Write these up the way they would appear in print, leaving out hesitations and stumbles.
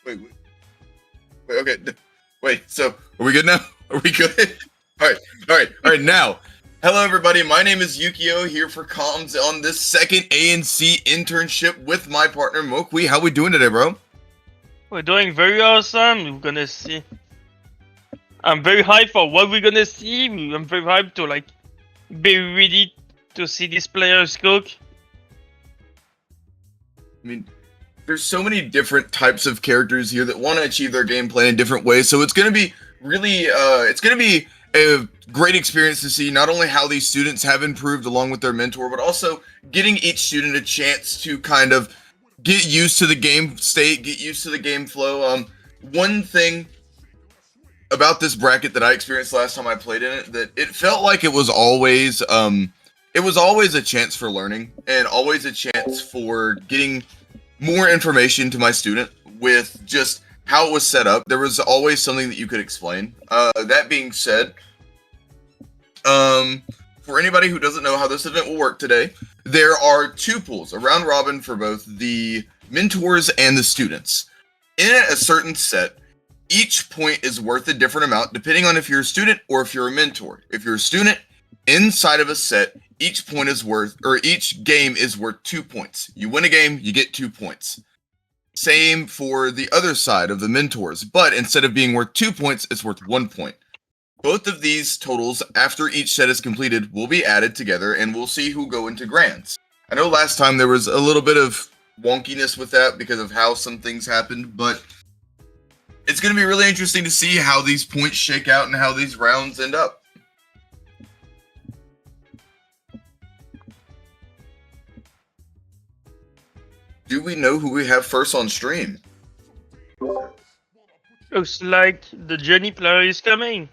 Wait. Okay. Wait. So, are we good now? Are we good? All right. Now, hello everybody. My name is Ukiyo here for comms on this second A&C internship with my partner Mouqui. How we doing today, bro? We're doing very awesome. We're gonna see. I'm very hyped for what we're gonna see. I'm very hyped to be ready to see these players cook. I mean, there's so many different types of characters here that want to achieve their gameplay in different ways. So it's going to be really, it's going to be a great experience to see not only how these students have improved along with their mentor, but also getting each student a chance to kind of get used to the game state, get used to the game flow. One thing about this bracket that I experienced last time I played in it, that it felt like it was always a chance for learning and always a chance for getting more information to my student with just how it was set up. There was always something that you could explain. That being said, for anybody who doesn't know how this event will work today, there are two pools, a round robin for both the mentors and the students. In a certain set, each point is worth a different amount depending on if you're a student or if you're a mentor. If you're a student, inside of a set, each point is worth, or each game is worth 2 points. You win a game, you get 2 points. Same for the other side of the mentors, but instead of being worth 2 points, it's worth 1 point. Both of these totals, after each set is completed, will be added together and we'll see who go into grands. I know last time there was a little bit of wonkiness with that because of how some things happened, but it's going to be really interesting to see how these points shake out and how these rounds end up. Do we know who we have first on stream? Looks like the Journey player is coming.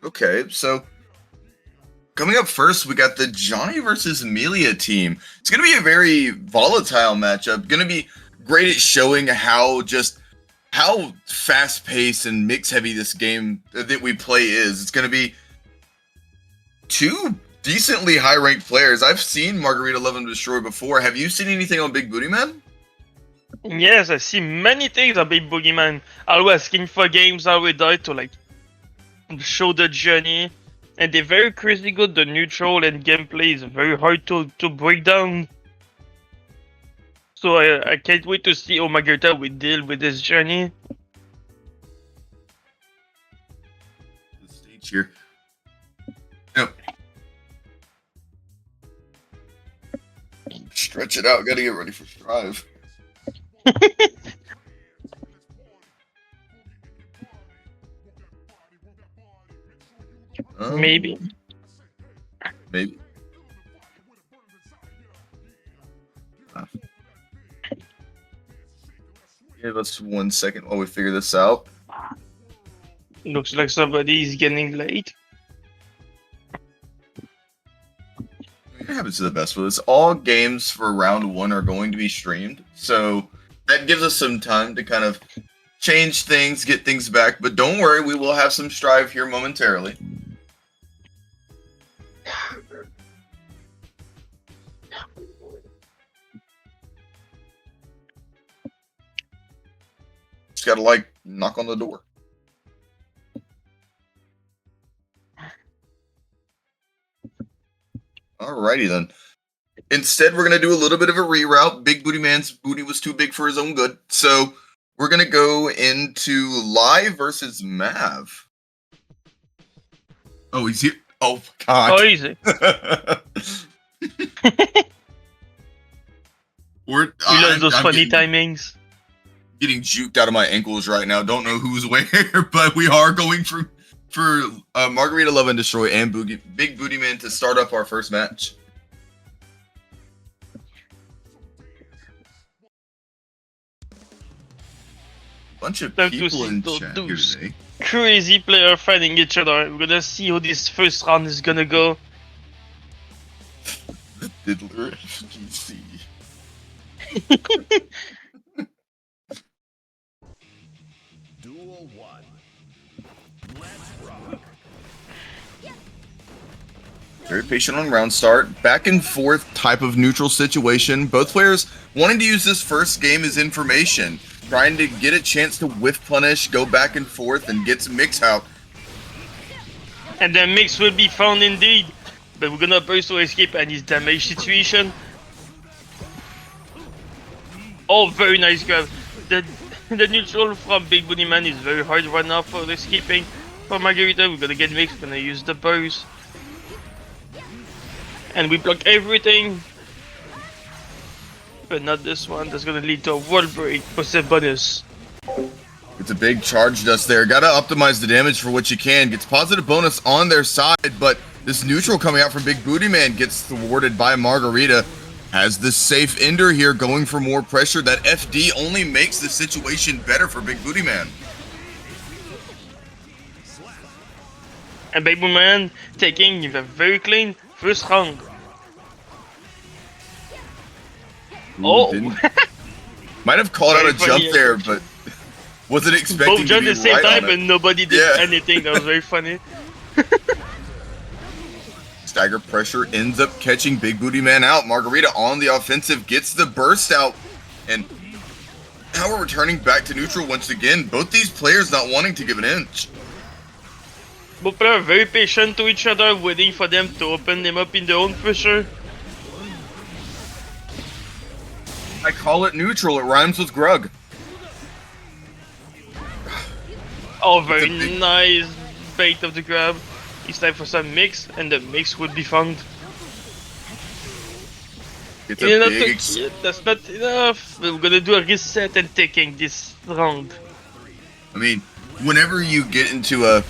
Okay, so coming up first, we got the Johnny versus Amelia team. It's going to be a very volatile matchup. Going to be great at showing how fast-paced and mix-heavy this game that we play is. It's going to be two decently high-ranked players. I've seen Margarita Love and Destroy before. Have you seen anything on Big Booty Man? Yes, I see many things on Big Boogeyman. Always asking for games, always die to show the journey. And they're very crazy good. The neutral and gameplay is very hard to break down. So I can't wait to see how Margarita will deal with this journey. The stage here. Yep. Stretch it out. Gotta get ready for Strive. Maybe. Give us 1 second while we figure this out. Looks like somebody is getting late. It happens to the best of us. All games for round 1 are going to be streamed, so that gives us some time to kind of change things, get things back. But don't worry, we will have some Strive here momentarily. Just gotta knock on the door. Alrighty then. Instead, we're gonna do a little bit of a reroute. Big Booty Man's booty was too big for his own good, so we're gonna go into Live versus Mav. Oh, he's here. Oh God. Oh, easy. We love those funny timings. Getting juked out of my ankles right now. Don't know who's where, but we are going for Margarita Love and Destroy and Big Booty Man to start up our first match. Bunch of people in chat here today. Crazy player fighting each other. We're gonna see how this first round is gonna go. The Diddler GC. Duel 1. Let's rock. Very patient on round start. Back and forth type of neutral situation. Both players wanting to use this first game as information. Trying to get a chance to whiff punish, go back and forth, and get some mix out. And the mix will be found indeed. But we're gonna burst to escape and his damage situation. Oh, very nice grab. The neutral from Big Booty Man is very hard right now for escaping. For Margarita, we're gonna get mixed, gonna use the burst. And we block everything. But not this one, that's gonna lead to a wall break for the bonus. It's a big charge dust there. Gotta optimize the damage for what you can. Gets positive bonus on their side, but this neutral coming out from Big Booty Man gets thwarted by Margarita. Has the safe ender here going for more pressure. That FD only makes the situation better for Big Booty Man. And Big Booty Man taking a very clean first round. Oh! Might have called out a Very jump funny. there, but wasn't expecting Both to jumped be at the same right time on it. and nobody did Yeah. anything. That was very funny. Stagger pressure ends up catching Big Booty Man out. Margarita on the offensive gets the burst out. And now we're returning back to neutral once again. Both these players not wanting to give an inch. Both players are very patient to each other, waiting for them to open them up in their own pressure. I call it neutral. It rhymes with Grug. Oh, very It's a big- nice bait of the grab. It's time for some mix, and the mix would be found. It's a Enough big... to- that's not enough. We're gonna do a reset and taking this round. I mean, whenever you get into a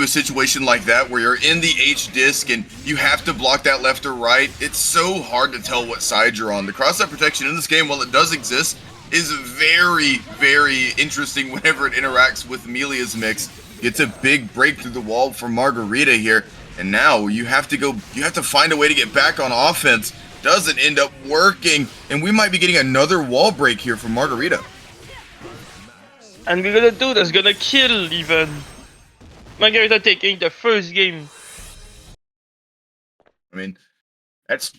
situation like that where you're in the H disc and you have to block that left or right, it's so hard to tell what side you're on. The cross-up protection in this game, while it does exist, is very, very interesting whenever it interacts with Amelia's mix. Gets a big break through the wall for Margarita here, and now you have to find a way to get back on offense. Doesn't end up working, and we might be getting another wall break here from Margarita. And we're gonna do that's gonna kill even. Margarita taking the first game. I mean, that's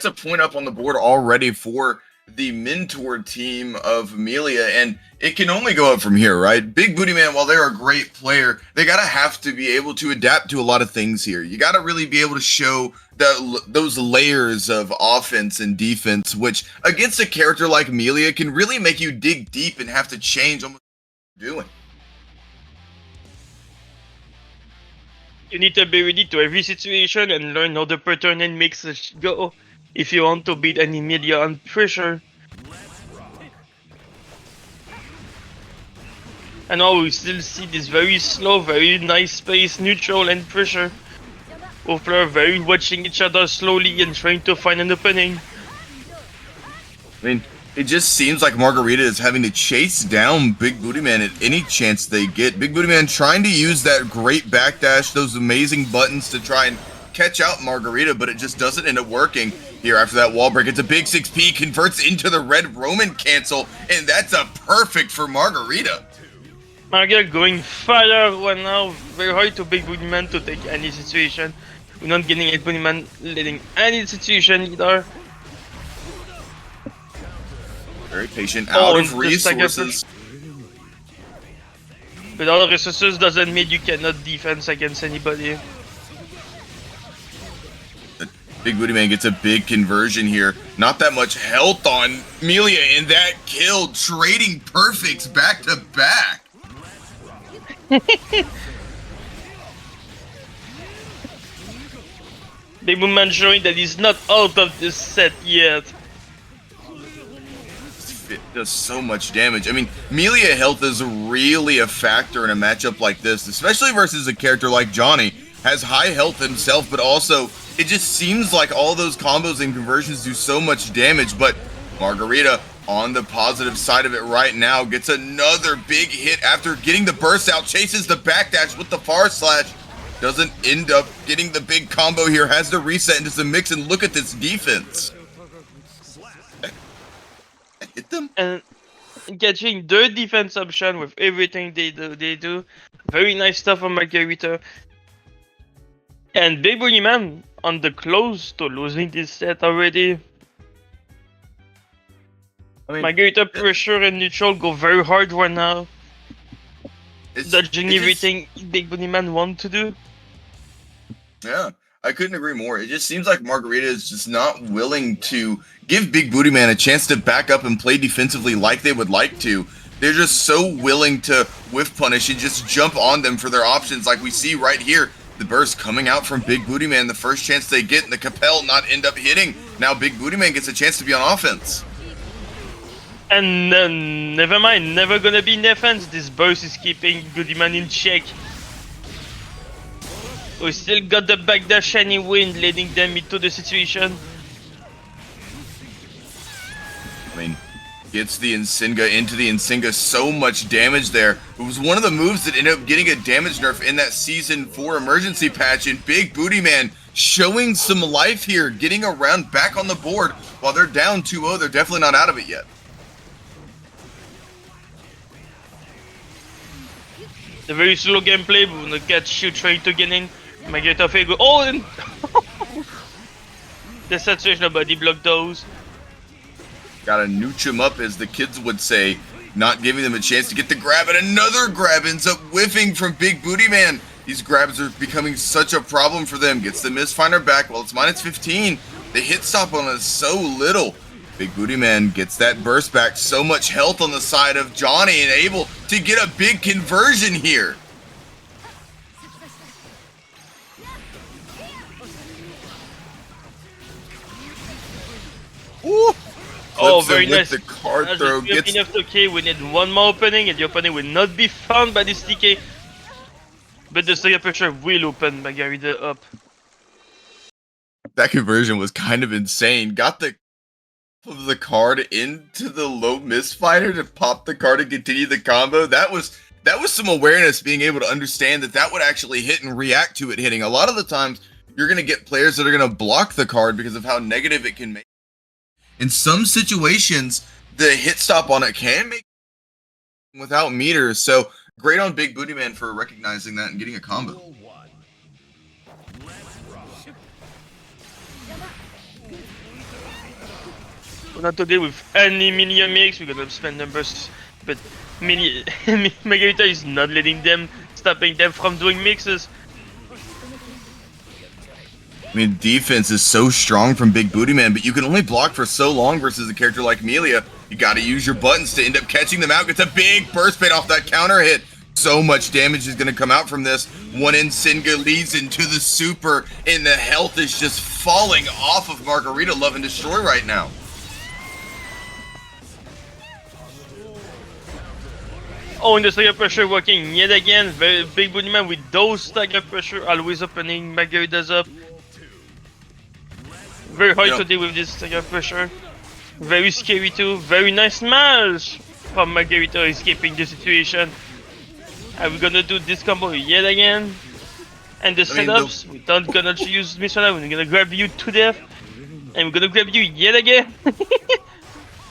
a point up on the board already for the mentor team of Amelia, and it can only go up from here, right? Big Booty Man, while they're a great player, they have to be able to adapt to a lot of things here. You gotta really be able to show those layers of offense and defense, which against a character like Amelia can really make you dig deep and have to change almost what you're doing. You need to be ready to every situation and learn how the pattern and mixes go if you want to beat any media on pressure. And now we still see this very slow, very nice space, neutral and pressure. Both players very watching each other slowly and trying to find an opening. I mean, it just seems like Margarita is having to chase down Big Booty Man at any chance they get. Big Booty Man trying to use that great backdash, those amazing buttons to try and catch out Margarita, but it just doesn't end up working. Here after that wall break, it's a big 6P, converts into the red Roman cancel, and that's a perfect for Margarita. Margarita going fire right now, very hard to Big Booty Man to take any situation. We're not getting Big Booty Man letting any situation either. Very patient, out of and the stagger resources. Without resources doesn't mean you cannot defense against anybody. Big Booty Man gets a big conversion here. Not that much health on Amelia, and that kill, trading perfects back to back. Big Booty Man showing that he's not out of this set yet. It does so much damage. I mean, Amelia health is really a factor in a matchup like this, especially versus a character like Johnny. Has high health himself, but also it just seems like all those combos and conversions do so much damage. But Margarita on the positive side of it right now gets another big hit after getting the burst out, chases the backdash with the far slash. Doesn't end up getting the big combo here, has to reset into some mix, and look at this defense. Hit them. And catching their defense option with everything they do. Very nice stuff on Margarita. And Big Boogeyman on the close to losing this set already. I mean, Margarita pressure and neutral go very hard right now. Dodging it just- everything Big Boogeyman want to do. Yeah, I couldn't agree more. It just seems like Margarita is just not willing to give Big Booty Man a chance to back up and play defensively like they would like to. They're just so willing to whiff punish and just jump on them for their options, like we see right here. The burst coming out from Big Booty Man, the first chance they get, and the Capel not end up hitting. Now Big Booty Man gets a chance to be on offense. And never mind, never gonna be in defense. This burst is keeping Boogeyman in check. We still got the backdash anyway, leading them into the situation. I mean, gets the Insinga into the Insinga, so much damage there. It was one of the moves that ended up getting a damage nerf in that Season 4 emergency patch, and Big Booty Man showing some life here, getting around back on the board. While they're down 2-0, they're definitely not out of it yet. The very slow gameplay, but when the cat shoot trying to get in, Margarita go. Oh, and the situation of body block those. Gotta nooch him up, as the kids would say, not giving them a chance to get the grab, and another grab ends up whiffing from Big Booty Man. These grabs are becoming such a problem for them. Gets the misfinder back. Well, it's minus 15. The hit stop on is so little. Big Booty Man gets that burst back. So much health on the side of Johnny, and able to get a big conversion here. Ooh. Oh, Flips very him with nice. the card As throw. we Gets enough to K, we need one more opening, and the opening will not be found by this TK. But the second pressure will open Margarita up. that conversion was kind of insane. Got the of the card into the low misfighter to pop the card and continue the combo. That was some awareness, being able to understand that would actually hit and react to it hitting. A lot of the times you're going to get players that are going to block the card because of how negative it can make. In some situations, the hit stop on it can make without meters. So great on Big Booty Man for recognizing that and getting a combo. We're not to deal with any minion mix, we're gonna spend numbers, but Margarita is not letting them, stopping them from doing mixes. I mean, defense is so strong from Big Booty Man, but you can only block for so long versus a character like Melia. You gotta use your buttons to end up catching them out. Gets a big burst bait off that counter hit. So much damage is gonna come out from this. One Insinga leads into the super, and the health is just falling off of Margarita Love and Destroy right now. Oh, and the stagger pressure working yet again. Very Big Booty Man with those stagger pressure, always opening Margarita's up. Very hard to deal with this stagger pressure. Very scary too. Very nice smash from Margarita, escaping the situation. Are we gonna do this combo yet again? And the setups, we're not gonna use Misfire, we're gonna grab you to death. And we're gonna grab you yet again.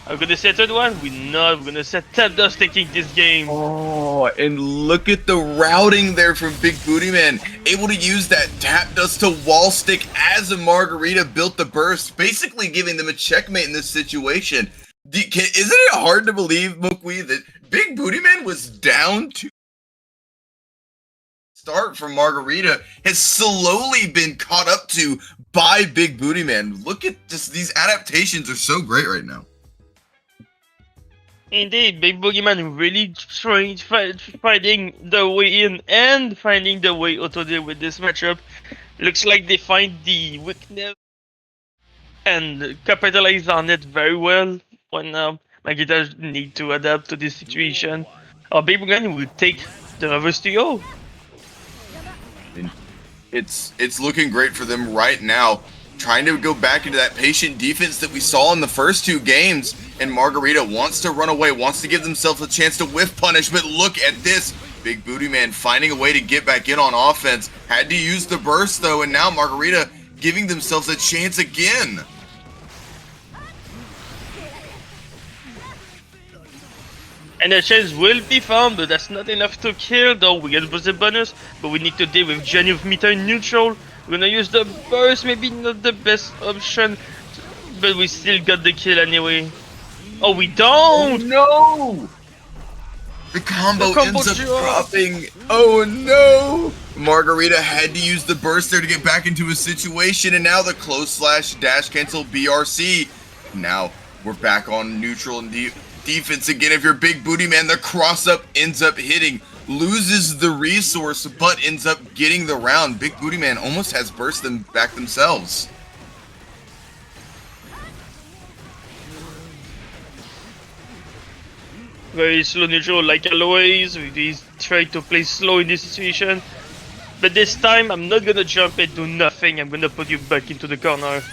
Are we gonna set third one? We're not, we're gonna set Tap Dust taking this game. Oh, and look at the routing there from Big Booty Man. Able to use that Tap Dust to wall stick as a Margarita built the burst, basically giving them a checkmate in this situation. Isn't it hard to believe, Mouqui, that Big Booty Man was down to start from Margarita, has slowly been caught up to by Big Booty Man? Look at just these adaptations are so great right now. Indeed, Big Boogeyman really finding the way in and finding the way out to deal with this matchup. Looks like they find the weakness and capitalize on it very well when Margarita need to adapt to this situation. Big Boogeyman will take the reverse to go. It's looking great for them right now. Trying to go back into that patient defense that we saw in the first two games, and Margarita wants to run away, wants to give themselves a chance to whiff punish, but look at this. Big Booty Man finding a way to get back in on offense. Had to use the burst though, and now Margarita giving themselves a chance again. And the chance will be found, but that's not enough to kill, though we get the bonus, but we need to deal with Johnny with meter neutral. We're gonna use the burst, maybe not the best option, but we still got the kill anyway. Oh, we Oh don't! no! The combo ends up drop. dropping. Oh no! Margarita had to use the burst there to get back into a situation, and now the close slash dash cancel BRC. Now we're back on neutral and defense again. If you're Big Booty Man, the cross up ends up hitting, loses the resource, but ends up getting the round. Big Booty Man almost has burst them back themselves. Very slow neutral, like always. We try to play slow in this situation. But this time, I'm not gonna jump and do nothing. I'm gonna put you back into the corner.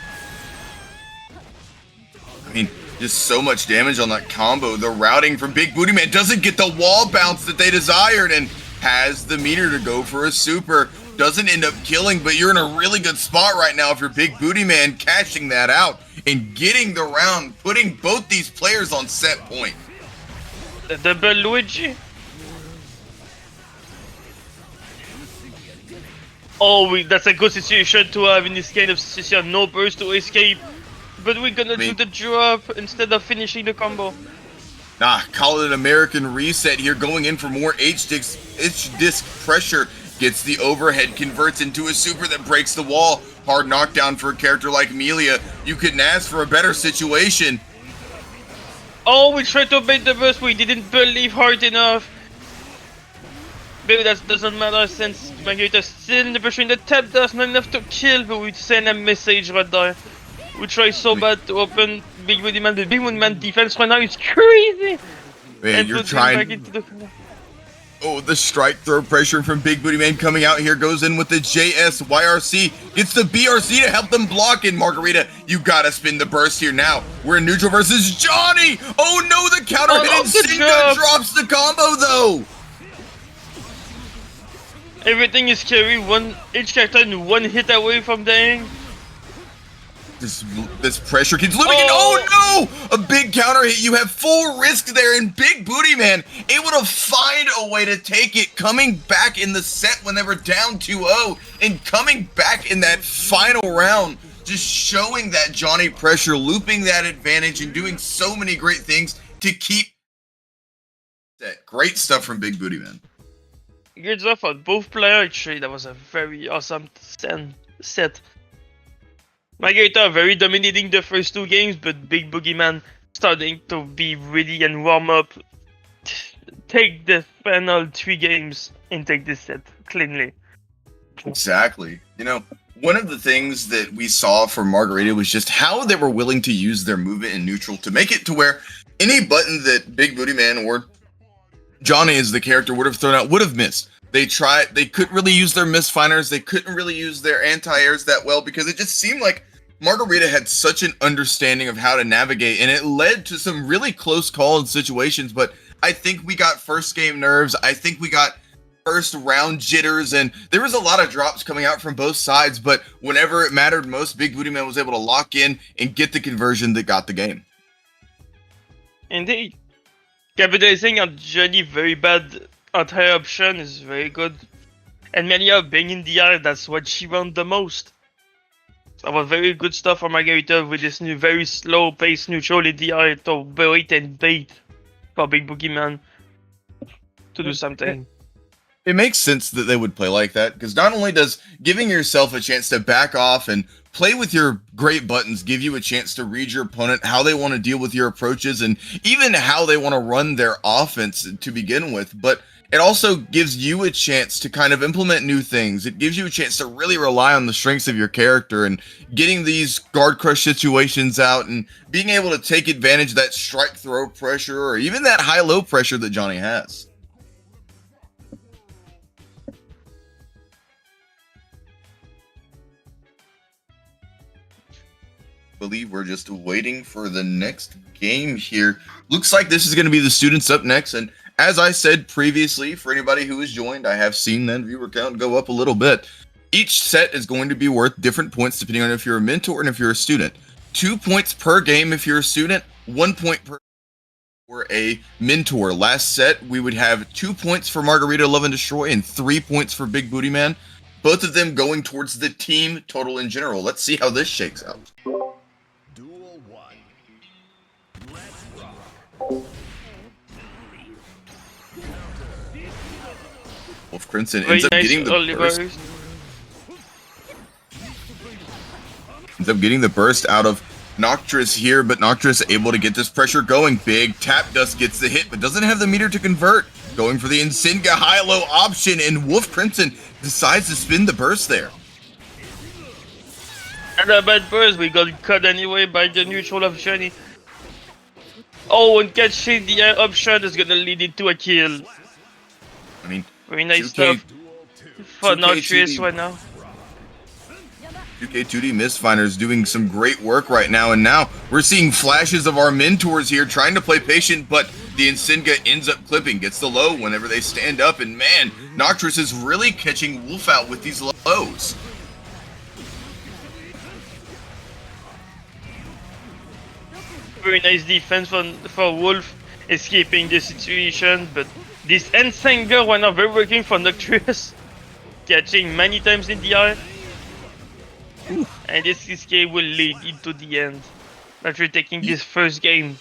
I mean, just so much damage on that combo. The routing from Big Booty Man doesn't get the wall bounce that they desired and has the meter to go for a super. Doesn't end up killing, but you're in a really good spot right now if you're Big Booty Man, cashing that out and getting the round, putting both these players on set point. The double Luigi. Oh, that's a good situation to have in this kind of situation. No burst to escape. But we're gonna do the drop instead of finishing the combo. Nah, call it an American reset here, going in for more H-disc pressure. Gets the overhead, converts into a super that breaks the wall. Hard knockdown for a character like Amelia. You couldn't ask for a better situation. Oh, we tried to bait the burst, we didn't believe hard enough. Maybe that doesn't matter since Margarita's still in the pressure in the tap dance, not enough to kill, but we send a message right there. We try so bad to open Big Booty Man, the Big Booty Man defense right now is crazy! Man, you're trying. Oh, the strike throw pressure from Big Booty Man coming out here, goes in with the JSYRC, gets the BRC to help them block in. Margarita, you gotta spin the burst here now. We're in neutral versus Johnny! Oh no, the counter hit and Singa drops the combo though! Everything is carry, each character in one hit away from dying. This pressure keeps looping in. Oh no! A big counter hit. You have full risk there, and Big Booty Man able to find a way to take it, coming back in the set when they were down 2-0, and coming back in that final round, just showing that Johnny pressure, looping that advantage, and doing so many great things to keep that. Great stuff from Big Booty Man. Good stuff on both players. Actually, that was a very awesome set. Margarita very dominating the first two games, but Big Boogeyman starting to be ready and warm up. Take the final 3 games and take this set cleanly. Exactly. You know, one of the things that we saw from Margarita was just how they were willing to use their movement in neutral to make it to where any button that Big Booty Man or Johnny as the character would have thrown out would have missed. They couldn't really use their misfinders, they couldn't really use their anti-airs that well because it just seemed like Margarita had such an understanding of how to navigate, and it led to some really close call and situations, but I think we got first game nerves, I think we got first round jitters, and there was a lot of drops coming out from both sides, but whenever it mattered most, Big Booty Man was able to lock in and get the conversion that got the game. Indeed. Capitalizing on Johnny very bad anti option is very good. And Melia being in the air, that's what she wants the most. That was very good stuff for Margarita with this new very slow pace neutral in the air to wait and bait for Big Boogeyman to do something. It makes sense that they would play like that, because not only does giving yourself a chance to back off and play with your great buttons give you a chance to read your opponent, how they want to deal with your approaches, and even how they want to run their offense to begin with, but it also gives you a chance to kind of implement new things. It gives you a chance to really rely on the strengths of your character and getting these guard crush situations out and being able to take advantage of that strike throw pressure or even that high-low pressure that Johnny has. I believe we're just waiting for the next game here. Looks like this is going to be the students up next, and as I said previously, for anybody who has joined, I have seen that viewer count go up a little bit. Each set is going to be worth different points depending on if you're a mentor and if you're a student. 2 points per game if you're a student, 1 point per for a mentor. Last set, we would have 2 points for Margarita Love and Destroy and 3 points for Big Booty Man. both of them going towards the team total in general. Let's see how this shakes out. Duel 1. Let's rock. Wolf Crimson Very ends up nice getting the early burst. burst. Ends up getting the burst out of Noctis here, but Noctis able to get this pressure going. Big Tap Dust gets the hit, but doesn't have the meter to convert. Going for the Insinga high-low option, and Wolf Crimson decides to spin the burst there. And a bad burst, we got cut anyway by the neutral of Johnny. Oh, and catching the option is gonna lead into a kill. I mean, Very nice 2K stuff for 2K Noctis 2D. right now. 2K2D Mistfinders doing some great work right now, and now we're seeing flashes of our mentors here trying to play patient, but the Insinga ends up clipping, gets the low whenever they stand up, and man, Noctis is really catching Wolf out with these lows. Very nice defense for Wolf, escaping the situation, but this Ensanger right now very working for Noctis, catching many times in the air. And this 6K will lead into the end. After taking this first game.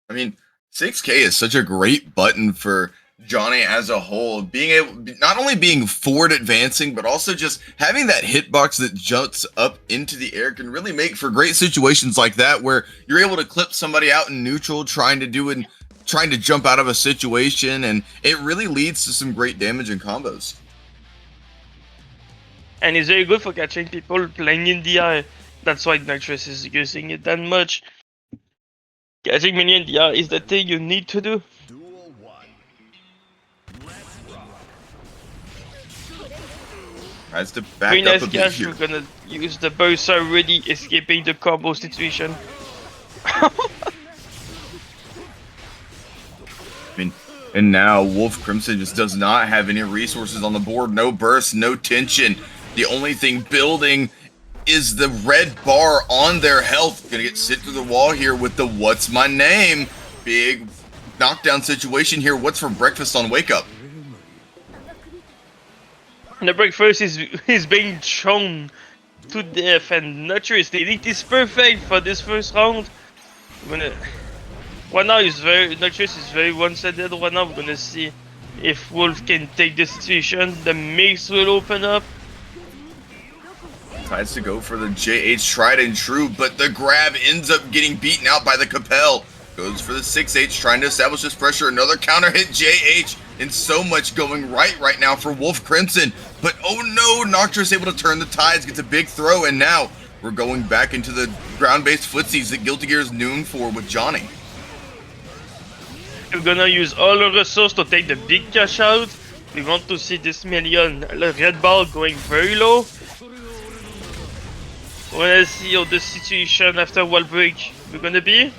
I mean, 6K is such a great button for Johnny as a whole, being able, not only being forward advancing, but also just having that hitbox that jumps up into the air can really make for great situations like that, where you're able to clip somebody out in neutral, trying to jump out of a situation, and it really leads to some great damage and combos. And it's very good for catching people playing in the air. That's why Noctis is using it that much. Catching many in the air is the thing you need to do. Duel 1. Let's rock. Tries to back Very up nice a bit catch. here. We're gonna use the burst already, escaping the combo situation. I mean, and now Wolf Crimson just does not have any resources on the board. No burst, no tension. The only thing building is the red bar on their health. Gonna get sit through the wall here with the "What's my name?" Big knockdown situation here. What's for breakfast on Wake Up? And the breakfast is being shown to death, and Noctis, the elite is perfect for this first round. We're gonna. Right now Noctis is very one-sided. Right now we're gonna see if Wolf can take the situation. The mix will open up. Tries to go for the JH tried and true, but the grab ends up getting beaten out by the Capel. Goes for the 6H, trying to establish this pressure. Another counter hit JH, and so much going right now for Wolf Crimson. But oh no, Noctis able to turn the tides, gets a big throw, and now we're going back into the ground-based footsies that Guilty Gear is known for with Johnny. We're gonna use all our resources to take the big cash out. We want to see this million red ball going very low. We're gonna see how the situation after wall break we're gonna be.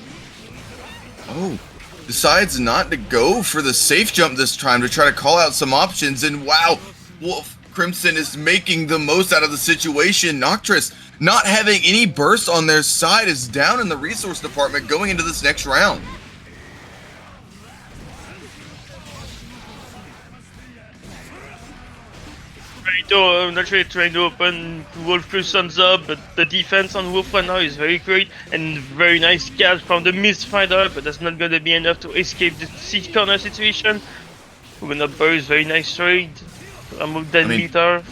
Oh, decides not to go for the safe jump this time to try to call out some options, and wow, Wolf Crimson is making the most out of the situation. Noctis, not having any burst on their side, is down in the resource department going into this next round. Noctis trying to open Wolf Crimson's up, but the defense on Wolf right now is very great, and very nice catch from the Mistfinder, but that's not gonna be enough to escape the seat corner situation. We're gonna burst, very nice trade. Remove that meter.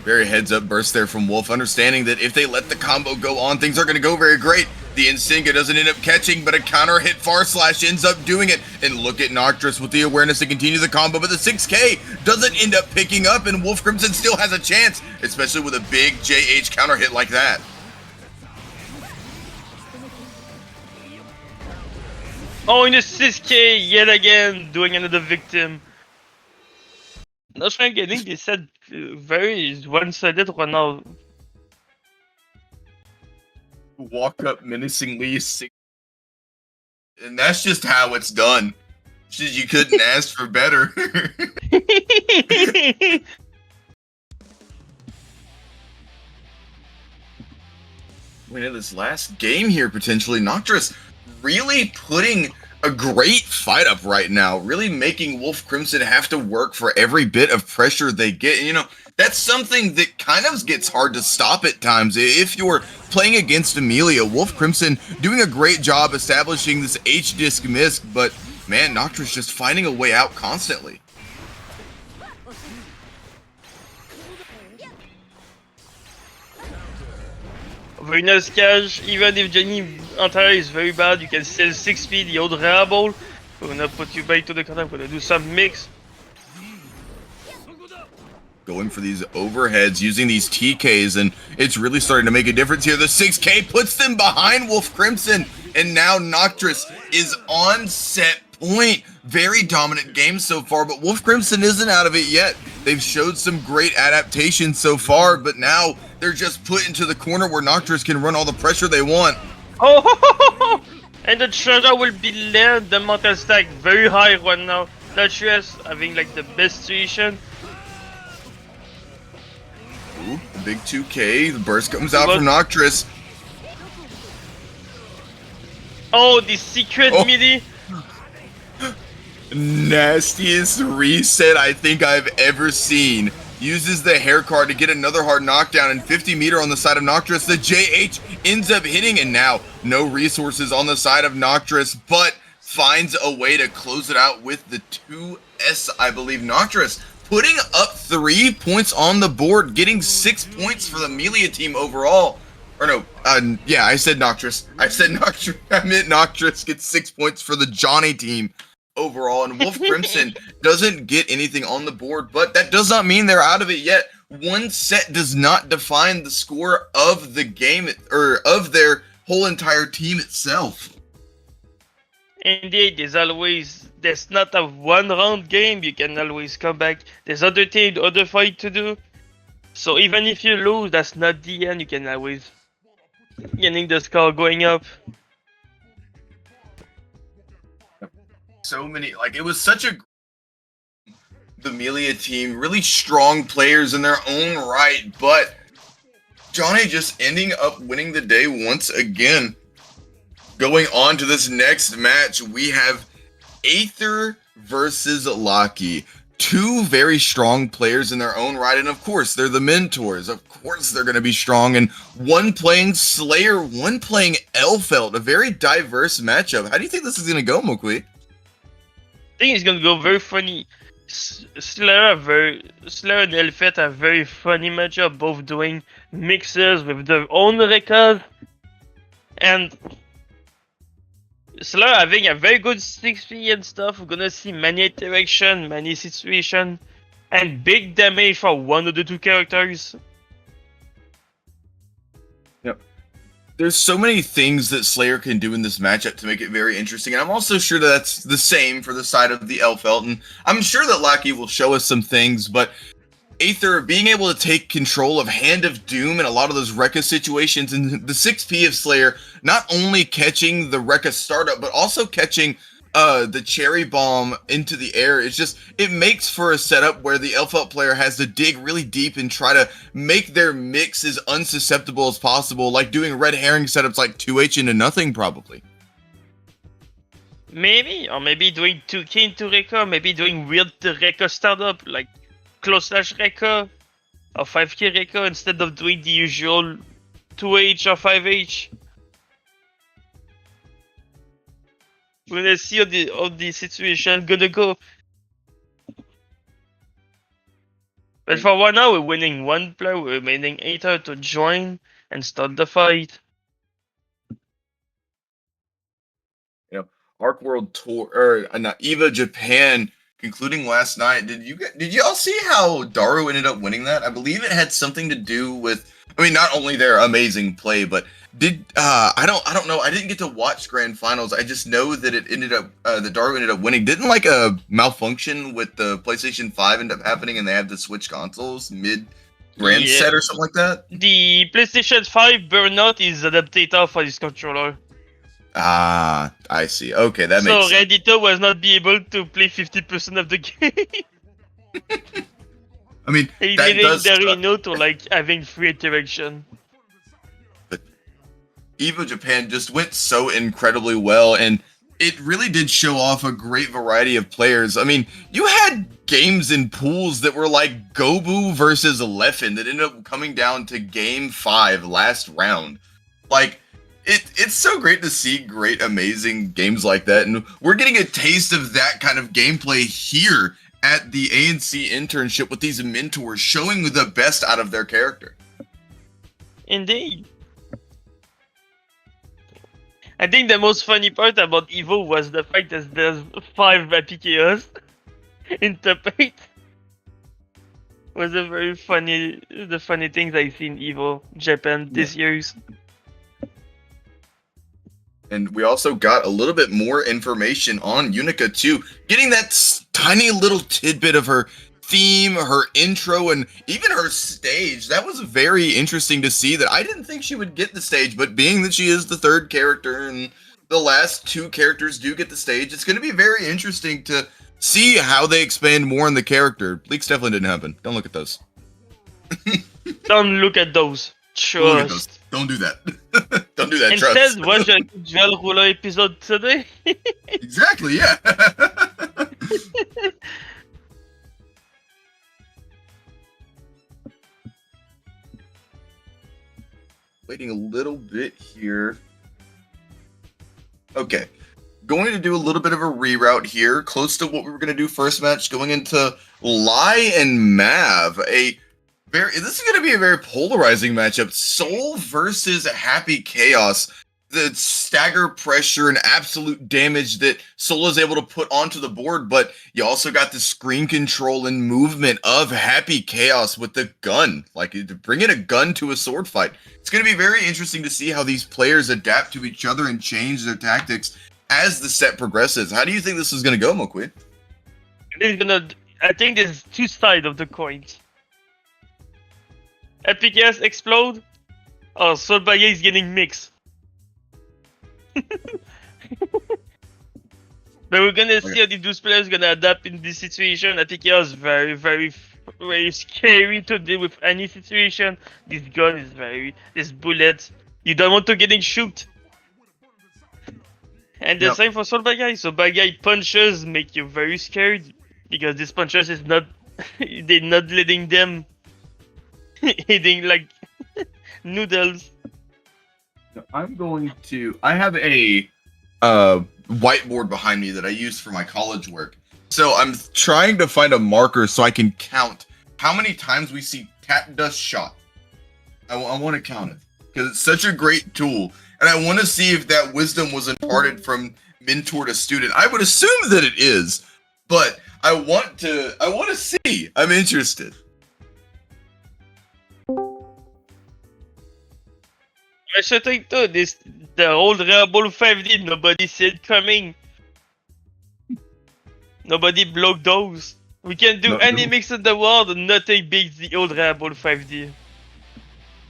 Very heads up burst there from Wolf, understanding that if they let the combo go on, things aren't going to go very great. The Insinga doesn't end up catching, but a counter hit far slash ends up doing it. And look at Noctis with the awareness to continue the combo, but the 6K doesn't end up picking up, and Wolf Crimson still has a chance, especially with a big JH counter hit like that. Oh, and the 6K yet again doing another victim. Not trying getting they said very one-sided right now. Walk up menacingly, and that's just how it's done. You couldn't ask for better. Win this last game here potentially. Noctis really putting a great fight up right now, really making Wolf Crimson have to work for every bit of pressure they get. And, you know, that's something that kind of gets hard to stop at times. If you're playing against Amelia, Wolf Crimson doing a great job establishing this H-disc misc, but man, Noctra's just finding a way out constantly. Very nice catch. Even if Johnny Antara is very bad, you can still 6 speed the old Rabble. We're gonna put you back to the corner. We're gonna do some mix. Going for these overheads, using these TKs, and it's really starting to make a difference here. The 6K puts them behind Wolf Crimson, and now Noctris is on set point. Very dominant game so far, but Wolf Crimson isn't out of it yet. They've showed some great adaptation so far, but now they're just put into the corner where Noctris can run all the pressure they want. Oh, and the treasure will be land the mental stack very high right now. Noctris having like the best situation. Ooh, the big 2K, the burst comes out from Noctris. Oh, the secret melee. Nastiest reset I think I've ever seen. Uses the hair card to get another hard knockdown, and 50 meter on the side of Noctris. The JH ends up hitting, and now no resources on the side of Noctris, but finds a way to close it out with the 2S, I believe. Noctris putting up 3 points on the board, getting 6 points for the Amelia team overall. Or no, yeah, I said Noctris. I meant Noctris gets 6 points for the Johnny team overall, and Wolf Crimson doesn't get anything on the board, but that does not mean they're out of it yet. One set does not define the score of the game, or of their whole entire team itself. Indeed, there's not a one round game. You can always come back. There's other thing, other fight to do. So even if you lose, that's not the end. You can always getting the score going up. So many, like, it was such a the Amelia team, really strong players in their own right, but Johnny just ending up winning the day once again. Going on to this next match, we have Aether versus Lucky. Two very strong players in their own right, and of course, they're the mentors. Of course, they're going to be strong, and one playing Slayer, one playing Elfelt. A very diverse matchup. How do you think this is going to go, Mouqui? I think it's gonna go very funny. Slayer and Elfet are very funny matchup, both doing mixes with their own records, and Slayer having a very good 6P and stuff. We're gonna see many interaction, many situation, and big damage for one of the two characters. Yep. There's so many things that Slayer can do in this matchup to make it very interesting, and I'm also sure that that's the same for the side of the Elfelt, and I'm sure that Lucky will show us some things, but Aether being able to take control of Hand of Doom in a lot of those Rekka situations, and the 6P of Slayer not only catching the Rekka startup, but also catching the Cherry Bomb into the air. It's just, it makes for a setup where the Elfelt player has to dig really deep and try to make their mix as unsusceptible as possible, like doing red herring setups like 2H into nothing, probably. Maybe, or maybe doing 2K into Rekka, maybe doing weird Rekka startup, like close slash Rekka, or 5K Rekka, instead of doing the usual 2H or 5H. We're gonna see how the situation gonna go. But for one now, we're winning one player, we're remaining Aether to join and start the fight. You know, Arc World Tour, or not, EVA Japan concluding last night. Did y'all see how Daru ended up winning that? I believe it had something to do with, I mean, not only their amazing play, but I don't know. I didn't get to watch Grand Finals. I just know that it ended up that Daru ended up winning. Didn't like a malfunction with the PlayStation 5 end up happening, and they had to switch consoles mid grand set or something like that? The PlayStation 5 burnout is adaptator for this controller. Ah, I see. Okay, that makes sense. So Reddito was not be able to play 50% of the game. I mean, he that does to like having free interaction. But EVA Japan just went so incredibly well, and it really did show off a great variety of players. I mean, you had games in pools that were like Gobu versus Leffen that ended up coming down to game 5 last round. Like, it's so great to see great, amazing games like that, and we're getting a taste of that kind of gameplay here at the A&C Internship with these mentors showing the best out of their character. Indeed. I think the most funny part about Evo was the fact that there's 5 APKs in top 8. Was a very funny, the funny things I see in Evo Japan this year's. And we also got a little bit more information on Unica too, getting that tiny little tidbit of her theme, her intro, and even her stage. That was very interesting to see. That I didn't think she would get the stage, but being that she is the 3rd character and the last 2 characters do get the stage, it's going to be very interesting to see how they expand more on the character. Leaks definitely didn't happen. Don't look at those. Don't look at those. Trust. Don't do that. Don't do that. Instead, trust. watch a Duel Ruler episode today. Exactly. Yeah. Waiting a little bit here. Okay. Going to do a little bit of a reroute here, close to what we were going to do first match, going into Lai and Mav. This is going to be a very polarizing matchup. Soul versus Happy Chaos. The stagger pressure and absolute damage that Soul is able to put onto the board, but you also got the screen control and movement of Happy Chaos with the gun. Like, bringing a gun to a sword fight. It's going to be very interesting to see how these players adapt to each other and change their tactics as the set progresses. How do you think this is going to go, Mouqui? I think there's 2 sides of the coins. Happy Chaos explode, or Soul Bagay is getting mixed. But we're gonna see how the 2 players gonna adapt in this situation. Happy Chaos is very, very, very scary to deal with any situation. This gun is this bullet. You don't want to getting shoot. And the same for Soul Bagay. So Bagay punches make you very scared because this punches is not, they're not letting them hitting like noodles. I have a whiteboard behind me that I use for my college work. So I'm trying to find a marker so I can count how many times we see tap dust shot. I want to count it because it's such a great tool. And I want to see if that wisdom was imparted from mentor to student. I would assume that it is, but I want to see. I'm interested. I should think too, the old Rebel 5D, nobody said coming. Nobody blocked those. We can do any mix in the world and nothing beats the old Rebel 5D.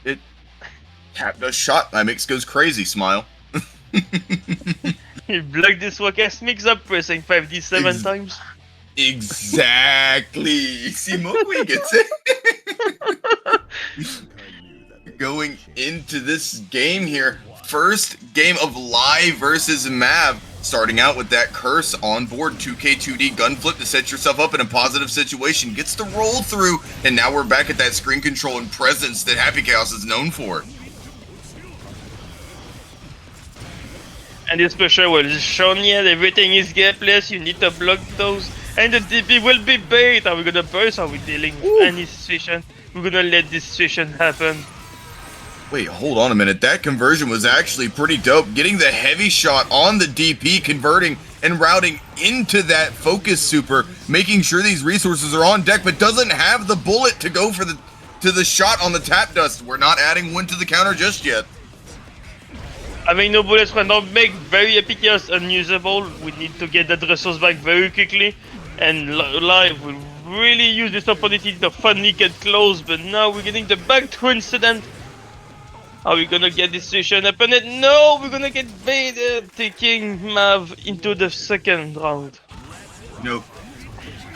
It tap dust shot. My mix goes crazy, smile. You block this Wakas mix up pressing 5D 7 times. Exactly. See, Mouqui gets it. Going into this game here, first game of Lai versus Mav, starting out with that curse on board, 2K2D gun flip to set yourself up in a positive situation, gets the roll through, and now we're back at that screen control and presence that Happy Chaos is known for. And this pressure will show yet everything is gapless, you need to block those, and the DP will be bait. Are we gonna burst? Are we dealing with any situation? We're gonna let this situation happen. Wait, hold on a minute. That conversion was actually pretty dope. Getting the heavy shot on the DP, converting and routing into that focus super, making sure these resources are on deck, but doesn't have the bullet to go for the shot on the tap dust. We're not adding one to the counter just yet. Having no bullets will not make very Happy Chaos unusable. We need to get that resource back very quickly, and Live will really use this opportunity to finally get close, but now we're getting the back to incident. Are we gonna get this situation happen? No, we're gonna get Vader taking Mav into the 2nd round. Nope.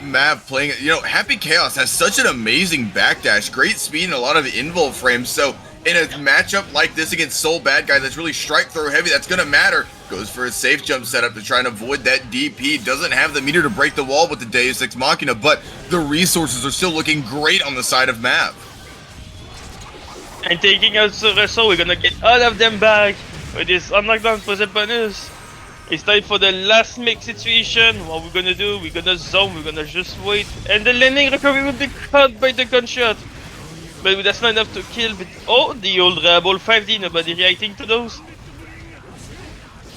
Mav playing, Happy Chaos has such an amazing backdash, great speed and a lot of invul frames, so in a matchup like this against Soul Bad Guy that's really strike throw heavy, that's going to matter. Goes for a safe jump setup to try and avoid that DP. Doesn't have the meter to break the wall with the Deus Ex Machina, but the resources are still looking great on the side of Mav. And taking out Reso, we're gonna get all of them back with this knockdown present bonus. It's time for the last mix situation. What we're gonna do, we're gonna zone, we're gonna just wait. And the landing recovery will be caught by the gunshot. But that's not enough to kill. But oh, the old Rabble 5D, nobody reacting to those.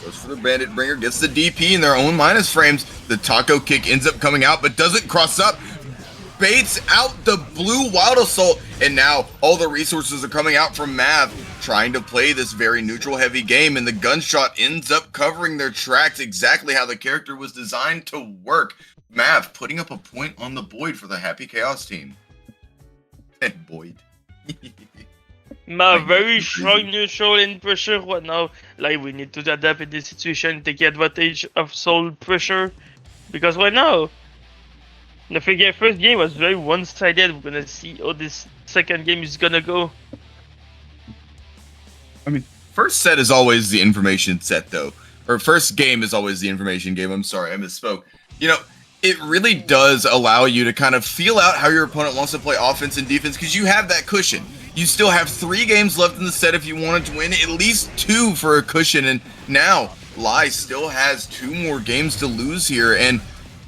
Goes for the Bandit Bringer, gets the DP in their own minus frames. The taco kick ends up coming out, but doesn't cross up. Baits out the blue Wild Assault, and now all the resources are coming out from Mav, trying to play this very neutral heavy game, and the gunshot ends up covering their tracks exactly how the character was designed to work. Mav putting up a point on the Boyd for the Happy Chaos team. And Boyd. Mav very strong neutral in pressure right now. Like we need to adapt in this situation, take advantage of Soul pressure. Because right now, the first game was very one-sided. We're gonna see how this second game is gonna go. I mean, first set is always the information set, though. Or first game is always the information game. I'm sorry, I misspoke. You know, it really does allow you to kind of feel out how your opponent wants to play offense and defense because you have that cushion. You still have 3 games left in the set if you wanted to win, at least 2 for a cushion. And now, Lai still has 2 more games to lose here, and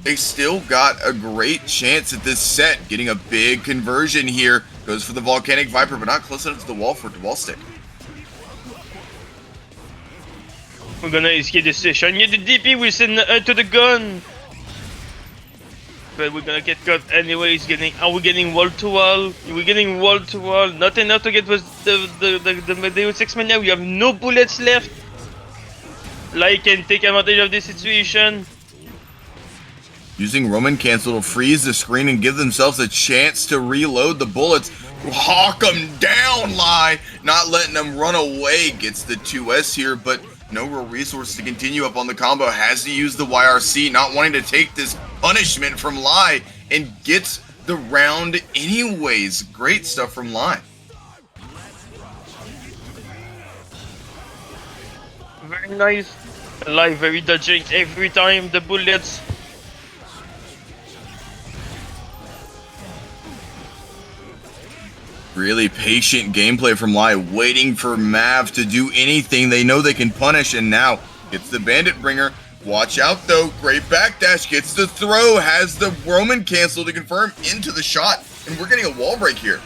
they still got a great chance at this set. Getting a big conversion here. Goes for the Volcanic Viper, but not close enough to the wall for it to wall stick. We're gonna escape the station. Yeah, the DP will send to the gun. But we're gonna get caught anyways. Are we getting wall to wall? We're getting wall to wall. Not enough to get with the Deus Ex Machina. We have no bullets left. Lai can take advantage of this situation. Using Roman Cancel to freeze the screen and give themselves a chance to reload the bullets. Hawk them down, Lai. Not letting them run away. Gets the 2S here, but no real resource to continue up on the combo. Has to use the YRC, not wanting to take this punishment from Lai, and gets the round anyways. Great stuff from Lai. Very nice. Lai very dodging every time the bullets. Really patient gameplay from Lai, waiting for Mav to do anything they know they can punish, and now gets the Bandit Bringer. Watch out though, great backdash, gets the throw, has the Roman Cancel to confirm into the shot, and we're getting a wall break here.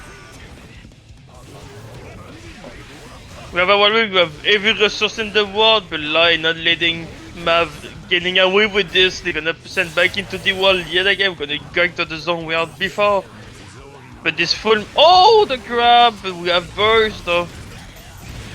We have a wall break, we have every resource in the world, but Lai not letting Mav getting away with this. They're gonna send back into the wall yet again. We're gonna go to the zone we had before. But this full... Oh, the grab! But we have burst though.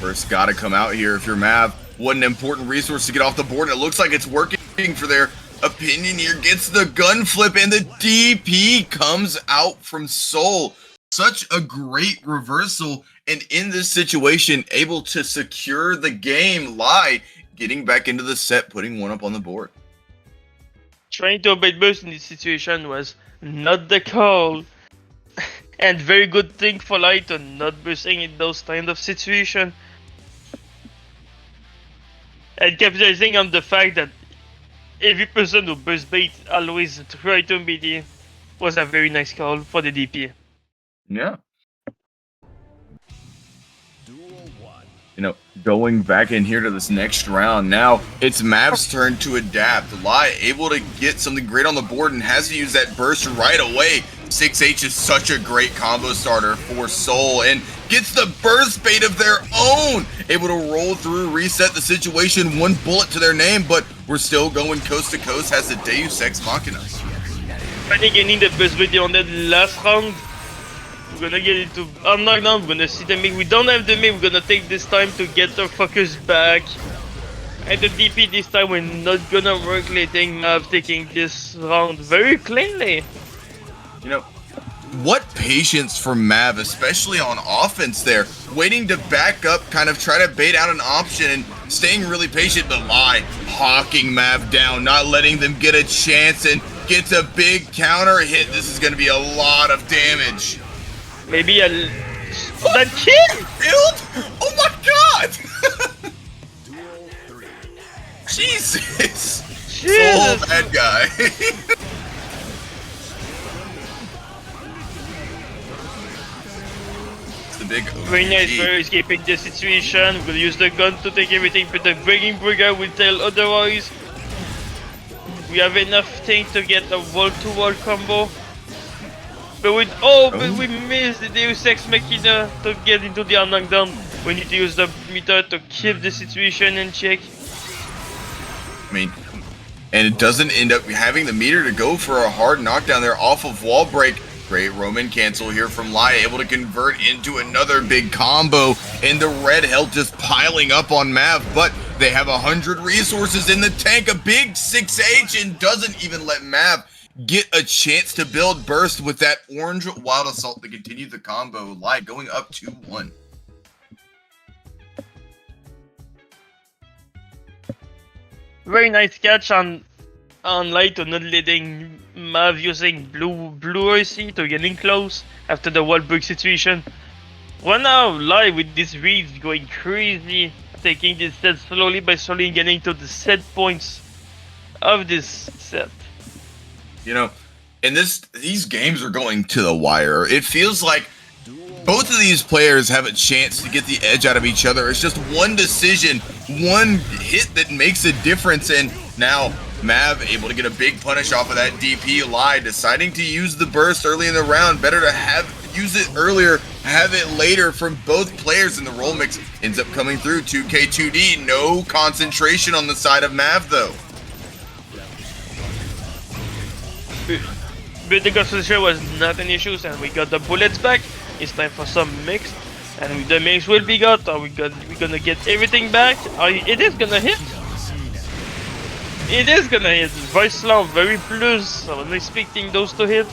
Burst gotta come out here if you're Mav. What an important resource to get off the board, and it looks like it's working for their opinion here. Gets the gun flip, and the DP comes out from Soul. Such a great reversal, and in this situation, able to secure the game. Lai getting back into the set, putting one up on the board. Trying to obey burst in this situation was not the call. And very good thing for Lai to not bursting in those kind of situation. And capitalizing on the fact that every person who burst bait always try to BD was a very nice call for the DP. Yeah. You know, going back in here to this next round, now it's Mav's turn to adapt. Lai able to get something great on the board and has to use that burst right away. 6H is such a great combo starter for Soul and gets the burst bait of their own. Able to roll through, reset the situation, 1 bullet to their name, but we're still going coast to coast, has the Deus Ex Machina. I think getting the burst bait on that last round. We're gonna get into knockdown, we're gonna see the mid. We don't have the mid, we're gonna take this time to get our focus back. And the DP this time we're not gonna work letting Mav taking this round very cleanly. You know, what patience for Mav, especially on offense there. Waiting to back up, kind of try to bait out an option and staying really patient, but Lai hawking Mav down, not letting them get a chance, and gets a big counter hit. This is gonna be a lot of damage. Maybe That kid! Killed? Oh my god! Duel 3. Jesus! Soul Jesus! bad guy. It's the big Very nice, OG. we're escaping the situation. We'll use the gun to take everything, but the breaking breaker will tell otherwise. We have enough thing to get a wall-to-wall combo. But we missed the Deus Ex Machina to get into the knockdown. We need to use the meter to keep the situation in check. I mean, and it doesn't end up having the meter to go for a hard knockdown there off of wall break. Great Roman cancel here from Lai, able to convert into another big combo, and the red health just piling up on Mav, but they have 100 resources in the tank, a big 6H, and doesn't even let Mav get a chance to build burst with that orange wild assault to continue the combo. Lai going up 2-1. Very nice catch on Light to not letting Mav using blue RC to getting close after the wall break situation. Well now Light with this reads going crazy, taking this set slowly by slowly getting to the set points of this set. You know, and these games are going to the wire. It feels like both of these players have a chance to get the edge out of each other. It's just one decision, one hit that makes a difference, and now Mav able to get a big punish off of that DP. Lai deciding to use the burst early in the round. Better to use it earlier, have it later from both players, in the roll mix ends up coming through. 2K2D, no concentration on the side of Mav though. But the concentration was not an issue, and we got the bullets back. It's time for some mix, and the mix will be got. We're gonna get everything back. It is gonna hit. It is gonna hit. Very slow, very plus. I was expecting those to hit.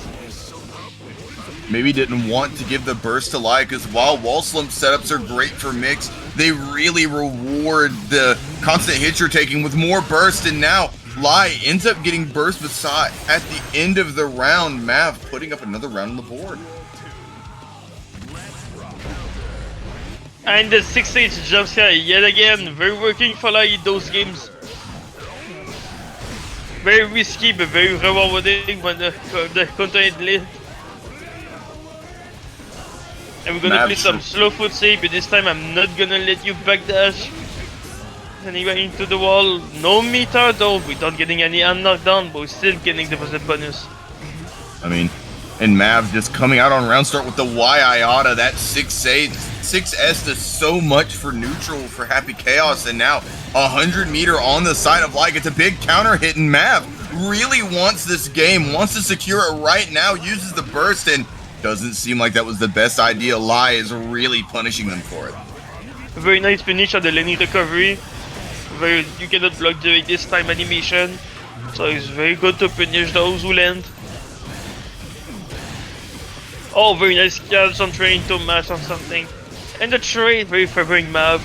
Maybe didn't want to give the burst to Lai, because while wall slump setups are great for mix, they really reward the constant hits you're taking with more burst, and now Lai ends up getting burst beside at the end of the round. Mav putting up another round on the board. And the 6H jumps here yet again. Very working for Lai those games. Very risky but very rewarding when the counter is lit. And we're gonna play some slow foot save, but this time I'm not gonna let you backdash. Anyway, into the wall. No meter though, without getting any knockdown, but we're still getting the bonus. I mean, and Mav just coming out on round start with the Y Iota, that 6-8, 6S does so much for neutral for Happy Chaos, and now 100 meter on the side of Lai gets a big counter hit, and Mav really wants this game, wants to secure it right now, uses the burst, and doesn't seem like that was the best idea. Lai is really punishing them for it. Very nice finish on the laning recovery. You cannot block during this time animation, so it's very good to punish those who land. Oh, very nice catch on trying to mash on something. And the trade very favoring Mav.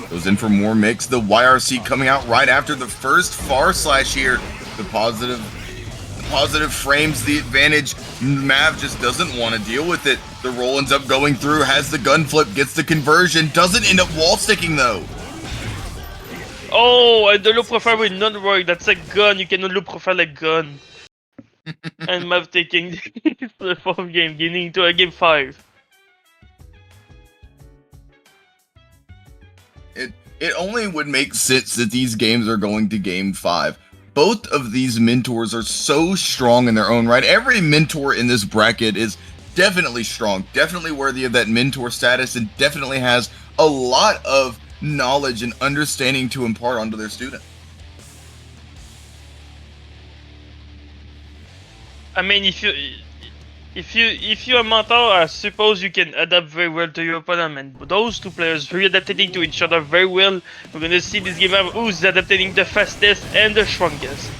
Goes in for more mix. The YRC coming out right after the first far slash here. The positive frames the advantage. Mav just doesn't want to deal with it. The roll ends up going through, has the gun flip, gets the conversion, doesn't end up wall sticking though. Oh, and the low profile will not work. That's a gun. You cannot low profile a gun. And Mav taking the fourth game, getting into a game 5. It only would make sense that these games are going to game 5. Both of these mentors are so strong in their own right. Every mentor in this bracket is definitely strong, definitely worthy of that mentor status, and definitely has a lot of knowledge and understanding to impart onto their student. I mean, if you're a mentor, I suppose you can adapt very well to your opponent. And those two players very adapting to each other very well. We're gonna see this game of who's adapting the fastest and the strongest.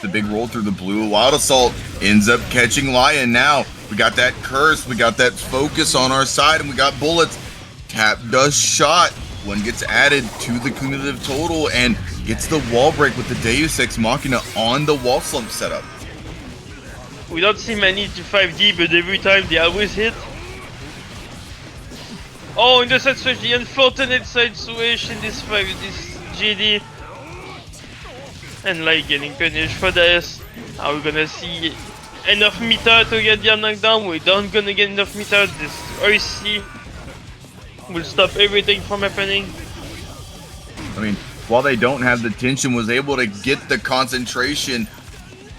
The big roll through the blue. Wild Assault ends up catching Lion. Now we got that curse, we got that focus on our side, and we got bullets. Tap does shot. One gets added to the cumulative total and gets the wall break with the Deus Ex Machina on the wall slump setup. We don't see many to 5D, but every time they always hit. Oh, in the side switch, the unfortunate side switch in this GD. And like getting punished for this. Are we gonna see enough meter to get the knockdown? We don't gonna get enough meter. This RC will stop everything from happening. I mean, while they don't have the tension, was able to get the concentration,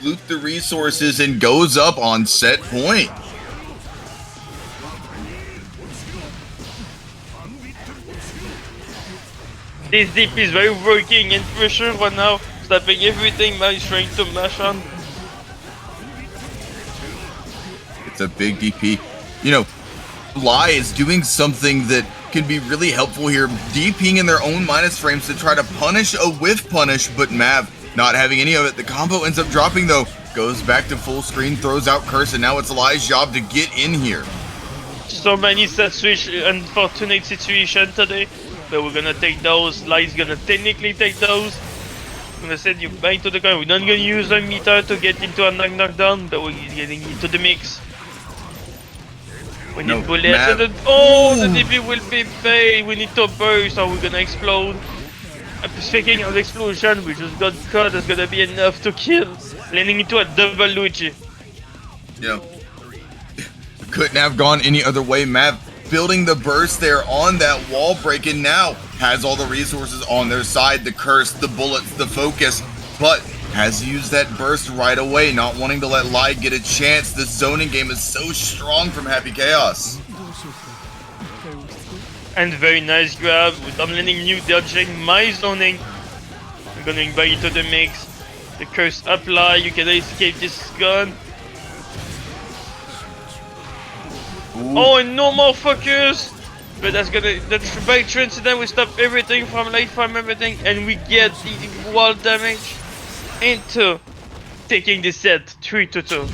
loot the resources, and goes up on set point. This deep is very working and pressure for now, stopping everything by trying to mash on. It's a big DP. You know, Lai is doing something that can be really helpful here, DPing in their own minus frames to try to punish a whiff punish, but Mav not having any of it. The combo ends up dropping though, goes back to full screen, throws out Curse, and now it's Lai's job to get in here. So many set switch unfortunate situation today, but we're gonna take those. Lai's gonna technically take those. I'm gonna send you back to the car. We're not gonna use a meter to get into a knockdown, but we're getting into the mix. We need bullets. And the DP will be paid. We need to burst or we're gonna explode. Speaking of explosion, we just got caught. That's gonna be enough to kill. Landing into a double Luigi. Yeah. Couldn't have gone any other way. Mav building the burst there on that wall break, and now has all the resources on their side. The curse, the bullets, the focus, but has used that burst right away, not wanting to let Lai get a chance. This zoning game is so strong from Happy Chaos. And very nice grab with landing new dodging my zoning. I'm gonna invite you to the mix. The curse apply, you can escape this gun. Ooh. Oh, and no more focus! But that's gonna, by incident we stop everything from light from everything, and we get the wall damage into taking the set 3-2.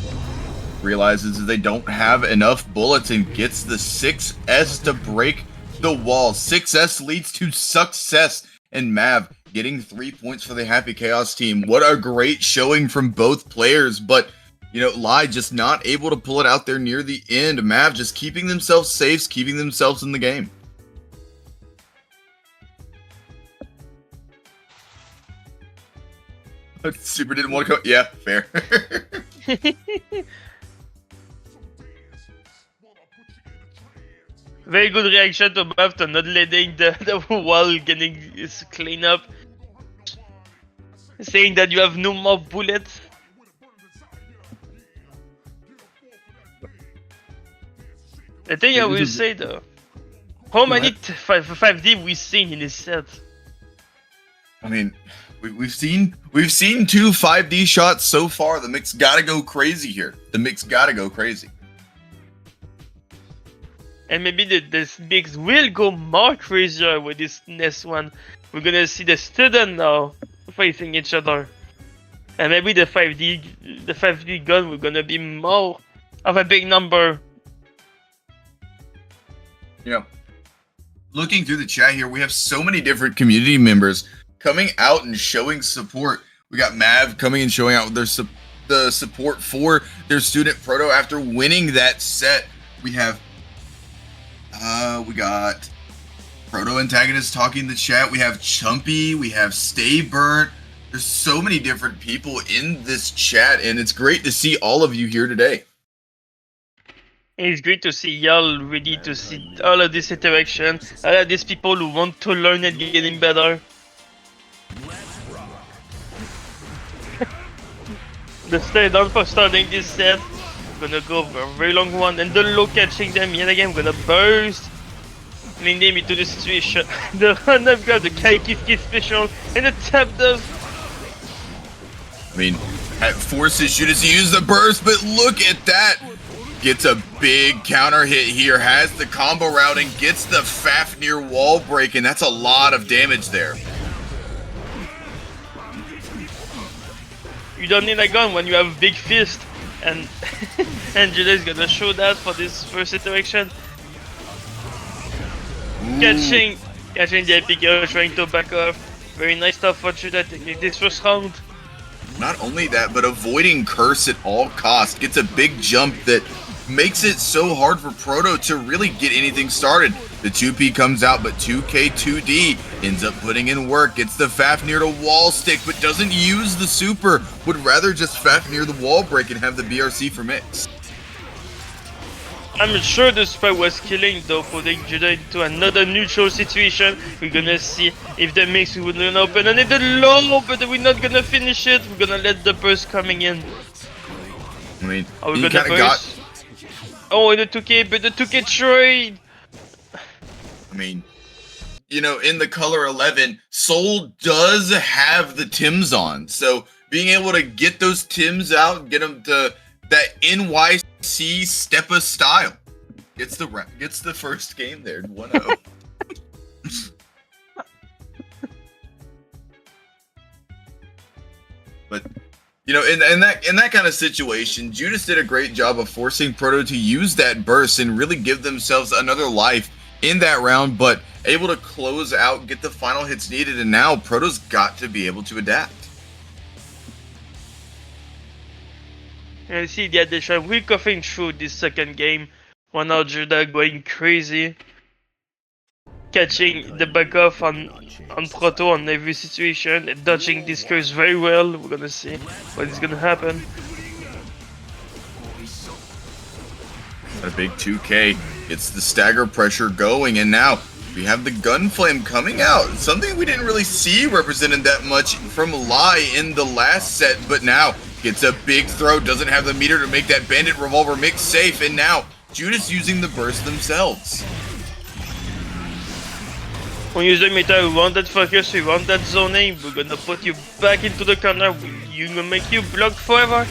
Realizes that they don't have enough bullets and gets the 6S to break the wall. 6S leads to success, and Mav getting 3 points for the Happy Chaos team. What a great showing from both players, but you know, Lai just not able to pull it out there near the end. Mav just keeping themselves safe, keeping themselves in the game. Super didn't want to come. Yeah, fair. Very good reaction to Mav to not letting the wall getting clean up. Saying that you have no more bullets. The thing I will say though, how many 5D we seen in this set? I mean, we've seen 2 5D shots so far. The mix gotta go crazy here. The mix gotta go crazy. And maybe this mix will go more crazier with this next one. We're gonna see the student now facing each other. And maybe the 5D gun will gonna be more of a big number. Yeah. Looking through the chat here, we have so many different community members coming out and showing support. We got Mav coming and showing out the support for their student Proto after winning that set. We have we got Proto Antagonist talking in the chat. We have Chumpy, we have Stay Burnt. There's so many different people in this chat, and it's great to see all of you here today. It's great to see y'all ready to see all of this interaction, all of these people who want to learn and getting better. The stay down for starting this set. Gonna go for a very long one, and the low catching them yet again. Gonna burst, leading them into the situation. The run up grab, the Kaikiski special, and the tap does. I mean, it forces you to use the burst, but look at that. Gets a big counter hit here, has the combo routing, gets the Fafnir wall break, and that's a lot of damage there. You don't need a gun when you have a big fist, and Angela is gonna show that for this first interaction. Catching the epic hero, trying to back off. Very nice stuff for Judah taking this first round. Not only that, but avoiding curse at all costs. Gets a big jump that makes it so hard for Proto to really get anything started. The 2P comes out, but 2K2D ends up putting in work. Gets the Fafnir to wall stick, but doesn't use the super. Would rather just Fafnir the wall break and have the BRC for mix. I'm sure the spy was killing though, putting Judah into another neutral situation. We're gonna see if the mix will open and it's low, but we're not gonna finish it. We're gonna let the burst coming in. I mean, Are we he gonna kind of burst? Oh, and the 2K, but the 2K trade! I mean, you know, in the color 11, Soul does have the Tims on. So being able to get those Tims out, get them to that NYC Steppa style. Gets the first game there, 1-0. But you know, in that kind of situation, Judas did a great job of forcing Proto to use that burst and really give themselves another life in that round, but able to close out, get the final hits needed, and now Proto's got to be able to adapt. I see the addition. We're coughing through this second game. One out Judah going crazy. Catching the back off on Proto on every situation and dodging this curse very well. We're gonna see what is gonna happen. A big 2K. It's the stagger pressure going, and now we have the gun flame coming out. Something we didn't really see represented that much from Lai in the last set, but now gets a big throw, doesn't have the meter to make that bandit revolver mix safe, and now Judas using the burst themselves. When you use the meter, we want that focus, we want that zoning, we're gonna put you back into the corner, we're gonna make you block forever.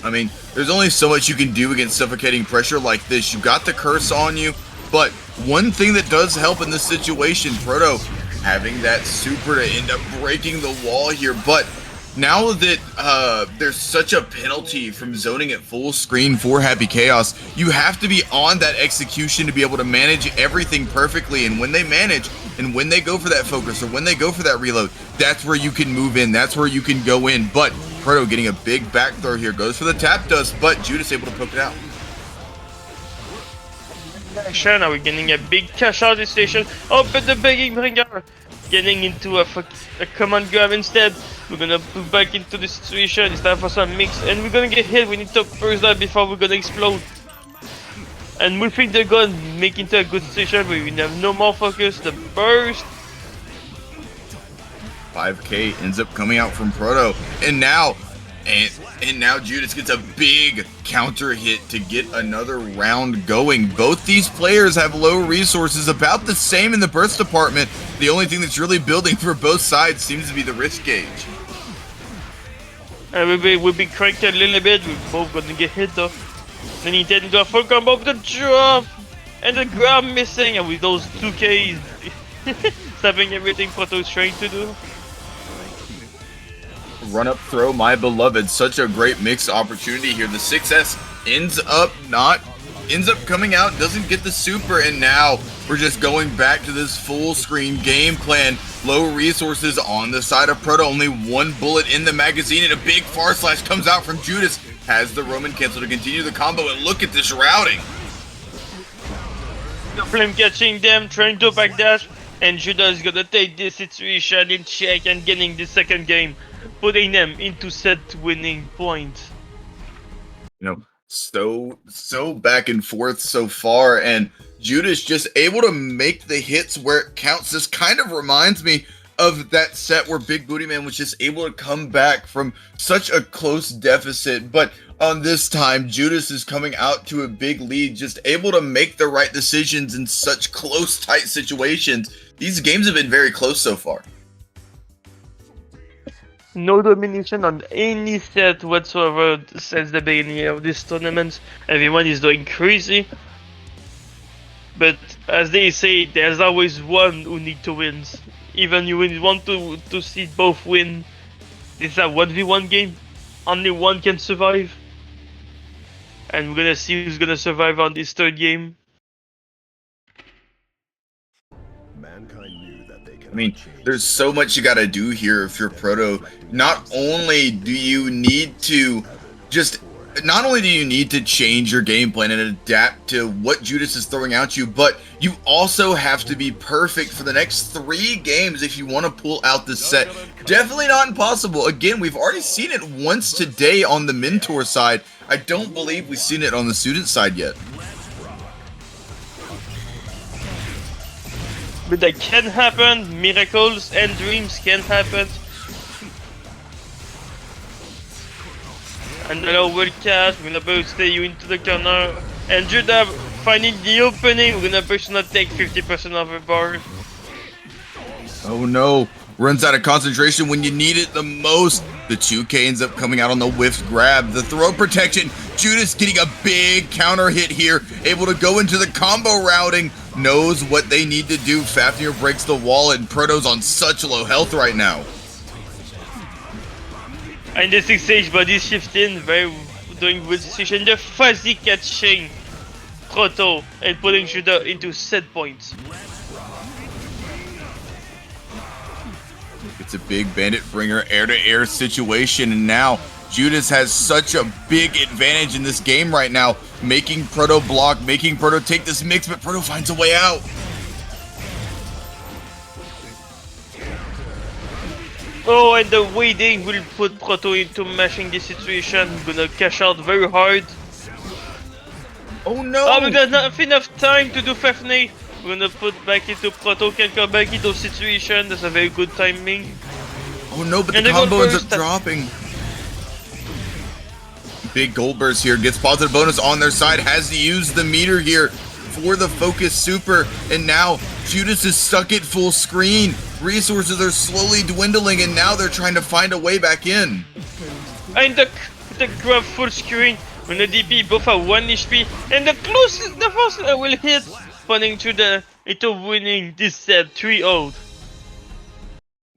I mean, there's only so much you can do against suffocating pressure like this. You got the curse on you, but one thing that does help in this situation, Proto having that super to end up breaking the wall here, but now that there's such a penalty from zoning at full screen for Happy Chaos, you have to be on that execution to be able to manage everything perfectly, and when they manage, and when they go for that focus, or when they go for that reload, that's where you can move in, that's where you can go in, but Proto getting a big back throw here, goes for the tap dust, but Judas able to poke it out. Sure, now we're getting a big cash out station. Oh, but the begging bringer getting into a command grab instead. We're gonna move back into the situation. It's time for some mix, and we're gonna get hit. We need to burst that before we're gonna explode. And moving the gun, making to a good situation where we have no more focus. The burst. 5K ends up coming out from Proto, and now Judas gets a big counter hit to get another round going. Both these players have low resources, about the same in the burst department. The only thing that's really building for both sides seems to be the risk gauge. And we'll be cracked a little bit. We're both gonna get hit though. Then he did into a full combo with the drop and the grab missing, and with those 2Ks stopping everything Proto's trying to do. Run up throw, my beloved. Such a great mix opportunity here. The 6S ends up coming out, doesn't get the super, and now we're just going back to this full screen game plan. Low resources on the side of Proto, only one bullet in the magazine, and a big far slash comes out from Judas. Has the Roman cancel to continue the combo, and look at this routing. The flame catching them, trying to backdash, and Judas is gonna take this situation in check and getting the second game, putting them into set winning point. You know, so back and forth so far, and Judas just able to make the hits where it counts. This kind of reminds me of that set where Big Booty Man was just able to come back from such a close deficit, but on this time Judas is coming out to a big lead, just able to make the right decisions in such close, tight situations. These games have been very close so far. No domination on any set whatsoever since the beginning of this tournament. Everyone is doing crazy. But as they say, there's always one who needs to win. Even you want to see both win. This is a 1v1 game. Only one can survive. And we're gonna see who's gonna survive on this third game. Mankind knew that they I mean, there's so much you gotta do here if you're Proto. Not only do you need to change your game plan and adapt to what Judas is throwing at you, but you also have to be perfect for the next 3 games if you want to pull out this set. Definitely not impossible. Again, we've already seen it once today on the mentor side. I don't believe we've seen it on the student side yet. But that can happen. Miracles and dreams can happen. Another world cast, we're gonna both stay you into the corner. And Judah finding the opening, we're gonna push not take 50% of the bar. Oh no, runs out of concentration when you need it the most. The 2K ends up coming out on the whiff grab. The throw protection, Judas getting a big counter hit here, able to go into the combo routing, knows what they need to do. Fafnir breaks the wall and Proto's on such low health right now. And the 6H body shifting, very doing good decision. The fuzzy catching Proto and putting Judah into set points. It's a big bandit bringer air-to-air situation, and now Judas has such a big advantage in this game right now, making Proto block, making Proto take this mix, but Proto finds a way out. Oh, and the waiting will put Proto into mashing this situation. Gonna cash out very hard. Oh no! Oh, we got not enough time to do Fafnir. We're gonna put back into Proto, can come back into situation. That's a very good timing. Oh no, but And the the gold combo ends up burst. dropping. Big gold burst here, gets positive bonus on their side, has to use the meter here for the focus super, and now Judas is stuck at full screen. Resources are slowly dwindling, and now they're trying to find a way back in. And the grab full screen. When the DP both are 1 HP, and the closest, the first will hit, punning to into winning this set 3-0.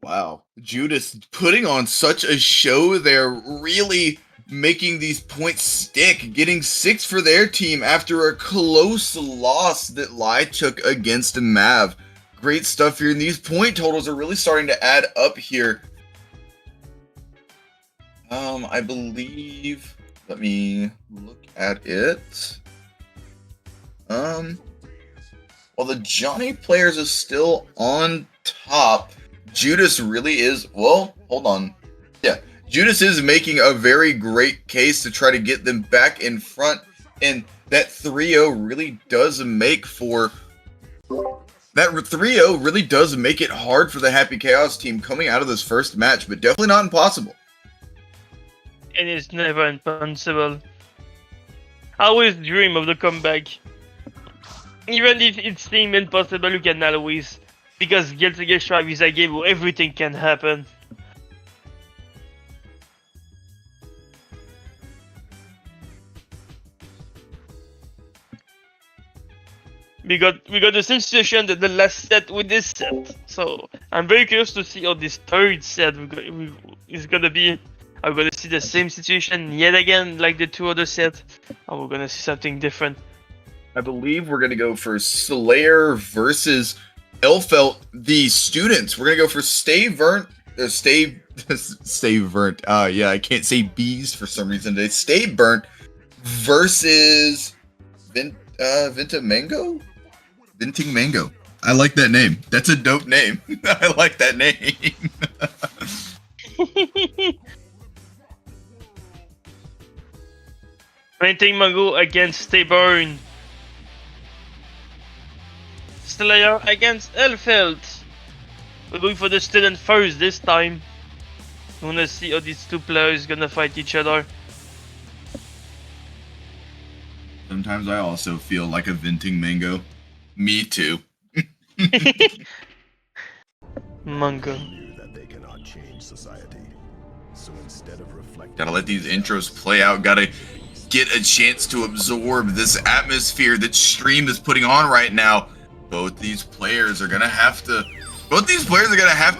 Wow, Judas putting on such a show there, really making these points stick, getting 6 for their team after a close loss that Lai took against Mav. Great stuff here, and these point totals are really starting to add up here. I believe, let me look at it. Well, the Johnny players is still on top. Judas really is, well, hold on. Yeah, Judas is making a very great case to try to get them back in front, and that 3-0 really does make for... That 3-0 really does make it hard for the Happy Chaos team coming out of this first match, but definitely not impossible. And it's never impossible. I always dream of the comeback. Even if it seems impossible, you can always. Because Guilty Gear Strive is a game where everything can happen. We got the same situation that the last set with this set. So I'm very curious to see how this third set is gonna be. Are we gonna see the same situation yet again like the 2 other sets? Or we're gonna see something different? I believe we're going to go for Slayer versus Elfelt, the students. We're going to go for Stay Vernt. Yeah, I can't say bees for some reason today. Stay Burnt versus Vinta Mango? Venting Mango. I like that name. That's a dope name. I like that name. Venting Mango against Stay Burn. Slayer against Elfelt. We're going for the student first this time. I wanna see how these 2 players gonna fight each other. Sometimes I also feel like a venting mango. Me too. Mango. Knew that they cannot change society. So instead of reflecting, Gotta let these intros play out. Gotta get a chance to absorb this atmosphere that Stream is putting on right now. Both these players are gonna have to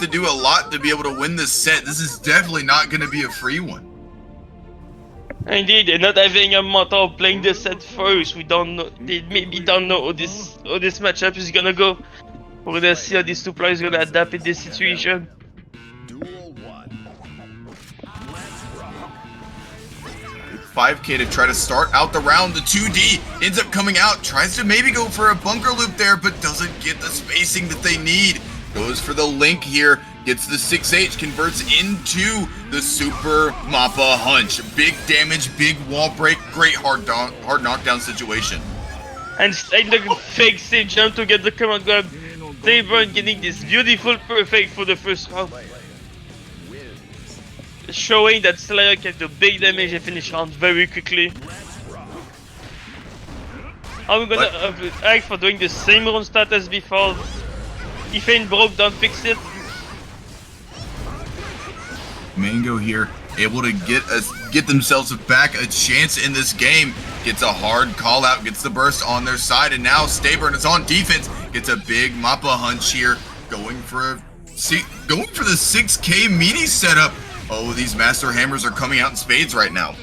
do a lot to be able to win this set. This is definitely not gonna be a free one. Indeed, and not having a motto playing the set first, we don't know. They maybe don't know how this matchup is gonna go. We're gonna see how these two players gonna adapt in this situation. Duel 1. 5K to try to start out the round. The 2D ends up coming out, tries to maybe go for a bunker loop there, but doesn't get the spacing that they need. Goes for the link here, gets the 6H, converts into the super Mappa hunch. Big damage, big wall break, great hard knockdown situation. And in the fake safe jump to get the command grab. Stayburn getting this beautiful perfect for the first round. Showing that Slayer can do big damage and finish round very quickly. Are we gonna act for doing the same run start as before? If ain't broke, don't fix it. Mango here, able to get themselves back a chance in this game. Gets a hard call out, gets the burst on their side, and now Stayburn is on defense. Gets a big Mappa hunch here, going for the 6K meaty setup. Oh, these master hammers are coming out in spades right now.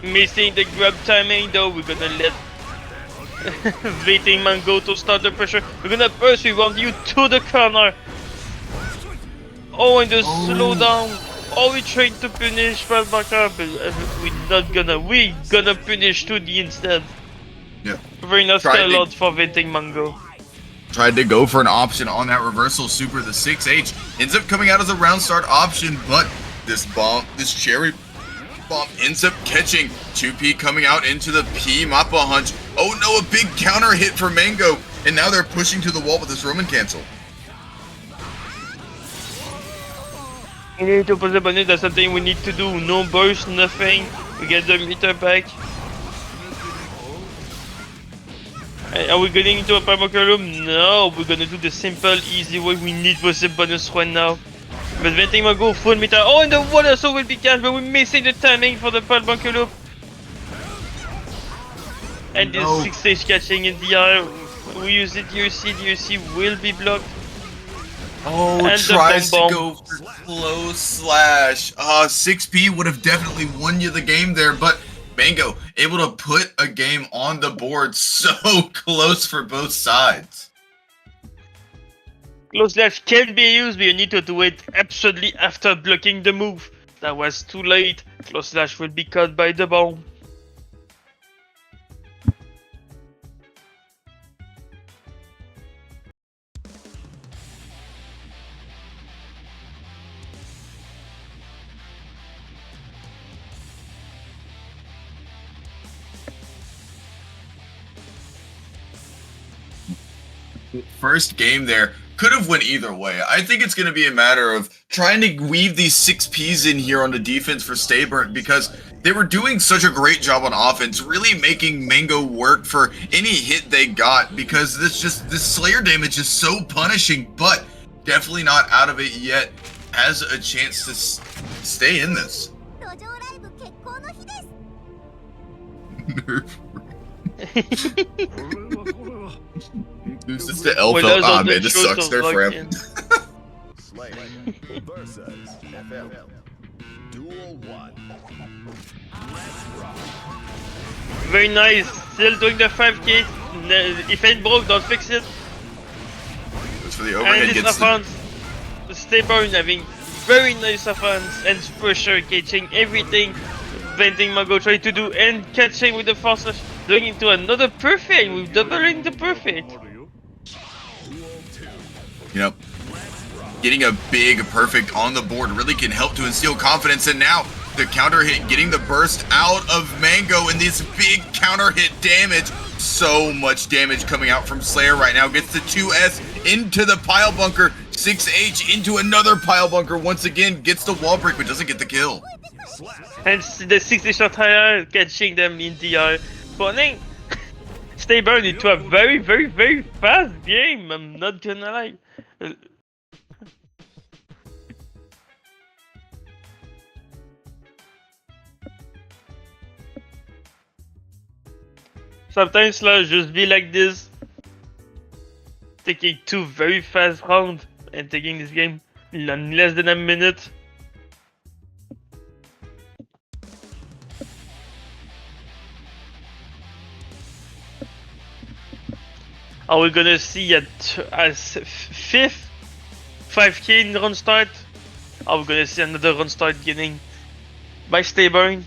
Missing the grab timing though, we're gonna let Waiting Man go to start the pressure. We're gonna burst, we want you to the corner. Oh, and the slowdown. Oh, we tried to punish Falbaka, but we're gonna punish 2D instead. Yeah. Very nice lot for Waiting Mango. Tried to go for an option on that reversal super. The 6H ends up coming out as a round start option, but this cherry bomb ends up catching. 2P coming out into the P Mappa hunch. Oh no, a big counter hit for Mango, and now they're pushing to the wall with this Roman cancel. We need to put the bonus, that's something we need to do. No burst, nothing. We get the meter back. Are we getting into a Pyrmoker room? No, we're gonna do the simple, easy way. We need the bonus right now. But Venting will go full meter. Oh, and the water so will be cast, but we're missing the timing for the Pyrmoker loop. And this 6H catching in the air. We use it, DUC will be blocked. Oh, and tries to go for close slash. 6P would have definitely won you the game there, but Mango able to put a game on the board so close for both sides. Close slash can be used, but you need to do it absolutely after blocking the move. That was too late. Close slash will be caught by the bomb. First game there could have went either way. I think it's going to be a matter of trying to weave these 6Ps in here on the defense for Stayburn, because they were doing such a great job on offense, really making Mango work for any hit they got, because this Slayer damage is so punishing, but definitely not out of it yet. Has a chance to stay in this. This is the elf. Ah, man, this sucks there forever. versus FL. Duel 1. Very nice. Still doing the 5K. If ain't broke, don't fix it. That's for the overhead. And this offense. Stayburn having very nice offense and pressure catching everything. Venting Mago trying to do and catching with the force slash. Doing into another perfect. We're doubling the perfect. You know, getting a big perfect on the board really can help to instill confidence. And now the counter hit, getting the burst out of Mango, and this big counter hit damage. So much damage coming out from Slayer right now. Gets the 2S into the pile bunker. 6H into another pile bunker once again. Gets the wall break, but doesn't get the kill. And the 60 shot higher, catching them in the air. Putting Stayburn into a very, very, very fast game. I'm not gonna lie. Sometimes Slash just be like this, taking 2 very fast rounds and taking this game in less than a minute. Are we gonna see as fifth 5k in run start? Are we gonna see another run start getting by Stayburn?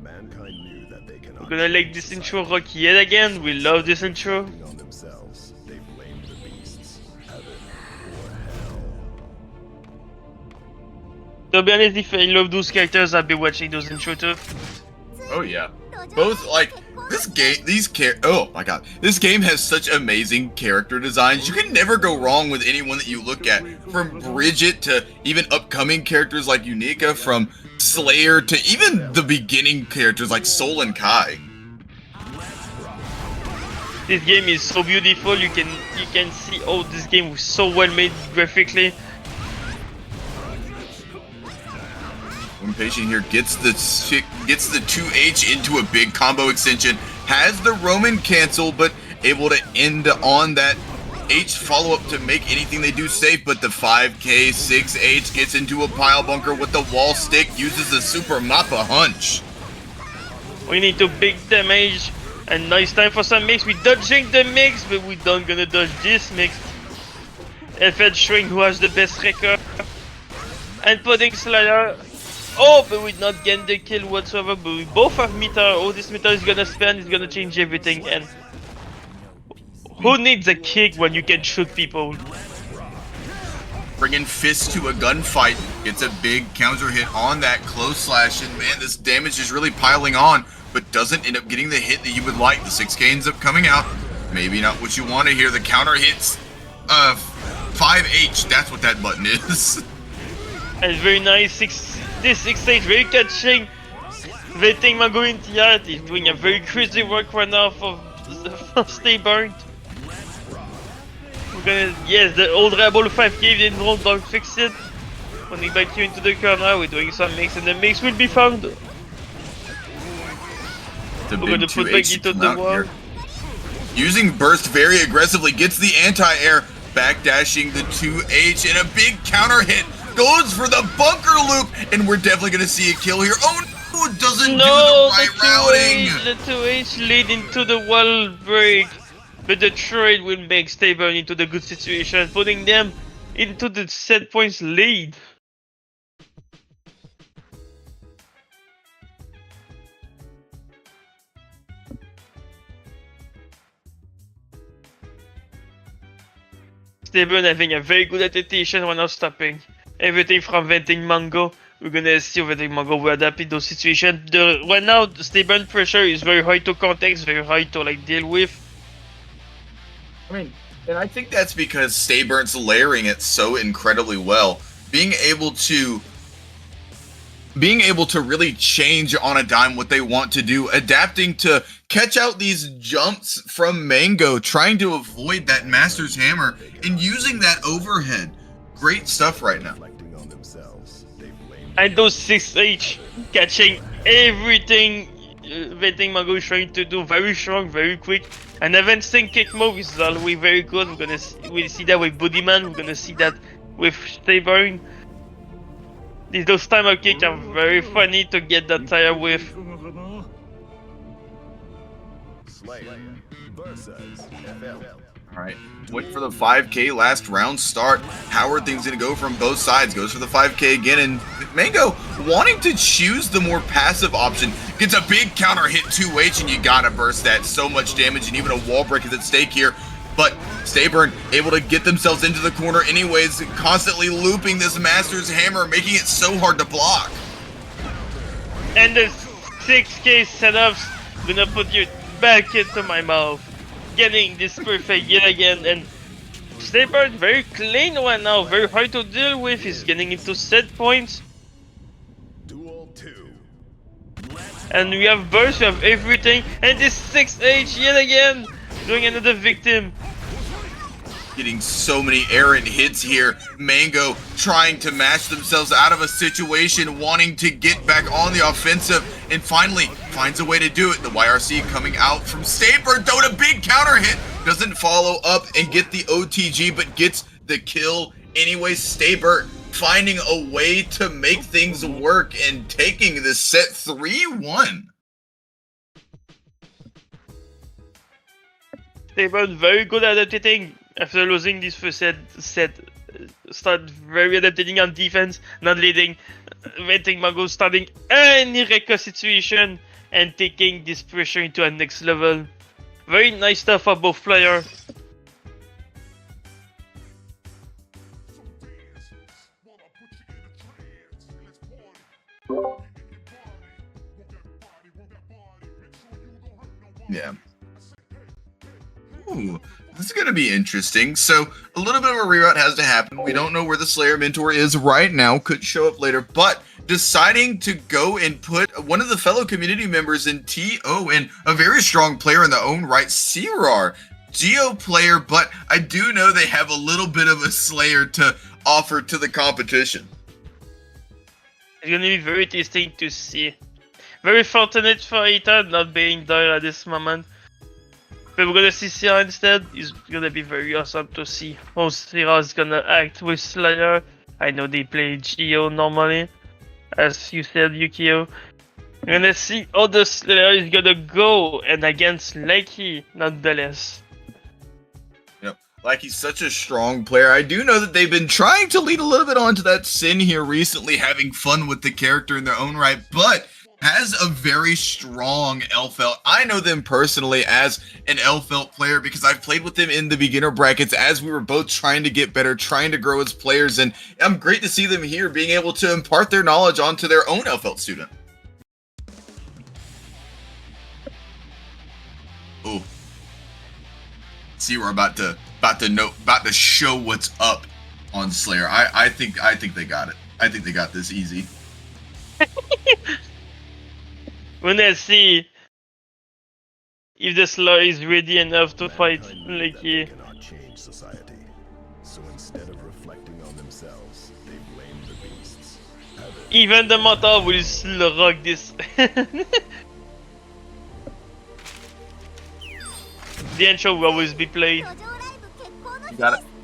Mankind knew that they cannot We're gonna like this intro rock yet again. We love this intro. on themselves. They blamed the beasts, heaven or hell. To be honest, if I love those characters, I'll be watching those intro too. Oh yeah. Both like this game. Oh my god, this game has such amazing character designs. You can never go wrong with anyone that you look at. From Bridget to even upcoming characters like Unika, from Slayer to even the beginning characters like Sol and Kai. This game is so beautiful. You can see, oh, this game was so well made graphically. Impatient here gets the 2H into a big combo extension, has the Roman cancel, but able to end on that H follow-up to make anything they do safe, but the 5k 6H gets into a pile bunker with the wall stick, uses the super Mappa hunch. We need to big damage, and nice time for some mix. We dodging the mix, but we don't gonna dodge this mix. FL showing who has the best record, and putting Slayer. Oh, but we're not getting the kill whatsoever, but we both have meter. Oh, this meter is gonna spend, it's gonna change everything, and who needs a kick when you can shoot people? Bringing Fist to a gunfight, gets a big counter hit on that close slash, and man, this damage is really piling on, but doesn't end up getting the hit that you would like. The 6k ends up coming out. Maybe not what you want to hear. The counter hits 5H, that's what that button is. And very nice, this 6H very catching. Vetting Mango in Tiat is doing a very crazy work right now for Stay Burnt. We're gonna, yes, the old Rebel 5k didn't roll, don't fix it. Running back here into the corner, we're doing some mix, and the mix will be found. We're gonna put back into the wall. Using burst very aggressively, gets the anti-air, backdashing the 2H, and a big counter hit. Goes for the bunker loop, and we're definitely gonna see a kill here. Oh no, it doesn't do the right routing. The 2H lead into the wall break, but the trade will make Stable into the good situation, putting them into the set points lead. Stable having a very good adaptation when not stopping. Everything from Venting Mango, we're gonna see Venting Mango will adapt in those situations. Right now, the stable pressure is very high to context, very high to like deal with. I mean, and I think that's because Stayburnt's layering it so incredibly well. Being able to really change on a dime what they want to do, adapting to catch out these jumps from Mango, trying to avoid that Master's Hammer, and using that overhead. Great stuff right now. And those 6H catching everything Venting Mango is trying to do, very strong, very quick. And advancing kick move is always very good. We'll see that with Bodyman, we're gonna see that with Stayburn. Those timer kicks are very funny to get that tire with. Alright, wait for the 5k last round start. How are things going to go from both sides? Goes for the 5k again, and Mango wanting to choose the more passive option. Gets a big counter hit 2H, and you gotta burst that. So much damage, and even a wall break is at stake here. But Stayburn able to get themselves into the corner anyways, constantly looping this Master's Hammer, making it so hard to block. And the 6k setups gonna put you back into my mouth. Getting this perfect yet again, and Stayburn very clean right now, very hard to deal with. He's getting into set points. Duel 2. And we have burst, we have everything, and this 6H yet again, doing another victim. Getting so many errant hits here. Mango trying to match themselves out of a situation, wanting to get back on the offensive, and finally finds a way to do it. The YRC coming out from Stayburn, throwing a big counter hit. Doesn't follow up and get the OTG, but gets the kill anyway. Stayburn finding a way to make things work and taking this set 3-1. Stable, very good at adapting. After losing this first set, start very adapting on defense, not leading, letting Mago starting any record situation and taking this pressure into a next level. Very nice stuff for both players. Yeah. Ooh, this is gonna be interesting. So a little bit of a reroute has to happen. We don't know where the Slayer mentor is right now. Could show up later, but deciding to go and put one of the fellow community members in TO and a very strong player in their own right, Sirar. Geo player, but I do know they have a little bit of a Slayer to offer to the competition. It's gonna be very interesting to see. Very fortunate for Ethan not being there at this moment. But we're gonna see Sierra instead. It's gonna be very awesome to see how Sierra is gonna act with Slayer. I know they play Geo normally, as you said, Ukiyo. We're gonna see how the Slayer is gonna go, and against Lucky, nonetheless. Like, he's such a strong player. I do know that they've been trying to lead a little bit onto that sin here recently, having fun with the character in their own right, but has a very strong Elfelt. I know them personally as an Elfelt player because I've played with them in the beginner brackets as we were both trying to get better, trying to grow as players, and I'm great to see them here being able to impart their knowledge onto their own Elfelt student. Ooh. See, we're about to show what's up on Slayer. I think they got it. I think they got this easy. We're gonna see if the Slayer is ready enough to fight Lucky. Cannot change society. So instead of reflecting on themselves, they blame the beasts. Even the Mata will still rock this. The intro will always be played.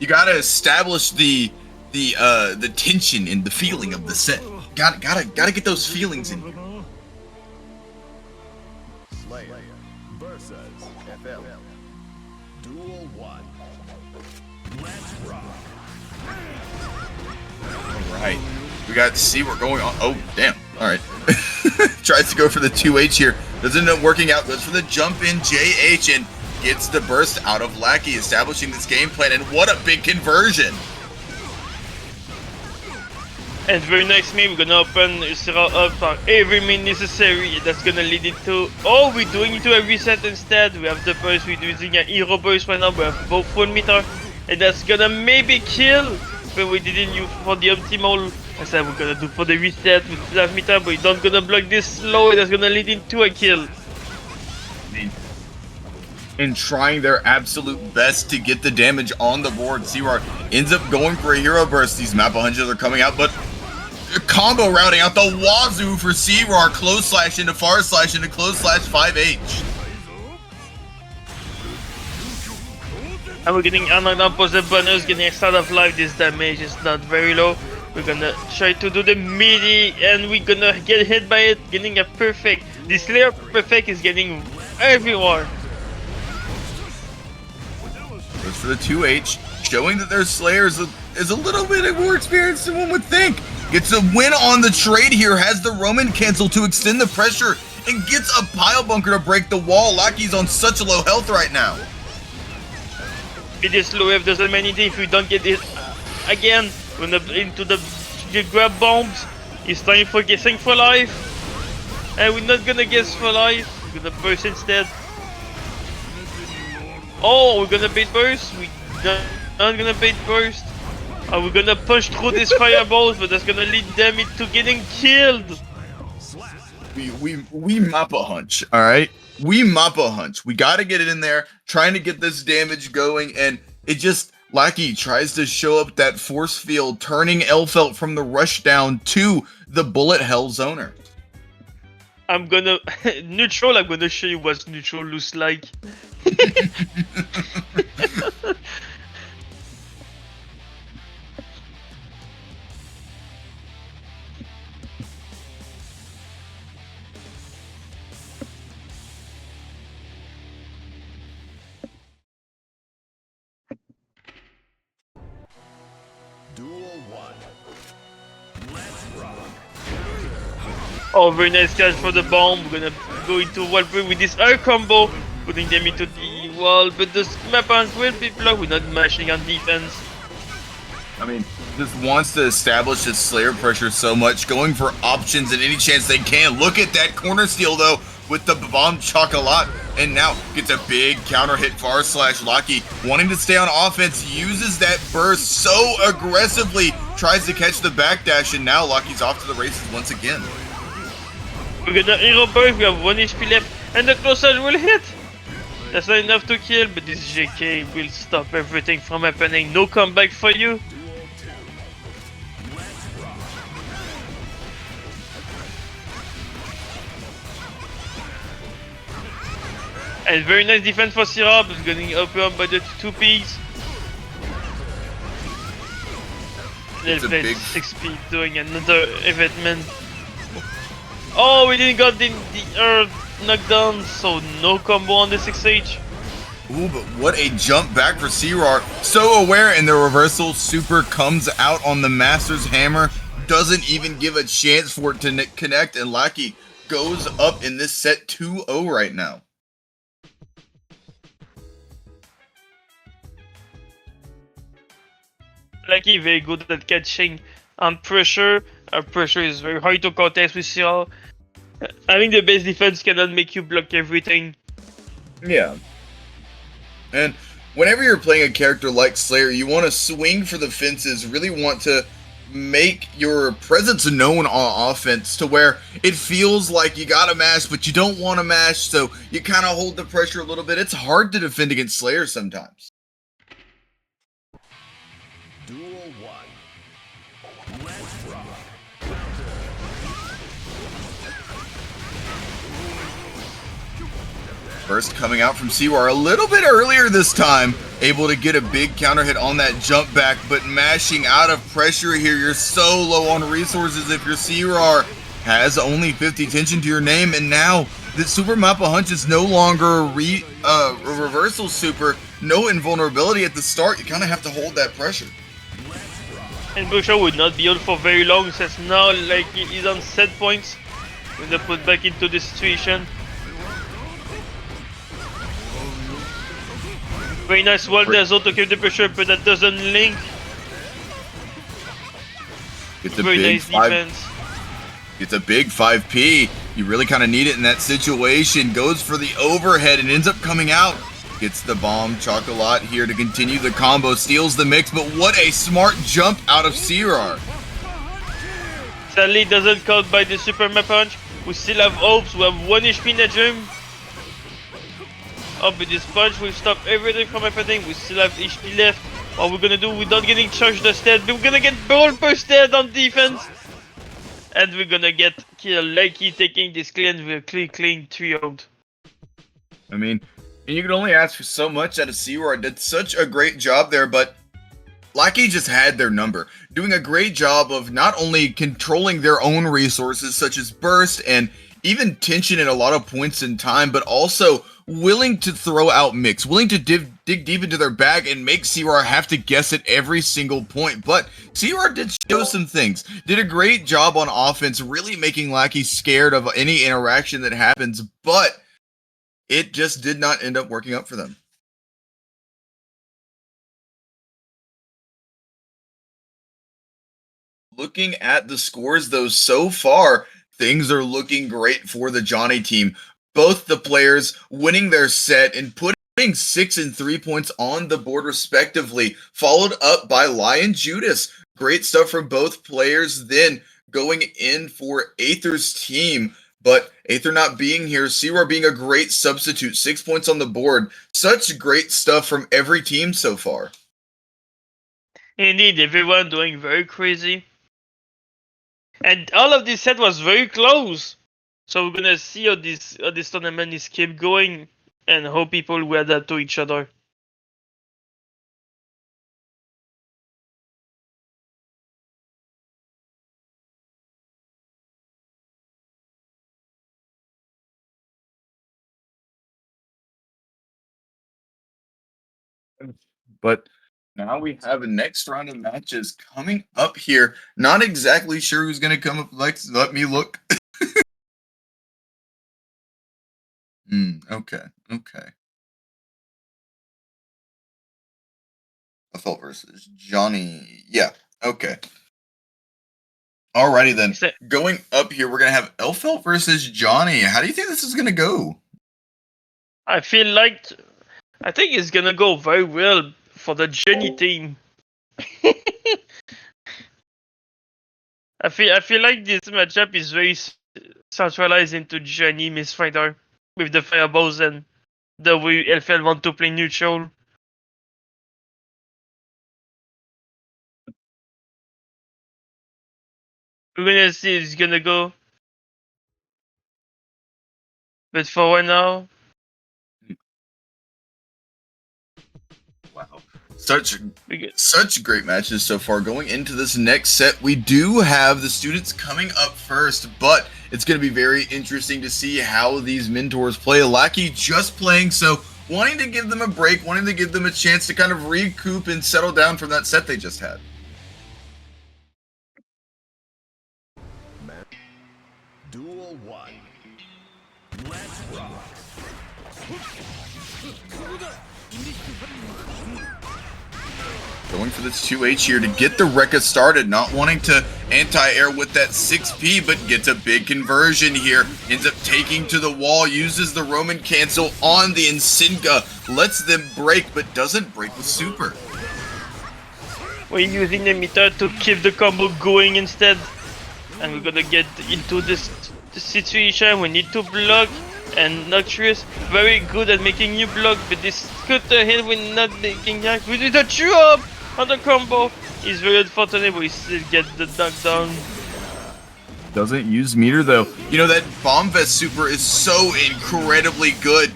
You gotta establish the tension and the feeling of the set. Gotta get those feelings in here. Slayer versus FL. Duel 1. Let's rock. Alright. We got to see we're going on. Oh, damn. Alright. Tries to go for the 2H here. Doesn't end up working out. Goes for the jump in JH and gets the burst out of Lackey, establishing this game plan. And what a big conversion. And very next me, we're gonna open Sierra up for every mean necessary. That's gonna lead into. Oh, we're doing into a reset instead. We have the burst, we're using a hero burst right now. We have both full meter. And that's gonna maybe kill. But we didn't use for the optimal. I said we're gonna do for the reset with flat meter, but we're not gonna block this slow. That's gonna lead into a kill. And trying their absolute best to get the damage on the board. Sirar ends up going for a hero burst. These map 100s are coming out, but combo routing out the wazoo for Sirar. Close slash into far slash into close slash 5H. And we're getting another positive bonus, getting extra of life. This damage is not very low. We're gonna try to do the midi, and we're gonna get hit by it, getting a perfect. This Slayer perfect is getting everywhere. Goes for the 2H, showing that their Slayer is a little bit more experienced than one would think. Gets a win on the trade here, has the Roman cancel to extend the pressure, and gets a pile bunker to break the wall. Lucky's on such low health right now. It is low if there's a many things. If we don't get it again, we're into the grab bombs. It's time for guessing for life. And we're not gonna guess for life. We're gonna burst instead. Oh, we're gonna bait burst. We're not gonna bait burst. We're gonna push through these fireballs, but that's gonna lead them into getting killed. We mop a hunch, all right? We mop a hunch. We got to get it in there, trying to get this damage going, and it just, Lackey tries to show up that force field, turning Elfelt from the rush down to the bullet hell zoner. I'm gonna neutral. I'm gonna show you what neutral looks like. Oh, very nice catch for the bomb. We're gonna go into wall break with this air combo, putting them into the wall, but the map will be blocked. We're not mashing on defense. I mean, just wants to establish his Slayer pressure so much, going for options at any chance they can. Look at that corner steal, though, with the bomb chocolate, and now gets a big counter hit far slash Lucky, wanting to stay on offense, uses that burst so aggressively, tries to catch the backdash, and now Lucky's off to the races once again. We're gonna hero burst, we have 1 HP left, and the closest will hit! That's not enough to kill, but this JK will stop everything from happening. No comeback for you. And very nice defense for Syrup, is getting up by the 2Ps. They'll play big 6P doing another eventment. Oh, we didn't got the earth knockdown, so no combo on the 6H. Ooh, but what a jump back for Sirar. So aware, and the reversal super comes out on the Master's Hammer. Doesn't even give a chance for it to connect, and Lackey goes up in this set 2-0 right now. Lucky very good at catching on pressure. Pressure is very hard to contest with CR. Having the best defense cannot make you block everything. Yeah. And whenever you're playing a character like Slayer, you want to swing for the fences, really want to make your presence known on offense to where it feels like you gotta mash, but you don't want to mash, so you kind of hold the pressure a little bit. It's hard to defend against Slayer sometimes. Duel 1. Let's rock. First coming out from Siwar a little bit earlier this time, able to get a big counter hit on that jump back, but mashing out of pressure here. You're so low on resources if your Siwar has only 50 tension to your name, and now the Super Mappa Hunch is no longer a reversal super, no invulnerability at the start. You kind of have to hold that pressure. And Busha would not be out for very long since now like he's on set points. We're gonna put back into the situation. Very nice wall there, Zo, to keep the pressure, but that doesn't link. It's a very big nice defense. It's a big 5P. You really kind of need it in that situation. Goes for the overhead and ends up coming out. Gets the bomb chocolate here to continue the combo. Steals the mix, but what a smart jump out of Sirar. Sadly, doesn't count by the super map punch. We still have hopes. We have 1 HP in the gym. Oh, but this punch will stop everything from happening. We still have HP left. What we're gonna do, we're not getting charged instead, but we're gonna get ball bursted on defense. And we're gonna get killed. Lucky taking this clean with a clean 3-0. I mean, you can only ask for so much out of Sirar. Did such a great job there, but Lucky just had their number. Doing a great job of not only controlling their own resources, such as burst and even tension at a lot of points in time, but also willing to throw out mix, willing to dig deep into their bag and make Sirar have to guess at every single point. But Sirar did show some things, did a great job on offense, really making Lackey scared of any interaction that happens, but it just did not end up working out for them. Looking at the scores, though, so far, things are looking great for the Johnny team. Both the players winning their set and putting 6 and 3 points on the board respectively, followed up by Lion Judas. Great stuff from both players. Then going in for Aether's team, but Aether not being here, Sirar being a great substitute, 6 points on the board. Such great stuff from every team so far. Indeed, everyone doing very crazy. And all of this set was very close. So we're gonna see how this tournament is keep going and how people will adapt to each other. But Now we have a next round of matches coming up here. Not exactly sure who's going to come up next. Let me look. Okay. Felt versus Johnny. Yeah. Okay. Alrighty then. Going up here, we're gonna have Elfelt versus Johnny. How do you think this is gonna go? I think it's gonna go very well for the Johnny team. I feel like this matchup is very centralized into Johnny Mistfighter with the fireballs and the way Elfelt want to play neutral. We're gonna see it's gonna go. But for right now, wow, such great matches so far. Going into this next set, we do have the students coming up first, but it's going to be very interesting to see how these mentors play. Lackey just playing, so wanting to give them a break, wanting to give them a chance to kind of recoup and settle down from that set they just had. Duel 1. Let's rock. Going for this 2H here to get the Rekka started, not wanting to anti-air with that 6P, but gets a big conversion here. Ends up taking to the wall, uses the Roman cancel on the Insinga, lets them break, but doesn't break with super. we're using the meter to keep the combo going instead. And we're gonna get into this situation. We need to block, and Nocturus very good at making you block, but this scooter hit we're not making that. We did a drop on the combo. He's very unfortunate, but we still get the knockdown. Doesn't use meter though. You know, that Bomb Vest super is so incredibly good.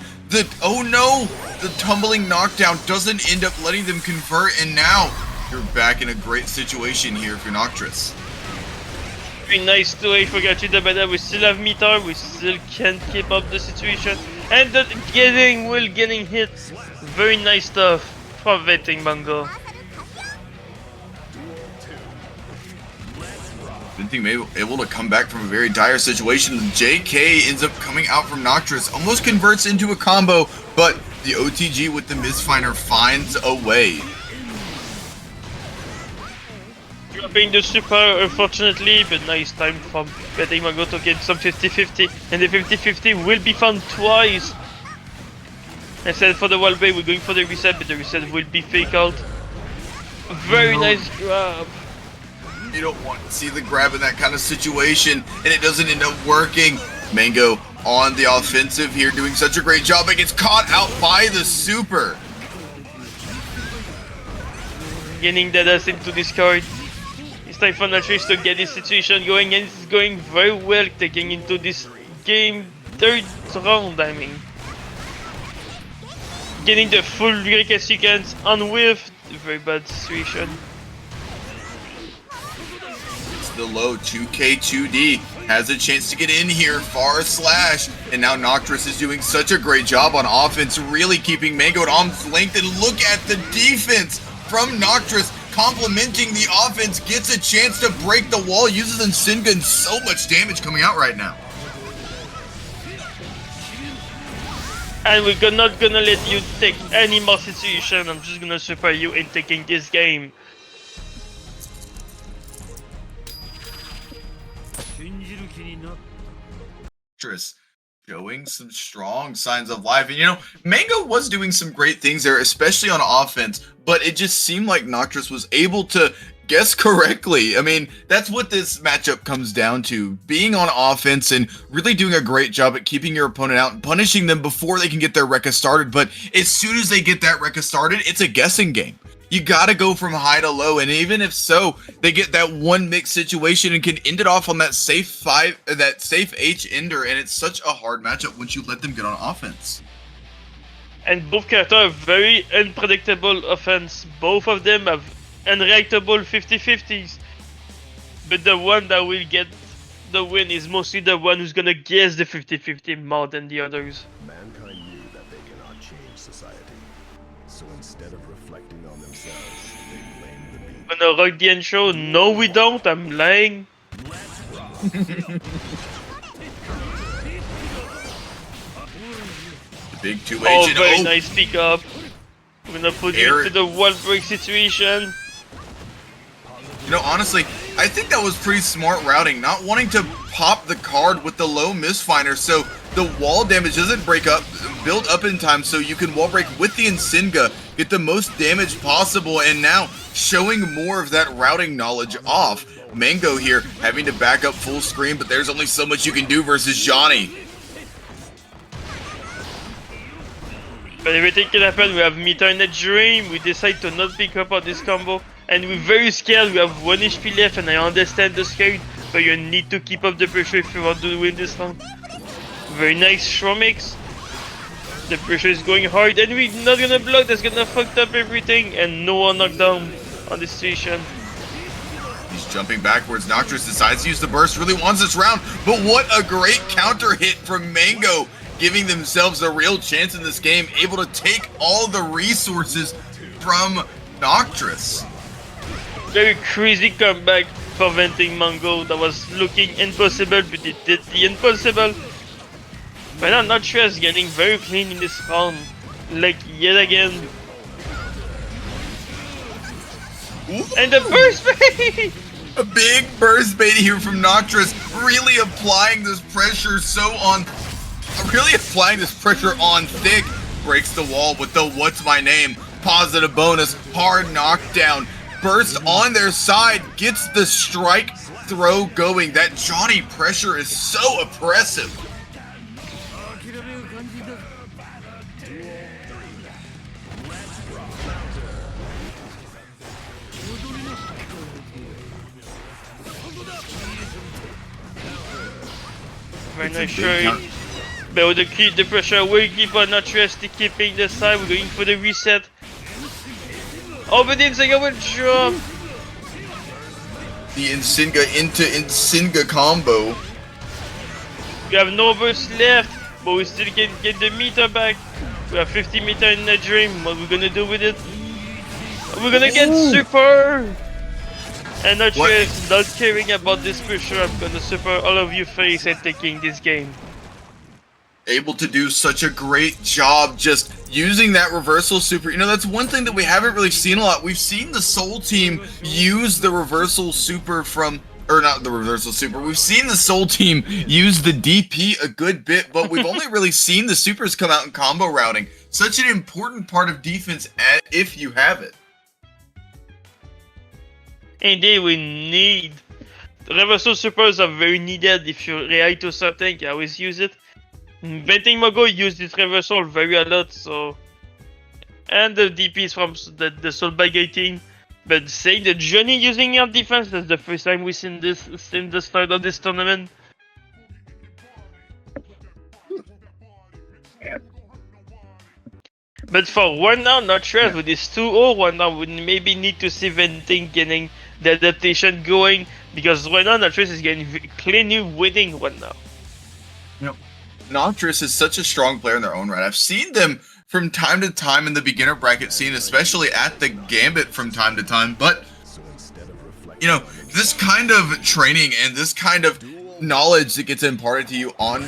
Oh no! The tumbling knockdown doesn't end up letting them convert, and now you're back in a great situation here for Nocturus. Very nice to I forgot you the better. We still have meter, we still can't keep up the situation. And the getting hit. Very nice stuff from Vetting Mango. Venting may be able to come back from a very dire situation. JK ends up coming out from Nocturus, almost converts into a combo, but the OTG with the Mistfinder finds a way. Dropping the super, unfortunately, but nice time from Vetting Mango to get some 50-50. And the 50-50 will be found twice. Instead for the wall break, we're going for the reset, but the reset will be fake out. Very nice grab. You don't want to see the grab in that kind of situation, and it doesn't end up working. Mango on the offensive here, doing such a great job, but gets caught out by the super. Getting that us into this card. It's time for Nocturus to get this situation going, and it's going very well, taking into this game, third round, I mean. Getting the full Rekka sequence on with very bad situation. The low 2K2D has a chance to get in here, far slash, and now Nocturus is doing such a great job on offense, really keeping Mango at arm's length, and look at the defense from Nocturus, complementing the offense, gets a chance to break the wall, uses Insinga, and so much damage coming out right now. And we're not gonna let you take any more situation. I'm just gonna super you in taking this game. Showing some strong signs of life, and you know, Mango was doing some great things there, especially on offense, but it just seemed like Nocturus was able to guess correctly. I mean, that's what this matchup comes down to, being on offense and really doing a great job at keeping your opponent out and punishing them before they can get their Rekka started. But as soon as they get that Rekka started, it's a guessing game. You gotta go from high to low, and even if so, they get that one mixed situation and can end it off on that safe H ender, and it's such a hard matchup once you let them get on offense. And both characters have very unpredictable offense. Both of them have unreactable 50-50s. But the one that will get the win is mostly the one who's gonna guess the 50-50 more than the others. Mankind knew that they cannot change society. So instead of reflecting on themselves, they blame the beat. Gonna rock the end show? No, we don't. I'm lying. Big 2 Oh, agent. very nice pick up. We're gonna put you into the wall break situation. You know, honestly, I think that was pretty smart routing, not wanting to pop the card with the low misfinder so the wall damage doesn't build up in time, so you can wall break with the Insinga, get the most damage possible, and now showing more of that routing knowledge off. Mango here having to back up full screen, but there's only so much you can do versus Johnny. But everything can happen. We have Meter in a dream. We decide to not pick up on this combo. And we're very scared. We have 1 HP left and I understand the scared. But you need to keep up the pressure if you want to win this round. Very nice throw mix. The pressure is going hard and we're not gonna block. That's gonna fuck up everything. And no one knockdown on this station. He's jumping backwards. Nocturus decides to use the burst. Really wants this round. But what a great counter hit from Mango, giving themselves a real chance in this game, able to take all the resources from Nocturus. Very crazy comeback for Venting Mango. That was looking impossible, but it did the impossible. But now Nocturus getting very clean in this round, like yet again. Ooh. And the burst bait! A big burst bait here from Nocturus, really applying this pressure on thick. Breaks the wall with the what's my name, positive bonus, hard knockdown. Burst on their side, gets the strike throw going. That Johnny pressure is so oppressive. Very nice shot. But with the pressure will keep on Nocturus keeping the side. We're going for the reset. Oh, but the Insinga will drop. The Insinga into Insinga combo. We have no burst left, but we still can get the meter back. We have 50 meter in the dream. What we're gonna do with it? We're gonna get super. And Nocturus not caring about this pressure. I'm gonna super all of you face and taking this game. Able to do such a great job just using that reversal super. You know, that's one thing that we haven't really seen a lot. We've seen the Soul team use the reversal super we've seen the Soul team use the DP a good bit, but we've only really seen the supers come out in combo routing. Such an important part of defense if you have it. Indeed, we need the reversal supers are very needed if you react to something. I always use it. Venting Mango used this reversal very a lot, so, and the DPs from the Soul Bag 18. But saying the Johnny using your defense, that's the first time we've seen this since the start of this tournament. But for one now, not sure with this 2-0 one now, we maybe need to see Venting getting the adaptation going, because right now Nocturus is getting cleanly winning one now. Yep. Nocturus is such a strong player in their own right. I've seen them from time to time in the beginner bracket scene, especially at the Gambit from time to time, but you know, this kind of training and this kind of knowledge that gets imparted to you on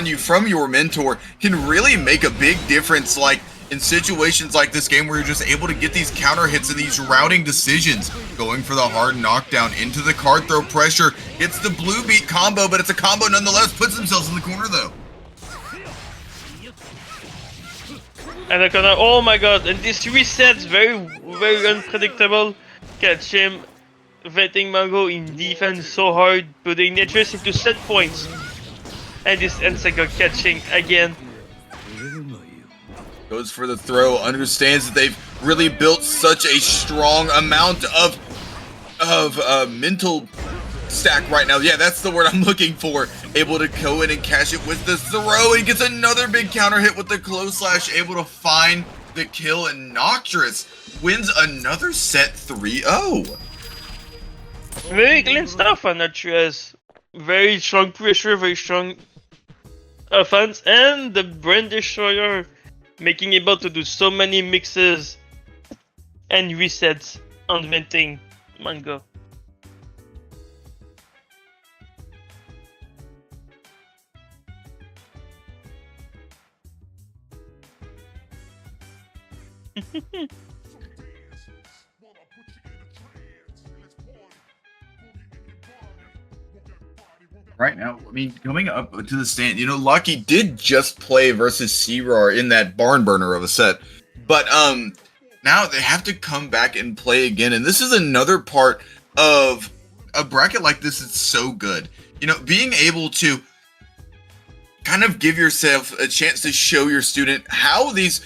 you from your mentor can really make a big difference, like in situations like this game where you're just able to get these counter hits and these routing decisions. Going for the hard knockdown into the card throw pressure, gets the blue beat combo, but it's a combo nonetheless, puts themselves in the corner though. And I gonna, oh my god, and this reset's very unpredictable. Catch him, Venting Mango in defense so hard, putting Nocturus into set points. And this Insinga catching again. Goes for the throw, understands that they've really built such a strong amount of mental stack right now. Yeah, that's the word I'm looking for. Able to go in and catch it with the throw, and gets another big counter hit with the close slash, able to find the kill, and Nocturus wins another set 3-0. Very clean stuff on Nocturus. Very strong pressure, very strong offense, and the Brand Destroyer making able to do so many mixes and resets on venting manga. Right now, I mean, coming up to the stand, you know, Lucky did just play versus Searoar in that barn burner of a set, but now they have to come back and play again, and this is another part of a bracket like this. It's so good, you know, being able to kind of give yourself a chance to show your student how these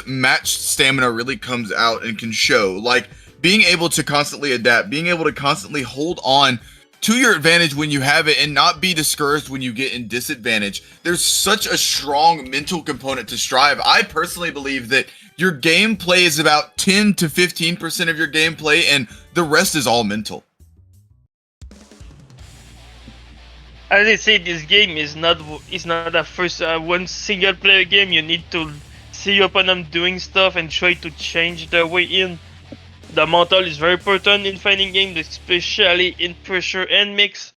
match stamina really comes out and can show, like being able to constantly adapt, being able to constantly hold on to your advantage when you have it and not be discouraged when you get in disadvantage. There's such a strong mental component to Strive. I personally believe that your gameplay is about 10 to 15% of your gameplay, and the rest is all mental. As I say, this game is not a first one single player game. You need to see your opponent doing stuff and try to change their way in. The mental is very important in fighting games, especially in pressure and mix.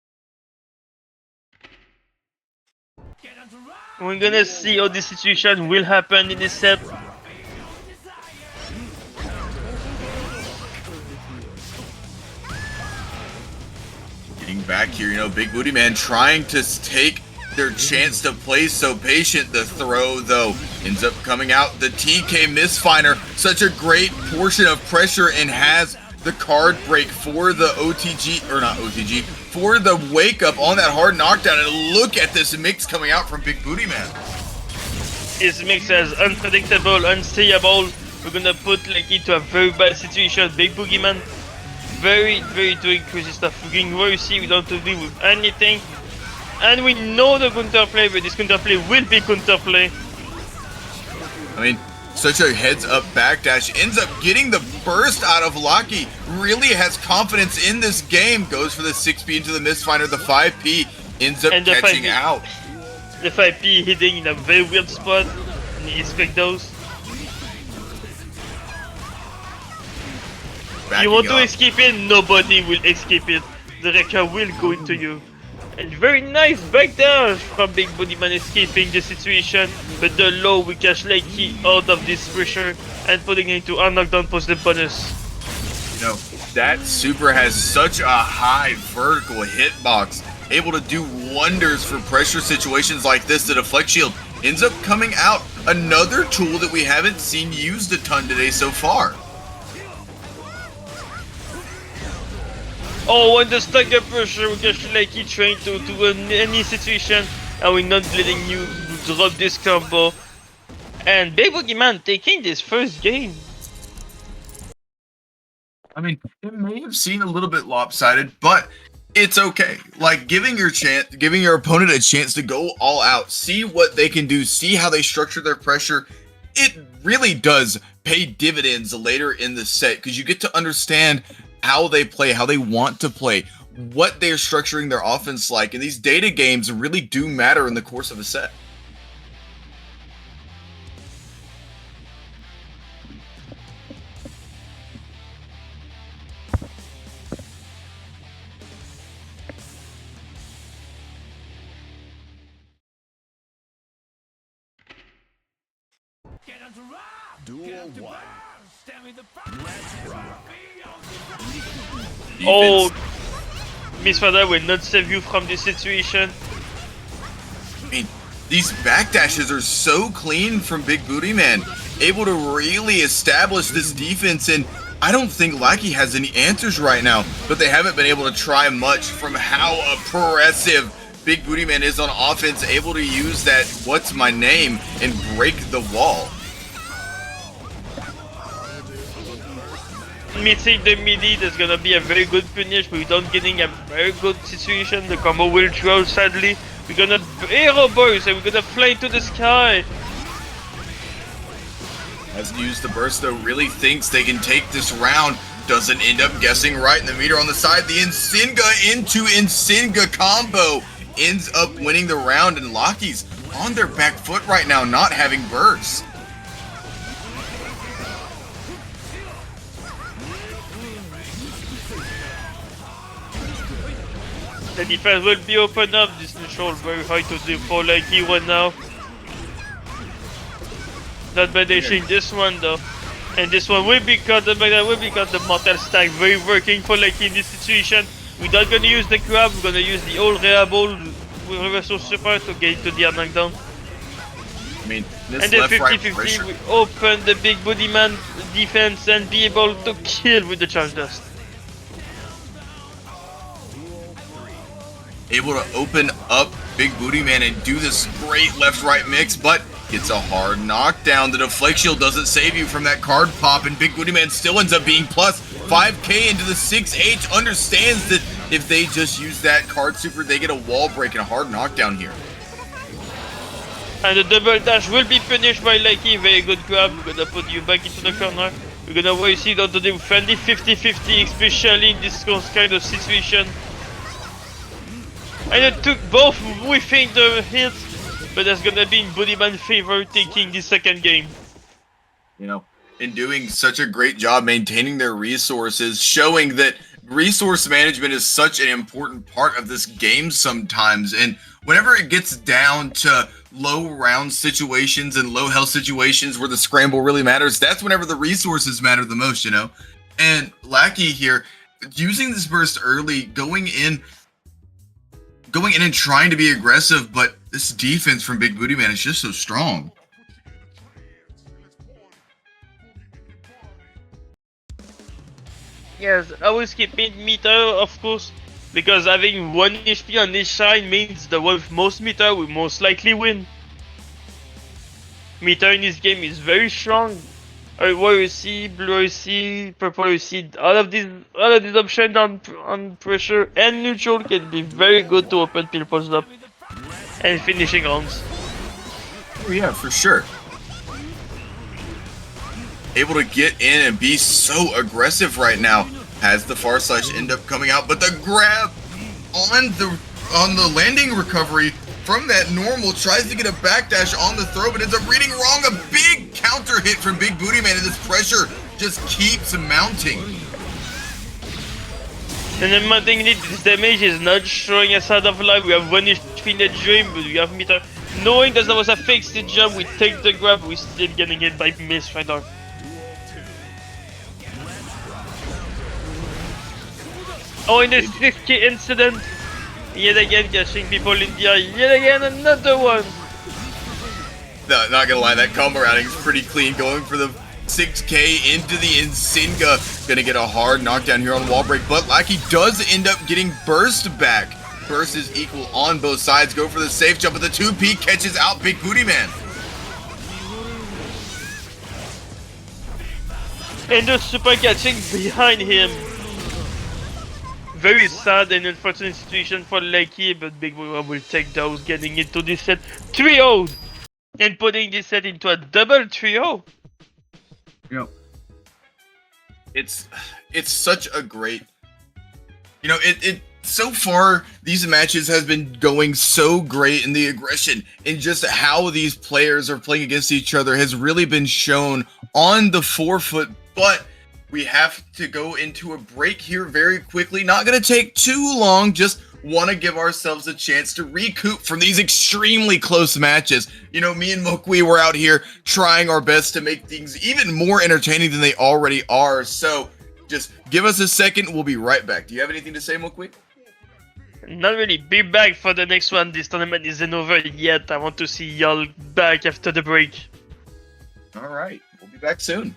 We're gonna see how this situation will happen in this set. Getting back here, you know, Big Booty Man trying to take their chance to play so patient. The throw, though, ends up coming out. The TK Mistfinder, such a great portion of pressure, and has the card break for the OTG, or not OTG, for the wake up on that hard knockdown. And look at this mix coming out from Big Booty Man. This mix is unpredictable, unseeable. We're gonna put like into a very bad situation. Big Boogeyman, very doing crazy stuff. We're getting Royce, we don't have to deal with anything. And we know the counterplay, but this counterplay will be counterplay. I mean, such a heads-up backdash. Ends up getting the burst out of Lucky. Really has confidence in this game. Goes for the 6P into the Mistfinder. The 5P ends up catching out. The 5P hitting in a very weird spot. And he expect those. You want to escape it, nobody will escape it. The wrecker will go into you. And very nice backdash from Big Booty Man escaping the situation, but the low will catch Lakey out of this pressure and putting it into a knockdown positive bonus. You know, that super has such a high vertical hitbox, able to do wonders for pressure situations like this. The deflect shield ends up coming out, another tool that we haven't seen used a ton today so far. Oh, when the stagger pressure, we catch Lakey trying to do any situation, and we're not letting you drop this combo. And Big Boogeyman taking this first game. I mean, it may have seemed a little bit lopsided, but it's okay. Like giving your opponent a chance to go all out, see what they can do, see how they structure their pressure. It really does pay dividends later in the set, because you get to understand how they play, how they want to play, what they're structuring their offense like, and these data games really do matter in the course of a set. Duel 1. Oh, Miss Fada will not save you from this situation. I mean, these backdashes are so clean from Big Booty Man, able to really establish this defense, and I don't think Lucky has any answers right now, but they haven't been able to try much from how oppressive Big Booty Man is on offense, able to use that "what's my name" and break the wall. Missing the midi, there's gonna be a very good punish, but without getting a very good situation, the combo will draw sadly. We're gonna arrow burst and we're gonna fly to the sky. Hasn't used the burst though, really thinks they can take this round. Doesn't end up guessing right in the meter on the side. The Insinga into Insinga combo ends up winning the round, and Lucky's on their back foot right now, not having burst. The defense will be open up. This neutral very hard to do for Lucky one now. Not banishing this one though. And this one will be cut, the Magna will be cut, the Mortal Stack very working for Lucky in this situation. We're not gonna use the grab, we're gonna use the old Reable with Reversal Super to get to the knockdown. I mean, this And then left-right 50-50, pressure. we open the big body man defense and be able to kill with the charge dust. Able to open up Big Booty Man and do this great left-right mix, but gets a hard knockdown. The Deflect Shield doesn't save you from that card pop, and Big Booty Man still ends up being plus 5k into the 6H. Understands that if they just use that card super, they get a wall break and a hard knockdown here. And the double dash will be punished by Lucky. Very good grab. We're gonna put you back into the corner. We're gonna wait see down to the friendly 50-50, especially in this kind of situation. And it took both whiffing the hits, but that's gonna be in Bodyman's favor taking the second game. You know, in doing such a great job maintaining their resources, showing that resource management is such an important part of this game sometimes. And whenever it gets down to low round situations and low health situations where the scramble really matters, that's whenever the resources matter the most, you know? And Lackey here, using this burst early, going in and trying to be aggressive, but this defense from Big Booty Man is just so strong. Yes, I will skip meter, of course, because having 1 HP on this shine means the one with most meter will most likely win. Meter in this game is very strong. White AC, blue AC, purple AC, all of these options on pressure and neutral can be very good to open people's up and finishing rounds. Oh yeah, for sure. Able to get in and be so aggressive right now. Has the far slash end up coming out, but the grab on the landing recovery from that normal tries to get a backdash on the throw, but ends up reading wrong. A big counter hit from Big Booty Man, and this pressure just keeps mounting. And the mounting this damage is not showing a side of life. We have 1 HP in the dream, but we have meter. Knowing that there was a fixed jump, we take the grab, we're still getting hit by miss right now. Oh, in the 6k incident, yet again catching people in the eye, yet again another one. No, not gonna lie, that combo routing is pretty clean. Going for the 6k into the Insinga. Gonna get a hard knockdown here on wall break, but Lackey does end up getting burst back. Burst is equal on both sides. Go for the safe jump, but the 2P catches out Big Booty Man. And the super catching behind him. Very sad and unfortunate situation for Lucky, but Big Boy will take those, getting into this set 3-0 and putting this set into a double 3-0. You know, it's such a great, you know, it so far these matches has been going so great, and the aggression and just how these players are playing against each other has really been shown on the forefoot. But we have to go into a break here very quickly. Not going to take too long. Just want to give ourselves a chance to recoup from these extremely close matches. You know, me and Mouqui were out here trying our best to make things even more entertaining than they already are. So just give us a second. We'll be right back. Do you have anything to say, Mouqui? Not really. Be back for the next one. This tournament isn't over yet. I want to see y'all back after the break. All right. We'll be back soon.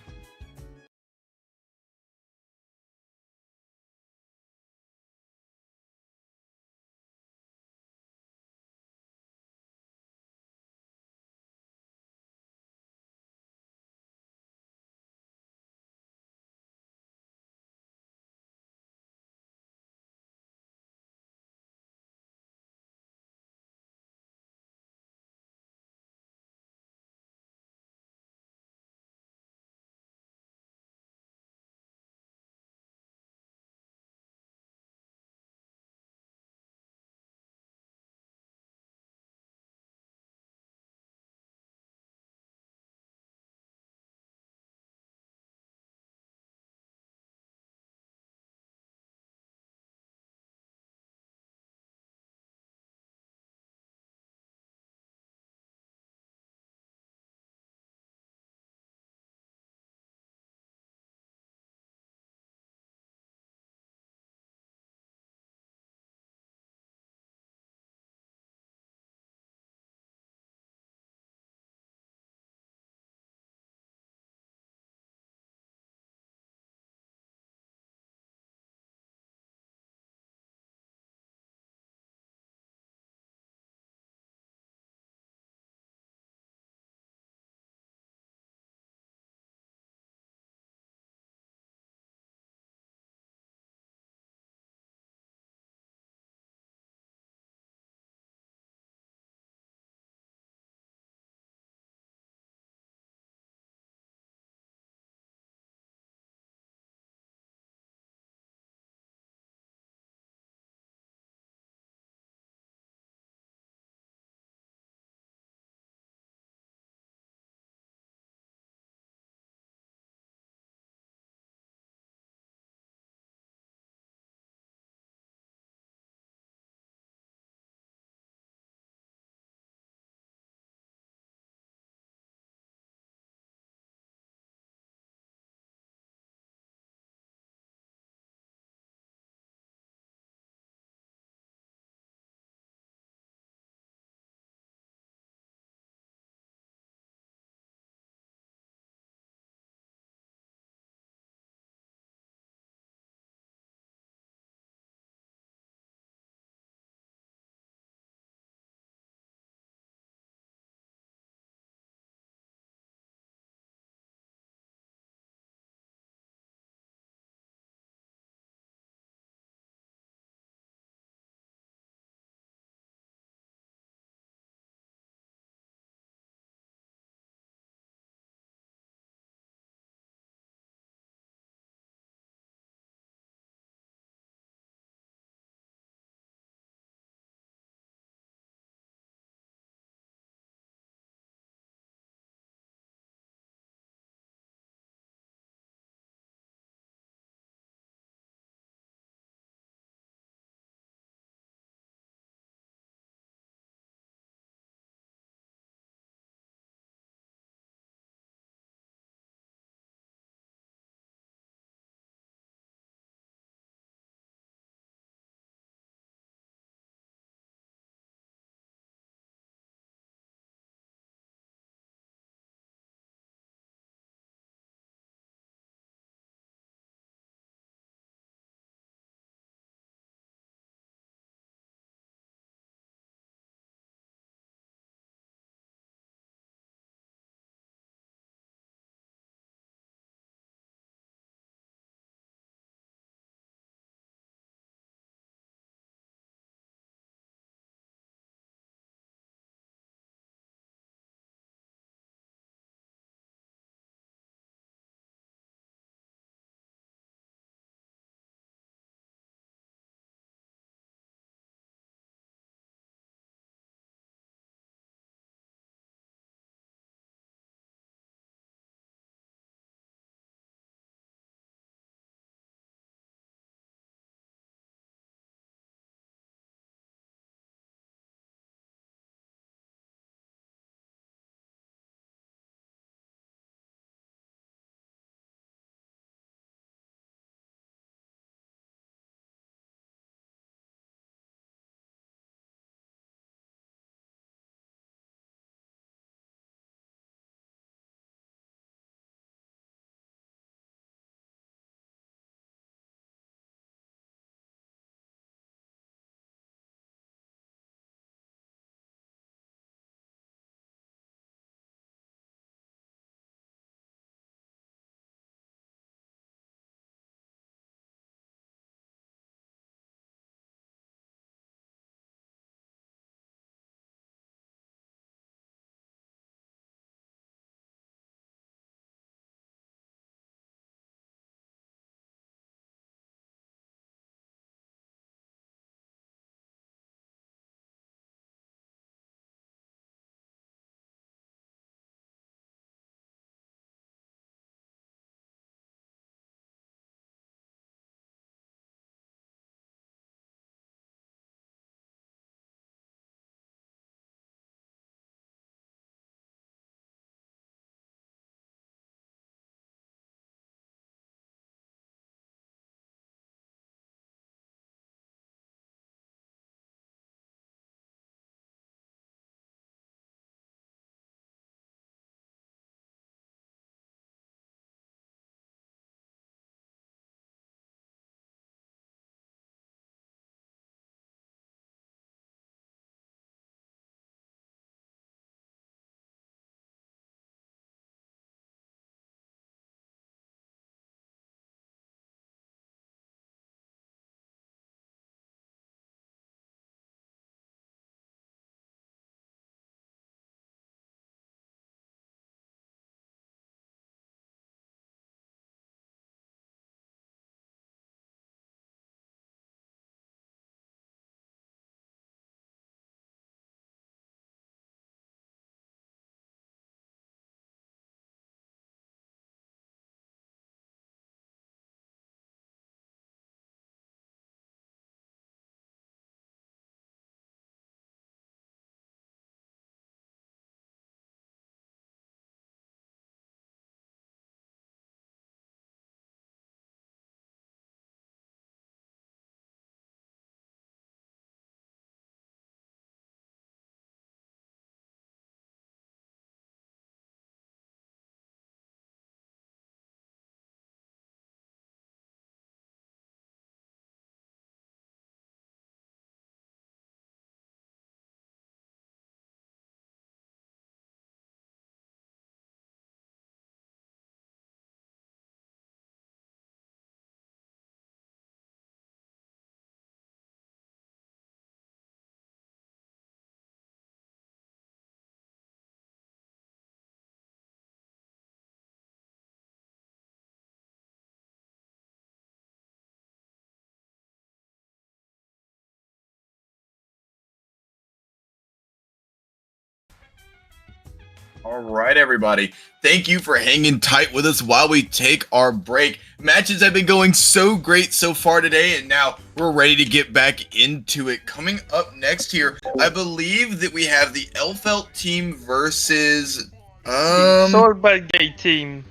All right, everybody. Thank you for hanging tight with us while we take our break. Matches have been going so great so far today, and now we're ready to get back into it. Coming up next here, I believe that we have the Elfelt team versus The Soul Bad Guy team.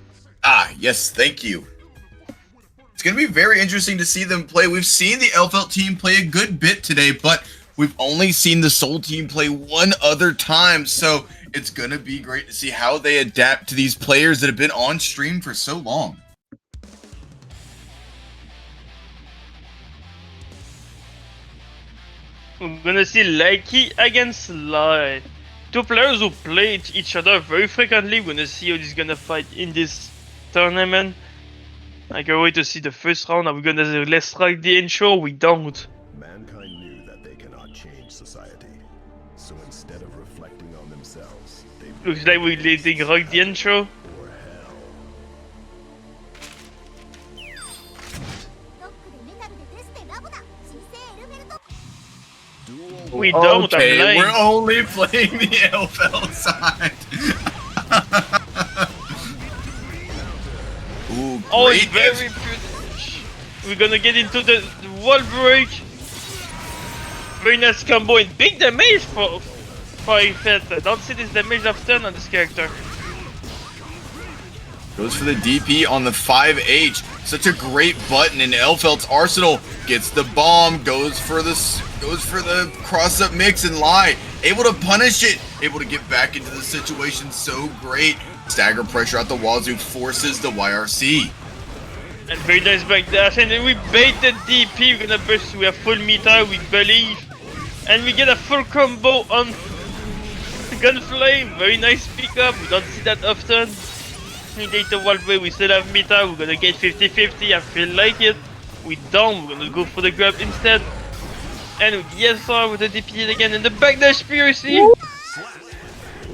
Yes, thank you. It's going to be very interesting to see them play. We've seen the Elfelt team play a good bit today, but we've only seen the Soul team play one other time, so it's going to be great to see how they adapt to these players that have been on stream for so long. We're gonna see Lucky against Lai. Two players who play each other very frequently. We're gonna see how this gonna fight in this tournament. I can't wait to see the first round. Are we gonna let's try the intro? We don't. Mankind knew that they cannot change society. So instead of reflecting on themselves, they Looks like we're letting rock the intro. or hell. Duel We don't. Okay, I'm lying. we're only playing the Elfelt side. Ooh, Oh, it's great. very good. We're gonna get into the wall break. Very nice combo and big damage for Ifet. I don't see this damage often on this character. Goes for the DP on the 5H. Such a great button in Elfelt's arsenal. Gets the bomb, goes for the cross-up mix and Lie. Able to punish it. Able to get back into the situation so great. Stagger pressure out the wazoo forces the YRC. And very nice backdash, and then we bait the DP. We're gonna burst. We have full meter, we believe, and we get a full combo on Gunflame. Very nice pickup. We don't see that often. We take the wall break. We still have meter. We're gonna get 50-50. I feel like it. We don't. We're gonna go for the grab instead. And yes, sir, with the DP again, and the backdash PRC.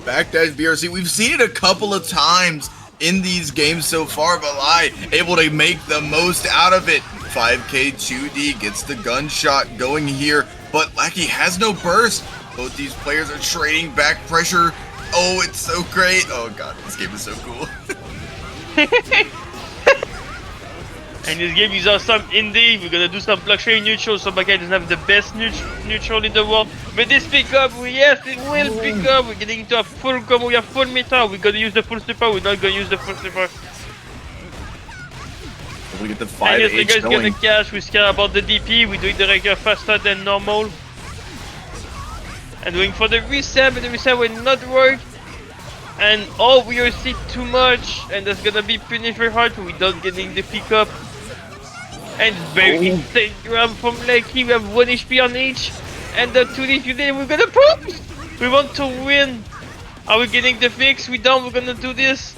Backdash BRC. We've seen it a couple of times in these games so far, but Lai able to make the most out of it. 5K 2D gets the gunshot going here, but Lackey has no burst. Both these players are trading back pressure. Oh, it's so great. Oh god, this game is so cool. And this game is awesome indeed. We're gonna do some luxury neutral. So Bakai doesn't have the best neutral in the world. But this pickup, yes, it will pick up. We're getting into a full combo. We have full meter. We're gonna use the full super. We're not gonna use the full super. We get the And yes, the 5H guy's gonna going. cash. We scare about the DP. We're doing the regular faster than normal. And going for the reset, but the reset will not work. And oh, we are see too much. And that's gonna be punished very hard without getting the pickup. And very insane grab from Lucky. We have 1 HP on each. And the 2D today we're gonna poop! We want to win. Are we getting the fix? We don't. We're gonna do this.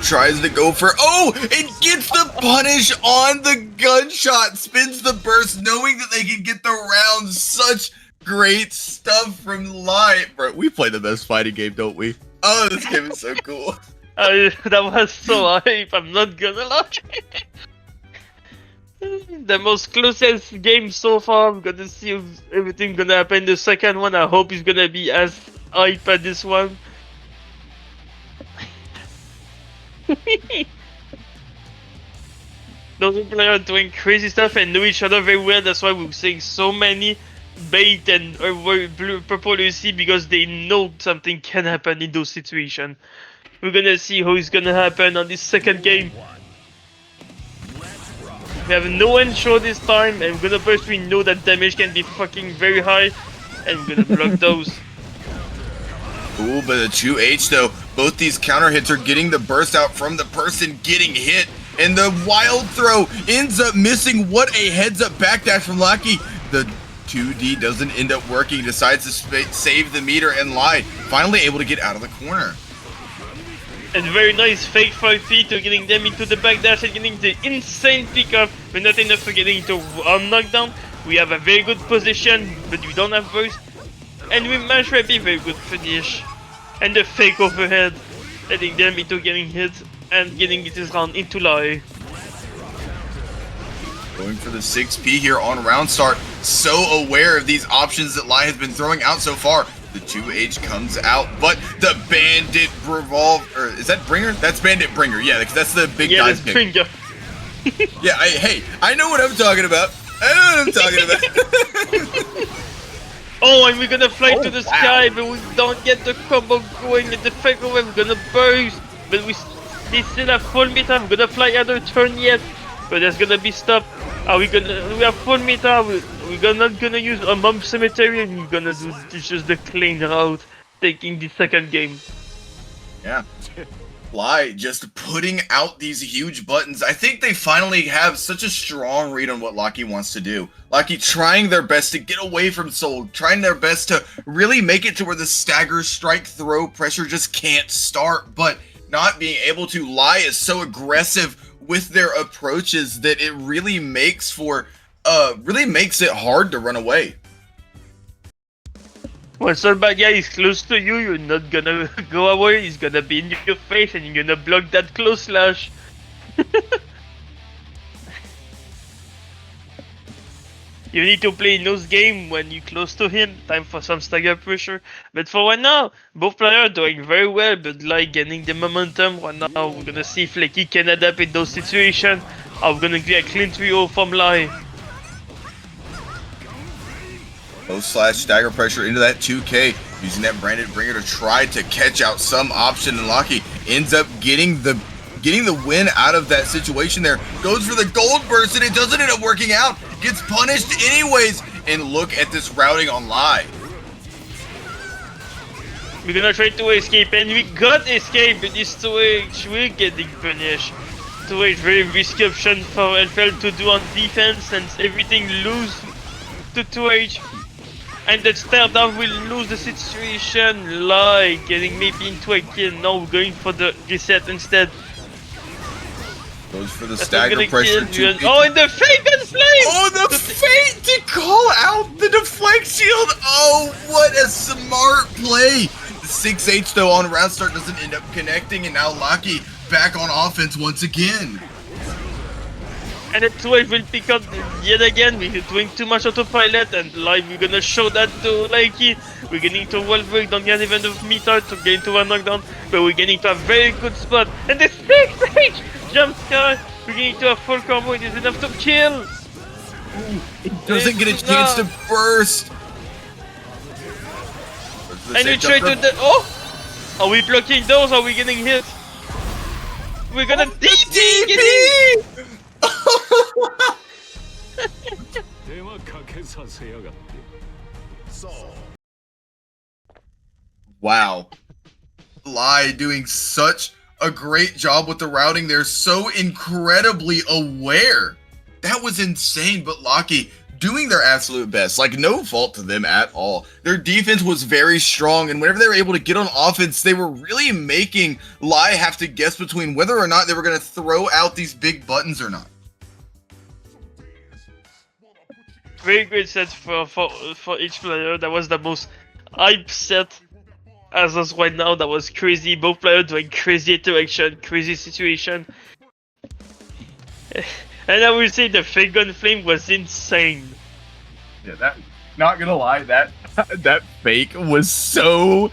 Tries to go for, oh, it gets the punish on the gunshot. Spins the burst knowing that they can get the round. Such great stuff from Lai. Bro, we play the best fighting game, don't we? Oh, this game is so cool. That was so hype. I'm not gonna lie. The most closest game so far. We're gonna see if everything gonna happen. The second one, I hope it's gonna be as hype as this one. Those players are doing crazy stuff and know each other very well. That's why we're seeing so many bait and blue, purple AC, because they know something can happen in those situations. We're gonna see how it's gonna happen on this second game. We have no intro this time, and we're gonna first we know that damage can be fucking very high, and we're gonna block those. Ooh, but the 2H though, both these counter hits are getting the burst out from the person getting hit, and the wild throw ends up missing. What a heads up backdash from Lucky. The 2D doesn't end up working, decides to save the meter and Lie, finally able to get out of the corner. And very nice fake 5 to getting them into the backdash and getting the insane pickup, but not enough for getting into one knockdown. We have a very good position, but we don't have burst. And we managed to be very good finish. And the fake overhead, letting them into getting hit and getting this round into Lie. Going for the 6P here on round start. So aware of these options that Lai has been throwing out so far. The 2H comes out, but the Bandit Revolve, or is that Bringer? That's Bandit Bringer, yeah, because that's the big dive kick. Bringer. Yeah, I know what I'm talking about. I know what I'm talking about. Oh, and we're gonna fly to the sky, but we don't get the combo going, and the fake away, we're gonna burst, but they still have full meter. We're gonna fly another turn yet, but there's gonna be stop. We have full meter, we're not gonna use a Mump Cemetery, and we're gonna do just the clean route, taking the second game. Yeah. Fly just putting out these huge buttons. I think they finally have such a strong read on what Mouqui wants to do. Mouqui trying their best to get away from Soul, trying their best to really make it to where the stagger, strike, throw pressure just can't start, but not being able to. Lie is so aggressive with their approaches that it really makes it hard to run away. When some bad guy is close to you, you're not gonna go away, he's gonna be in your face and you're gonna block that close slash. You need to play nose game when you're close to him, time for some stagger pressure. But for right now, both players are doing very well, but like getting the momentum right now, we're gonna see if Flecky can adapt in those situations. We're gonna get a clean 3-0 from Lie. Slash stagger pressure into that 2K, using that Bandit Bringer to try to catch out some option, and Mouqui ends up getting the win out of that situation there. Goes for the gold burst and it doesn't end up working out. Gets punished anyways, and look at this routing on Lie. We're gonna try to escape, and we got escape, but this 2H we're getting punished. 2H very risky option for LFL to do on defense, and everything lose to 2H. And that stare down will lose the situation. Lie getting maybe into a kill. Now we're going for the reset instead. Goes for the stagger pressure. Oh, and the fake gun flame! Oh, the fake to call out the deflect shield. Oh, what a smart play. The 6H though on round start doesn't end up connecting, and now Mouqui back on offense once again. And the 2H will pick up yet again. We're doing too much autopilot, and live we're gonna show that to Likey. We're getting to wall break, don't get even enough meter to get into a knockdown, but we're getting to a very good spot. And the 6H jump scare, we're getting to a full combo, it is enough to kill. It doesn't get a chance to burst. And we try to oh! Are we blocking those? Are we getting hit? We're gonna DP! Wow. Lie doing such a great job with the routing. They're so incredibly aware. That was insane, but Mouqui doing their absolute best. Like, no fault to them at all. Their defense was very strong, and whenever they were able to get on offense, they were really making Lie have to guess between whether or not they were going to throw out these big buttons or not. Very great set for each player. That was the most hype set as of right now. That was crazy. Both players doing crazy interaction, crazy situation. And I will say the fake gun flame was insane. Yeah, that, not gonna lie, that fake was so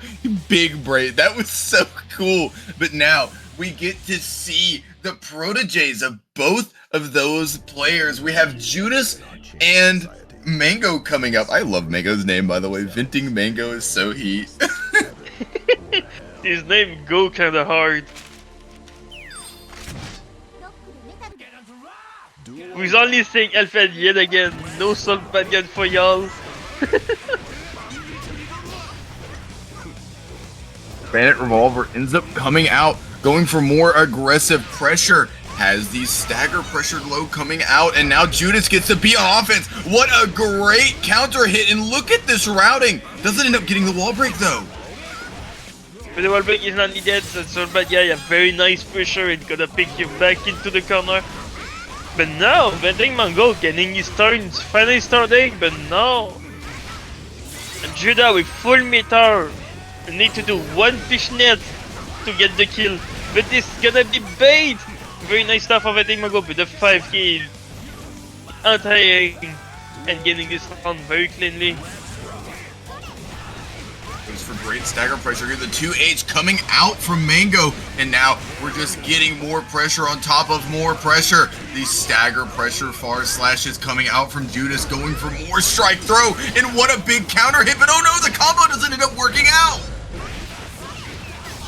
big brain. That was so cool. But now we get to see the proteges of both of those players. We have Judas and Mango coming up. I love Mango's name, by the way. Venting Mango is so heat. His name go kinda hard. We're only saying Alpha yet again. No salt bad gun for y'all. Bandit Revolver ends up coming out, going for more aggressive pressure. Has the stagger pressured low coming out, and now Judas gets to be on offense. What a great counter hit, and look at this routing. Doesn't end up getting the wall break though. But the wall break is not needed, so Soul Bad Guy a very nice pressure. It's gonna pick you back into the corner. But now, Venting Mango getting his turn, finally starting, but no. And Judah with full meter need to do one fishnet to get the kill. But this gonna be bait. Very nice stuff of Venting Mango with the 5 kill. Anti-airing and getting this round very cleanly. for great stagger pressure here. The 2H coming out from Mango, and now we're just getting more pressure on top of more pressure. The stagger pressure far slashes coming out from Judas, going for more strike throw, and what a big counter hit, but oh no, the combo doesn't end up working out!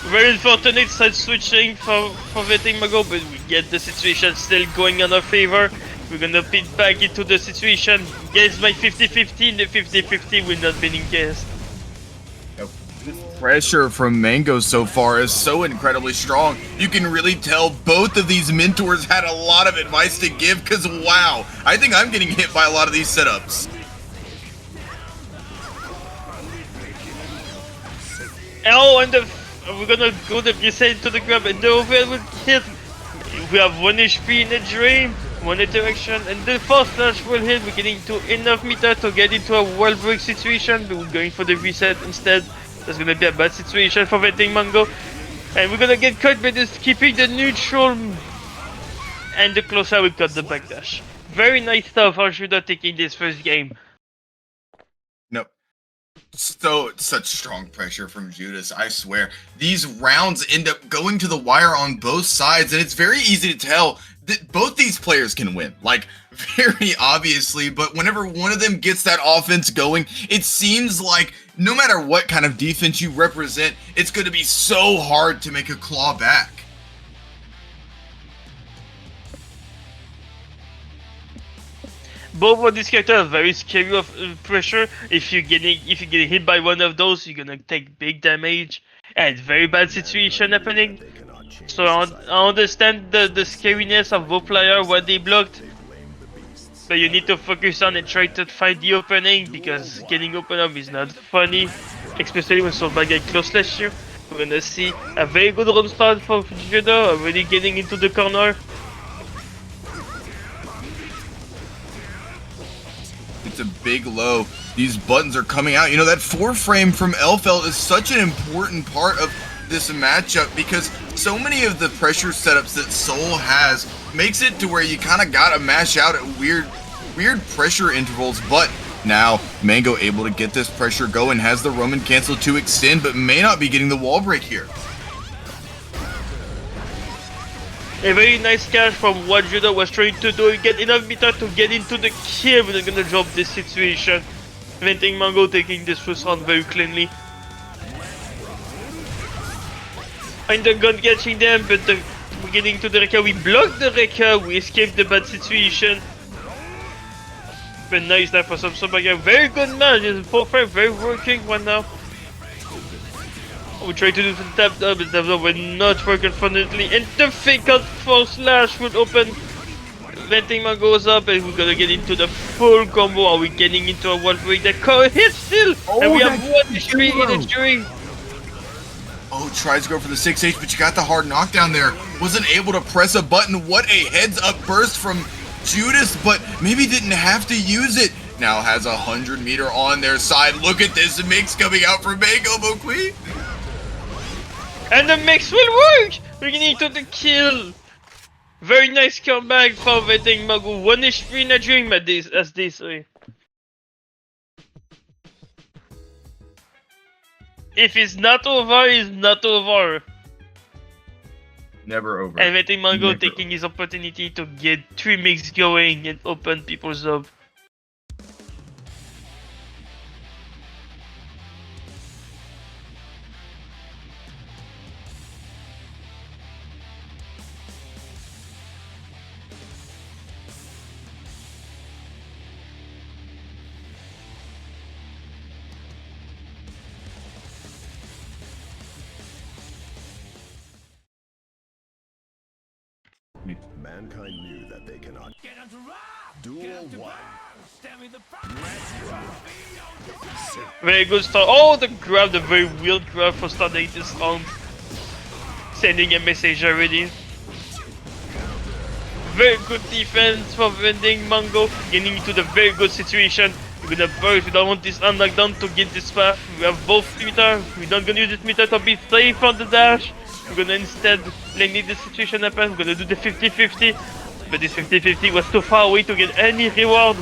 Very unfortunate side switching for Vetting Mago, but we get the situation still going in our favor. We're gonna pit back into the situation. Guess by 50-50, the 50-50 will not be engaged. Pressure from Mango so far is so incredibly strong. You can really tell both of these mentors had a lot of advice to give, because wow, I think I'm getting hit by a lot of these setups. Oh, and we're gonna go the reset to the grab, and the overhead will hit. We have 1 HP in the dream, 1 interaction, and the first slash will hit. We're getting to enough meter to get into a wall break situation, but we're going for the reset instead. That's gonna be a bad situation for Vetting Mango. And we're gonna get caught by this keeping the neutral, and the closer we cut the backdash. Very nice stuff for Judah taking this first game. Nope. So such strong pressure from Judas, I swear. These rounds end up going to the wire on both sides, and it's very easy to tell that both these players can win. Like, very obviously, but whenever one of them gets that offense going, it seems like no matter what kind of defense you represent, it's going to be so hard to make a claw back. Both of these characters are very scary of pressure. If you get hit by one of those, you're gonna take big damage, and it's very bad situation happening. So I understand the scariness of both players, what they blocked, but you need to focus on and try to find the opening, because getting open up is not funny, especially when somebody get close slash you. We're gonna see a very good run start for Judah, already getting into the corner. It's a big low. These buttons are coming out. You know, that 4-frame from Elfeld is such an important part of this matchup, because so many of the pressure setups that Soul has makes it to where you kind of gotta mash out at weird pressure intervals. But now Mango able to get this pressure going, has the Roman cancel to extend, but may not be getting the wall break here. A very nice catch from what Judah was trying to do. Get enough meter to get into the kill. We're gonna drop this situation. Venting Mango taking this first round very cleanly. And the gun catching them, but we're getting to the Rekka. We blocked the Rekka. We escaped the bad situation. But nice that for some Sobaga. Very good match. This 4-5 very working right now. We tried to do some tap up, but that will not work unfortunately. And the fake out for slash will open. Venting Man goes up, and we're gonna get into the full combo. Are we getting into a wall break? That core hit still! And we have 1 HP in the jury. Oh, tries to go for the 6H, but you got the hard knockdown there. Wasn't able to press a button. What a heads up burst from Judas, but maybe didn't have to use it. Now has 100 meter on their side. Look at this mix coming out from Mango Mouqui. And the mix will work! We're getting into the kill. Very nice comeback for Vetting Mago. 1 HP in a dream as they say. If it's not over, it's not over. Never over. And Vetting Mago taking his opportunity to get 3 mix going and open people's up. Mankind knew that they cannot. Duel 1. Very good start. Oh, the grab, the very weird grab for starting this round. Sending a message already. Very good defense for Vending Mango. Getting into the very good situation. We're gonna burst. We don't want this unlock down to get this path. We have both meter. We're not gonna use this meter to be safe on the dash. We're gonna instead let this situation happen. We're gonna do the 50-50. But this 50-50 was too far away to get any reward.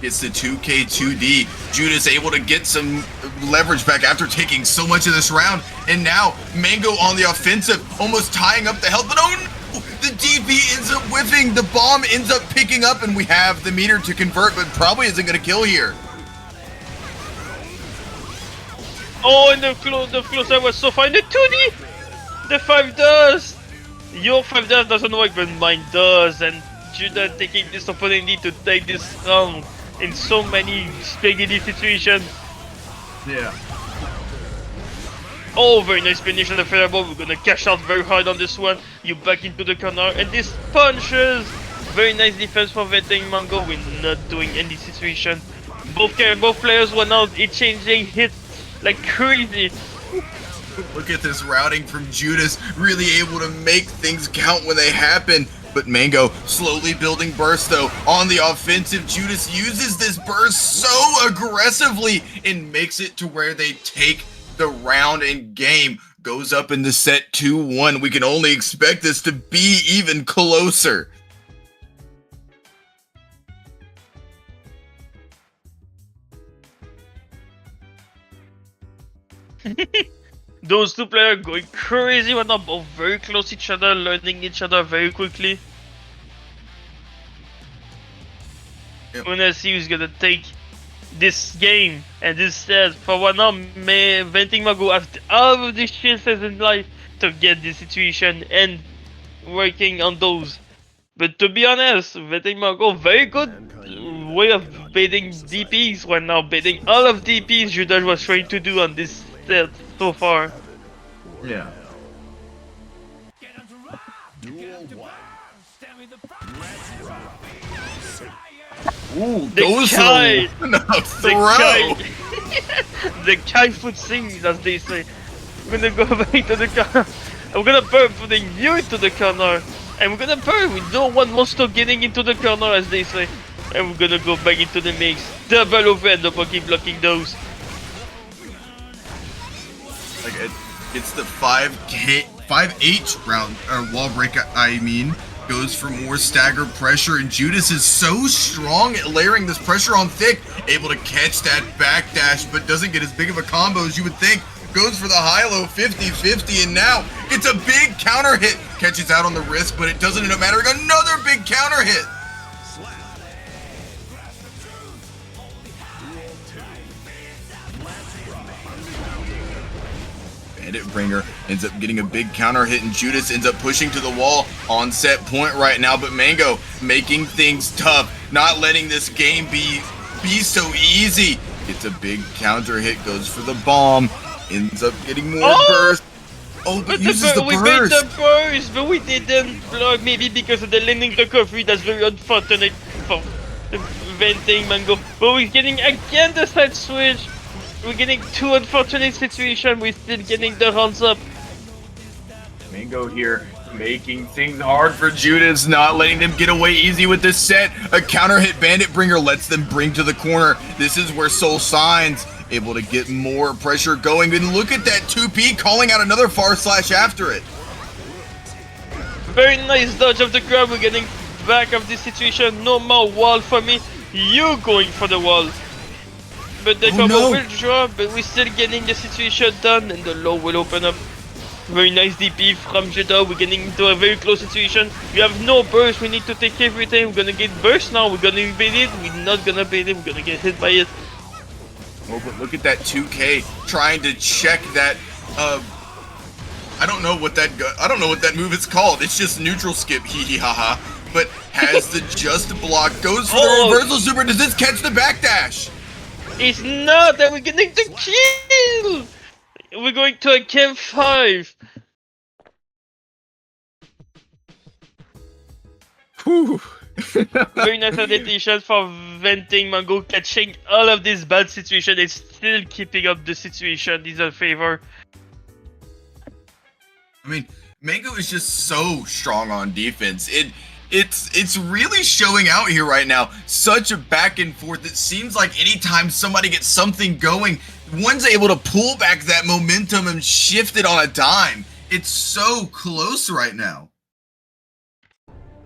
It's the 2K2D. Judas able to get some leverage back after taking so much of this round. And now Mango on the offensive, almost tying up the health. But oh no! The DP ends up whiffing. The bomb ends up picking up, and we have the meter to convert, but probably isn't going to kill here. Oh, and the closer was so fine. The 2D! The 5 does! Your 5 doesn't work, but mine does. And Judah taking this opportunity to take this round in so many spaghetti situations. Yeah. Oh, very nice finish on the fireball. We're gonna cash out very hard on this one. You back into the corner, and this punches. Very nice defense for Vetting Mango. We're not doing any situation. Both players were now exchanging hits like crazy. Look at this routing from Judas, really able to make things count when they happen. But Mango slowly building burst though on the offensive. Judas uses this burst so aggressively and makes it to where they take the round and game. Goes up in the set 2-1. We can only expect this to be even closer. Those two players going crazy right now, both very close to each other, learning each other very quickly. Yep. We're gonna see who's gonna take this game and this set. For one now, Venting Mago has all of these chances in life to get this situation and working on those. But to be honest, Venting Mago, very good way of baiting DPs right now, baiting all of DPs Judas was trying to do on this set so far. Yeah. Ooh, goes Kai! no, throw. The Kai foot sings, as they say. We're gonna go back to the corner. We're gonna burn putting you into the corner. And we're gonna burn with no one monster getting into the corner, as they say. And we're gonna go back into the mix. Double over and double keep blocking those. Like it's the 5H round wall break. I mean, goes for more stagger pressure, and Judas is so strong at layering this pressure on thick, able to catch that backdash, but doesn't get as big of a combo as you would think. Goes for the high-low 50-50, and now it's a big counter hit. Catches out on the wrist, but it doesn't end up mattering. Another big counter hit. Bandit Bringer ends up getting a big counter hit, and Judas ends up pushing to the wall on set point right now. But Mango making things tough, not letting this game be so easy. Gets a big counter hit, goes for the bomb, ends up getting more burst. Oh, but uses the we burst. made the burst, but we didn't block. Maybe because of the landing recovery. That's very unfortunate for the Venting Mango. But we're getting again the side switch. We're getting two unfortunate situations. We're still getting the runs up. Mango here making things hard for Judas, not letting them get away easy with this set. A counter hit Bandit Bringer lets them bring to the corner. This is where Soul Signs able to get more pressure going. And look at that 2P calling out another far slash after it. Very nice dodge of the grab. We're getting back of this situation. No more wall for me. You going for the wall. But the combo will drop, but we're still getting the situation done, and the low will open up. Very nice DP from Judah. We're getting into a very close situation. We have no burst. We need to take everything. We're gonna get burst now. We're gonna bait it. We're not gonna bait it. We're gonna get hit by it. Oh, but look at that 2K trying to check that. I don't know what that move is called. It's just neutral skip. Hee hee ha ha. But has the just block. Goes for the reversal super. Does this catch the backdash? It's not, and we're getting the kill! We're going to a camp 5. Whew. Very nice adaptation for Venting Mango, catching all of this bad situation and still keeping up the situation is a favor. I mean, Mango is just so strong on defense. It's really showing out here right now. Such a back and forth. It seems like anytime somebody gets something going, one's able to pull back that momentum and shift it on a dime. It's so close right now.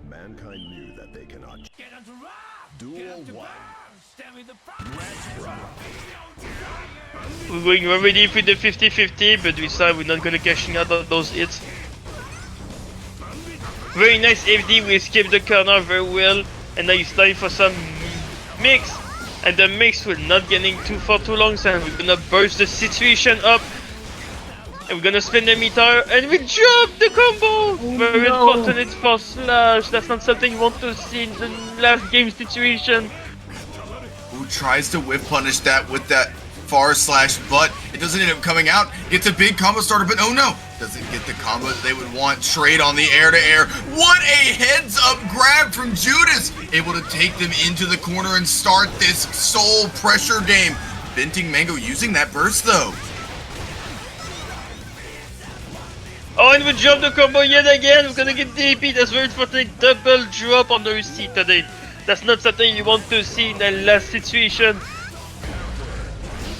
Mankind knew that they cannot. Duel 1. We're going already with the 50-50, but we decide we're not gonna cashing out on those hits. Very nice FD, we escaped the corner very well, and now it's time for some mix, and the mix will not getting too for too long, so we're gonna burst the situation up, and we're gonna spin the meter, and we drop the combo! Very unfortunate for Slash, that's not something you want to see in the last game situation. Who tries to whiff punish that with that far slash, but it doesn't end up coming out. Gets a big combo starter, but oh no, doesn't get the combo that they would want. Trade on the air to air. What a heads up grab from Judas, able to take them into the corner and start this soul pressure game. Venting Mango using that burst though. Oh, and we drop the combo yet again. We're gonna get DP. That's very unfortunate. Double drop on the receipt today. That's not something you want to see in the last situation.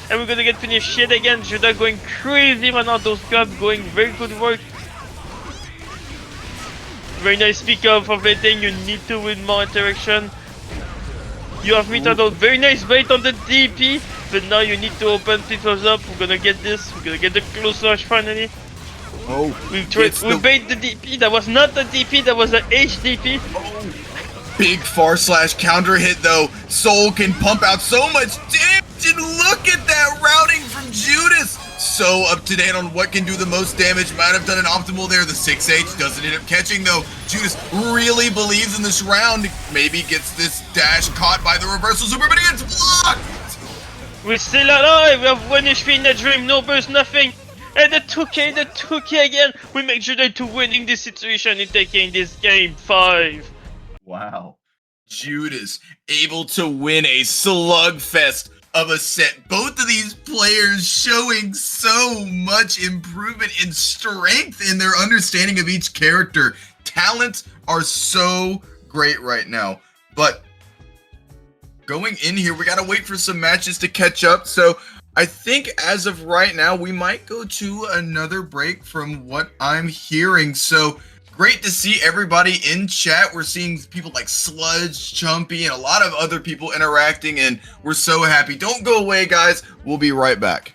And we're gonna get finished yet again. Judah going crazy right now. Those grabs going very good work. Very nice pick up for Venting. You need to win more interaction. You have metered out. Very nice bait on the DP. But now you need to open people up. We're gonna get this. We're gonna get the close rush finally. Oh, we bait the DP. That was not the DP. That was a HDP. Oh. Big far slash counter hit though. Soul can pump out so much damage, and look at that routing from Judas. So up to date on what can do the most damage. Might have done an optimal there. The 6H doesn't end up catching though. Judas really believes in this round. Maybe gets this dash caught by the reversal super, but it gets blocked. We're still alive. We have 1 HP in the dream. No burst, nothing. And the 2K again. We make Judah to winning this situation and taking this game 5. Wow. Judas able to win a slugfest of a set. Both of these players showing so much improvement in strength in their understanding of each character. Talents are so great right now. But going in here, we gotta wait for some matches to catch up. So I think as of right now, we might go to another break from what I'm hearing. So great to see everybody in chat. We're seeing people like Sludge, Chumpy, and a lot of other people interacting, and we're so happy. Don't go away, guys. We'll be right back.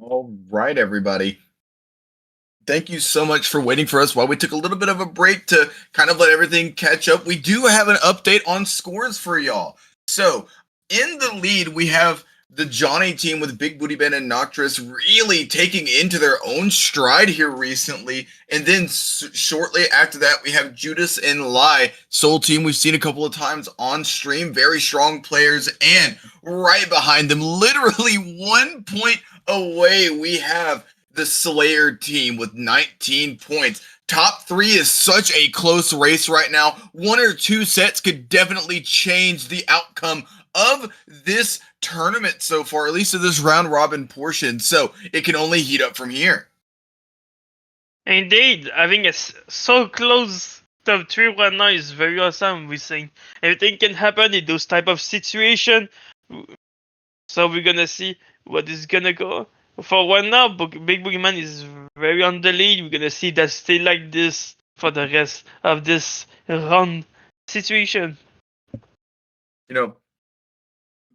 All right, everybody. Thank you so much for waiting for us while we took a little bit of a break to kind of let everything catch up. We do have an update on scores for y'all. So, in the lead, we have the Johnny team with Big Booty Ben and Nocturus really taking into their own stride here recently. And then shortly after that, we have Judas and Lai, Soul team we've seen a couple of times on stream. Very strong players. And right behind them, literally 1 point away, we have the Slayer team with 19 points. Top 3 is such a close race right now. 1 or 2 sets could definitely change the outcome of this tournament so far, at least of this round robin portion. So it can only heat up from here. Indeed, having a so close top 3 right now is very awesome. We're saying everything can happen in those type of situation. So we're gonna see what is gonna go. For one now, Big Boogeyman is very on the lead. We're gonna see that stay like this for the rest of this round situation. You know,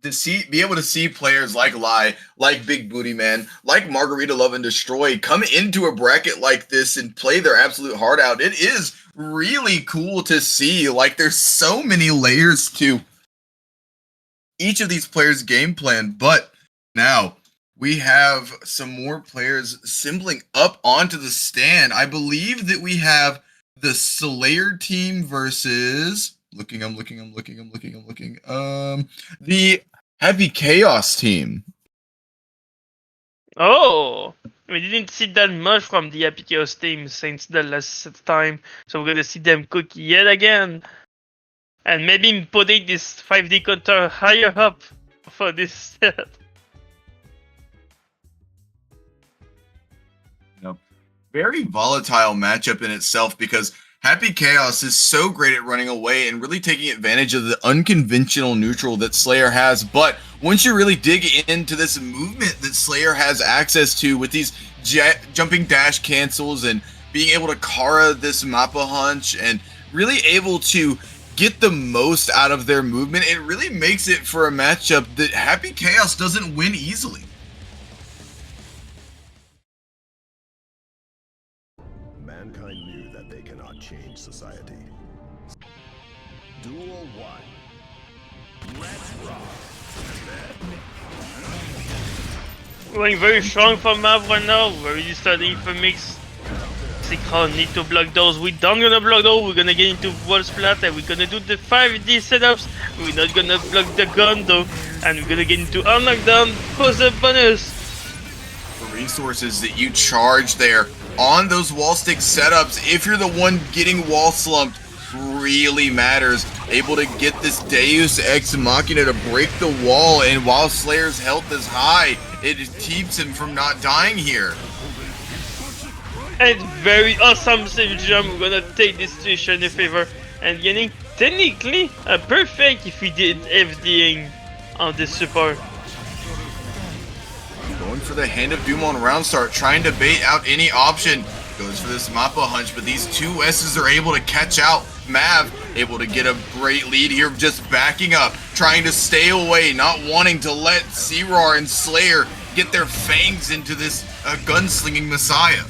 be able to see players like Lai, like Big Booty Man, like Margarita Love and Destroy come into a bracket like this and play their absolute heart out. It is really cool to see. Like, there's so many layers to each of these players' game plan, but now we have some more players assembling up onto the stand. I believe that we have the Slayer team versus the Heavy Chaos team. Oh, we didn't see that much from the Happy Chaos team since the last time, so we're gonna see them cook yet again. And maybe putting this 5D counter higher up for this set. Very volatile matchup in itself because Happy Chaos is so great at running away and really taking advantage of the unconventional neutral that Slayer has. But once you really dig into this movement that Slayer has access to with these jumping dash cancels and being able to Kara this Mappa Hunch and really able to get the most out of their movement, it really makes it for a matchup that Happy Chaos doesn't win easily. Mankind knew that they cannot change society. Duel 1. Let's rock. Going very strong for Mav right now. We're already starting for mix. Sikron need to block those. We don't gonna block those. We're gonna get into wall splat and we're gonna do the 5D setups. We're not gonna block the gun though. And we're gonna get into unlock down, pose a bonus. The resources that you charge there on those wall stick setups, if you're the one getting wall slumped, really matters. Able to get this Deus Ex Machina to break the wall, and while Slayer's health is high, it keeps him from not dying here. And very awesome safe jump. We're gonna take this situation in favor and getting technically a perfect if we did FDing on this support. Going for the Hand of Doom on round start, trying to bait out any option. Goes for this Mappa Hunch, but these two S's are able to catch out. Mav able to get a great lead here, just backing up, trying to stay away, not wanting to let Zerar and Slayer get their fangs into this gunslinging Messiah.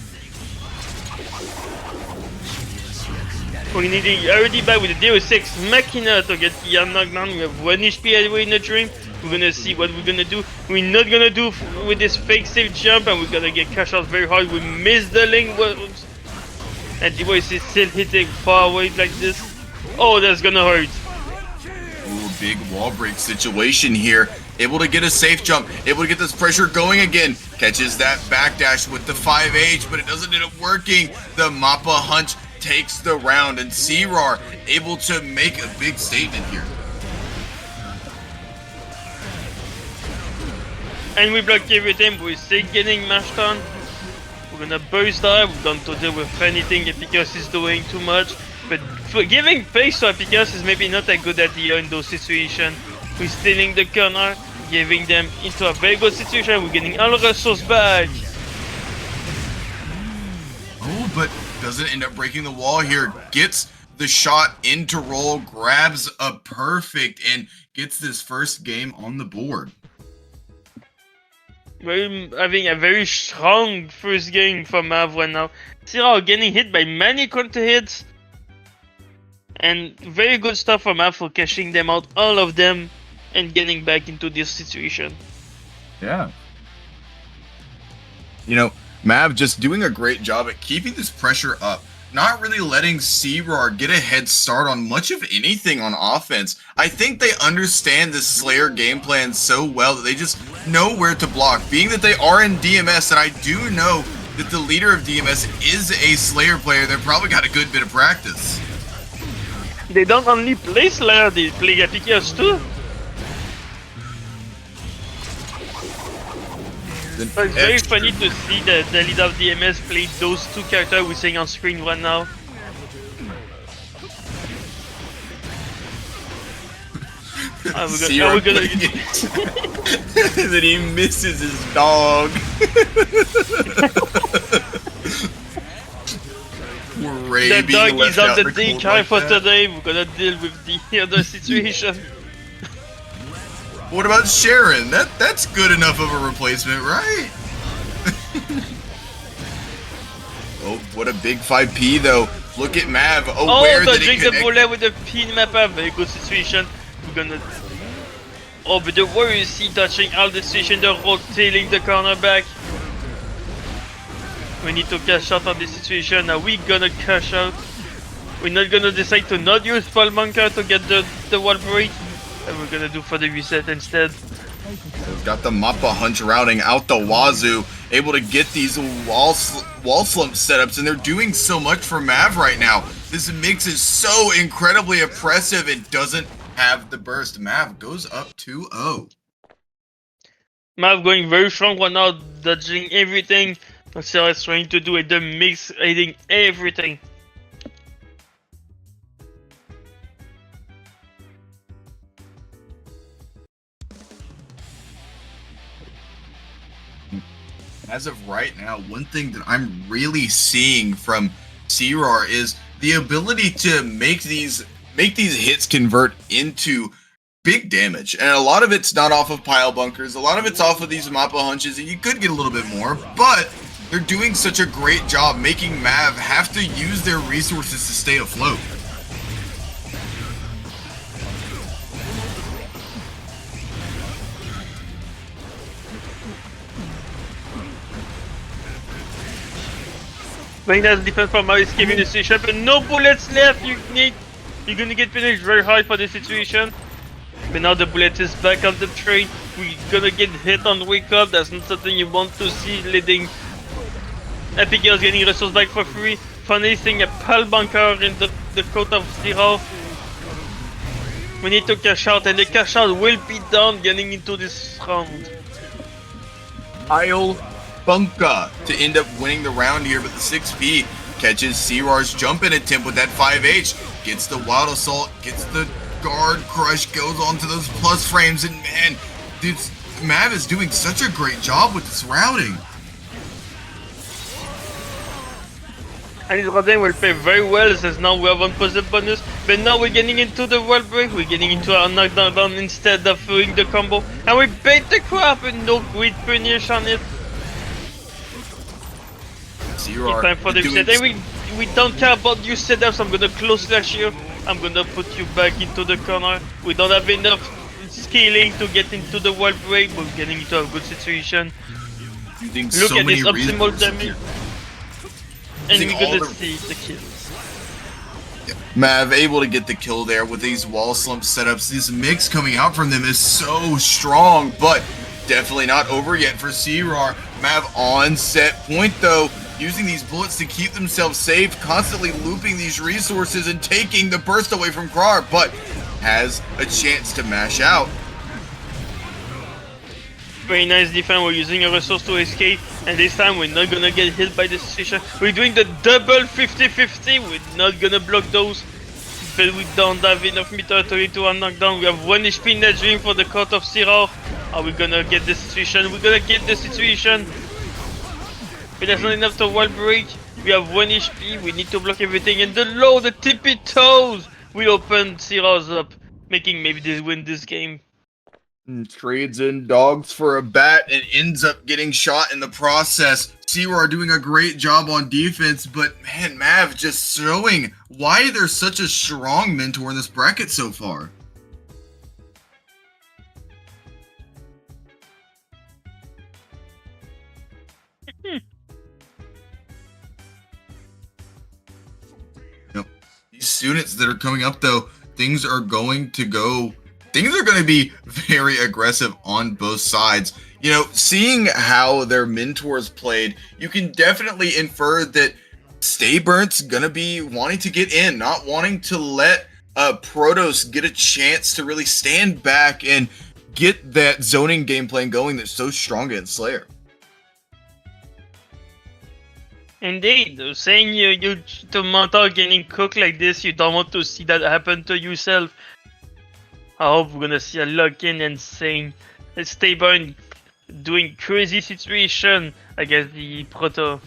We're needing already back with the Deus Ex Machina to get the knockdown. We have 1 HP away in the dream. We're gonna see what we're gonna do. We're not gonna do with this fake safe jump, and we're gonna get cashed out very hard. We missed the link, and the voice is still hitting far away like this. Oh, that's gonna hurt. Ooh, big wall break situation here. Able to get a safe jump, able to get this pressure going again. Catches that backdash with the 5H, but it doesn't end up working. The Mappa Hunch takes the round, and Zerar able to make a big statement here. And we block everything, but we're still getting mashed on. We're gonna burst there. We don't to deal with anything Epicus is doing too much. But for giving place to Epicus is maybe not a good idea in those situations. We're stealing the corner, giving them into a very good situation. We're getting all the resources back. Oh, but doesn't end up breaking the wall here. Gets the shot into roll, grabs a perfect, and gets this first game on the board. having a very strong first game for Mav right now. Zero getting hit by many counter hits. And very good stuff for Mav for cashing them out, all of them, and getting back into this situation. Yeah. You know, Mav just doing a great job at keeping this pressure up. Not really letting C-Roar get a head start on much of anything on offense. I think they understand this Slayer game plan so well that they just know where to block. Being that they are in DMS, and I do know that the leader of DMS is a Slayer player, they've probably got a good bit of practice. They don't only play Slayer, they play Epicus too. So it's very funny to see the leader of DMS play those two characters we're seeing on screen right now. We're gonna that he misses his dog. The dog is on the decline for today. We're gonna deal with the other situation. What about Sharon? That's good enough of a replacement, right? Oh, what a big 5P though. Look at Mav. Oh, where did he the bullet with the pin map. Very good situation. We're gonna. Oh, but the Warrior is touching all the situation. They're rotating the cornerback. We need to cash out on this situation. Now we're gonna cash out. We're not gonna decide to not use Fall Bunker to get the wall break. And we're gonna do for the reset instead. They've got the Mappa Hunch routing out the wazoo, able to get these wall slump setups, and they're doing so much for Mav right now. This mix is so incredibly oppressive, it doesn't have the burst. Mav goes up 2-0. Mav going very strong right now, dodging everything. Sarah is trying to do it, the mix, hitting everything. As of right now, one thing that I'm really seeing from C-Roar is the ability to make these hits convert into big damage. And a lot of it's not off of pile bunkers, a lot of it's off of these Mappa hunches, and you could get a little bit more, but they're doing such a great job making Mav have to use their resources to stay afloat. Very nice defense from Mav, escaping the situation, but no bullets left. You're gonna get finished very hard for this situation. But now the bullet is back on the train. We're gonna get hit on wake up. That's not something you want to see. Leading Epic Girls getting resources back for free. Finally seeing a pal bunker in the coat of Zero. We need to cash out, and the cash out will be done getting into this round. Pile bunker to end up winning the round here, but the 6P catches C-Roar's jump-in attempt with that 5H, gets the Wild Assault, gets the guard crush, goes on to those plus frames, and man, dude, Mav is doing such a great job with this routing. And his routing will play very well since now we have one positive bonus, but now we're getting into the wall break, we're getting into our knockdown instead of doing the combo, and we bait the crap and no great punish on it. Time for the reset. And we don't care about your setups. I'm gonna close slash you. I'm gonna put you back into the corner. We don't have enough scaling to get into the wall break. We're getting into a good situation. Look at this optimal damage. And we're gonna see the kill. Mav able to get the kill there with these wall slump setups. This mix coming out from them is so strong, but definitely not over yet for C-Roar. Mav on set point though, using these bullets to keep themselves safe, constantly looping these resources and taking the burst away from Krar, but has a chance to mash out. Very nice defense, we're using a resource to escape, and this time we're not gonna get hit by the situation. We're doing the double 50-50, we're not gonna block those, but we don't have enough meter to a knockdown. We have 1 HP nudging for the cut of Zero. Are we gonna get the situation? We're gonna get the situation. But that's not enough to wall break. We have 1 HP, we need to block everything, and the low, the tippy toes will open Zero's up, making maybe they win this game. And trades in dogs for a bat and ends up getting shot in the process. Seawar doing a great job on defense, but man, Mav just showing why they're such a strong mentor in this bracket so far. These students that are coming up, though, things are going to be very aggressive on both sides. You know, seeing how their mentors played, you can definitely infer that Stayburnt's gonna be wanting to get in, not wanting to let Protoss get a chance to really stand back and get that zoning game plan going that's so strong against Slayer. Indeed, saying you to Mentor getting cooked like this, you don't want to see that happen to yourself. I hope we're gonna see a lock-in and saying Stayburn doing crazy situation against the Proto.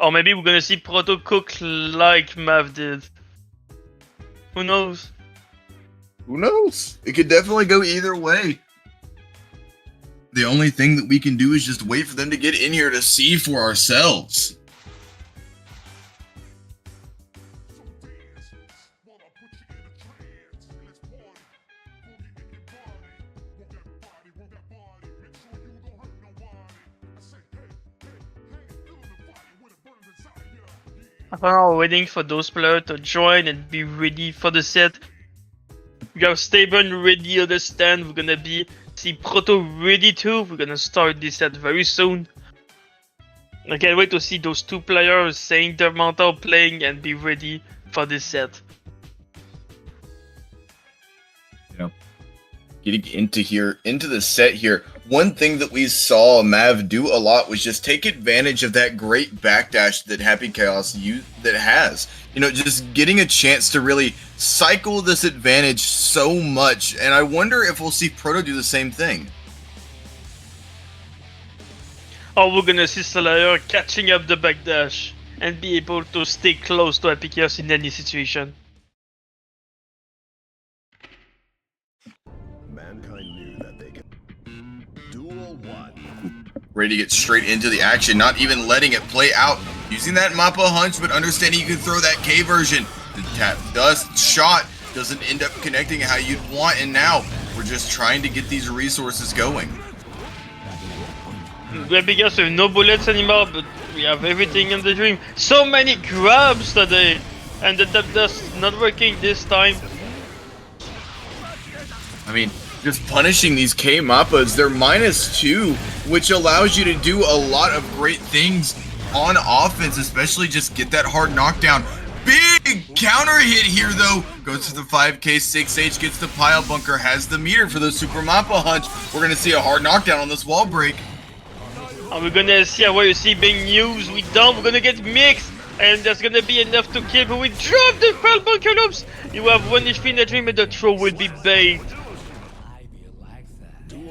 Or maybe we're gonna see Proto cook like Mav did. Who knows? Who knows? It could definitely go either way. The only thing that we can do is just wait for them to get in here to see for ourselves. I'm waiting for those players to join and be ready for the set. We have Stayburn ready on the stand. We're gonna see Proto ready too. We're gonna start this set very soon. I can't wait to see those two players saying their mentor playing and be ready for this set. You know, getting into the set here, one thing that we saw Mav do a lot was just take advantage of that great backdash that Happy Chaos has. You know, just getting a chance to really cycle this advantage so much, and I wonder if we'll see Proto do the same thing. Or we're gonna see Slayer catching up the backdash and be able to stay close to Happy Chaos in any situation. Mankind knew that they could. Duel 1. Ready to get straight into the action, not even letting it play out. Using that Mappa hunch, but understanding you can throw that K version. The tap dust shot doesn't end up connecting how you'd want, and now we're just trying to get these resources going. Happy Chaos with no bullets anymore, but we have everything in the dream. So many grabs today, and the tap dust not working this time. I mean, just punishing these K Mappas, they're -2, which allows you to do a lot of great things on offense, especially just get that hard knockdown. Big counter hit here, though. Goes to the 5K, 6H gets the pile bunker, has the meter for the Super Mappa hunch. We're going to see a hard knockdown on this wall break. And we're gonna see what you see being used. We're going to get mixed, and there's gonna be enough to kill, but we drop the pile bunker loops. You have 1 HP in the dream, and the throw will be baked.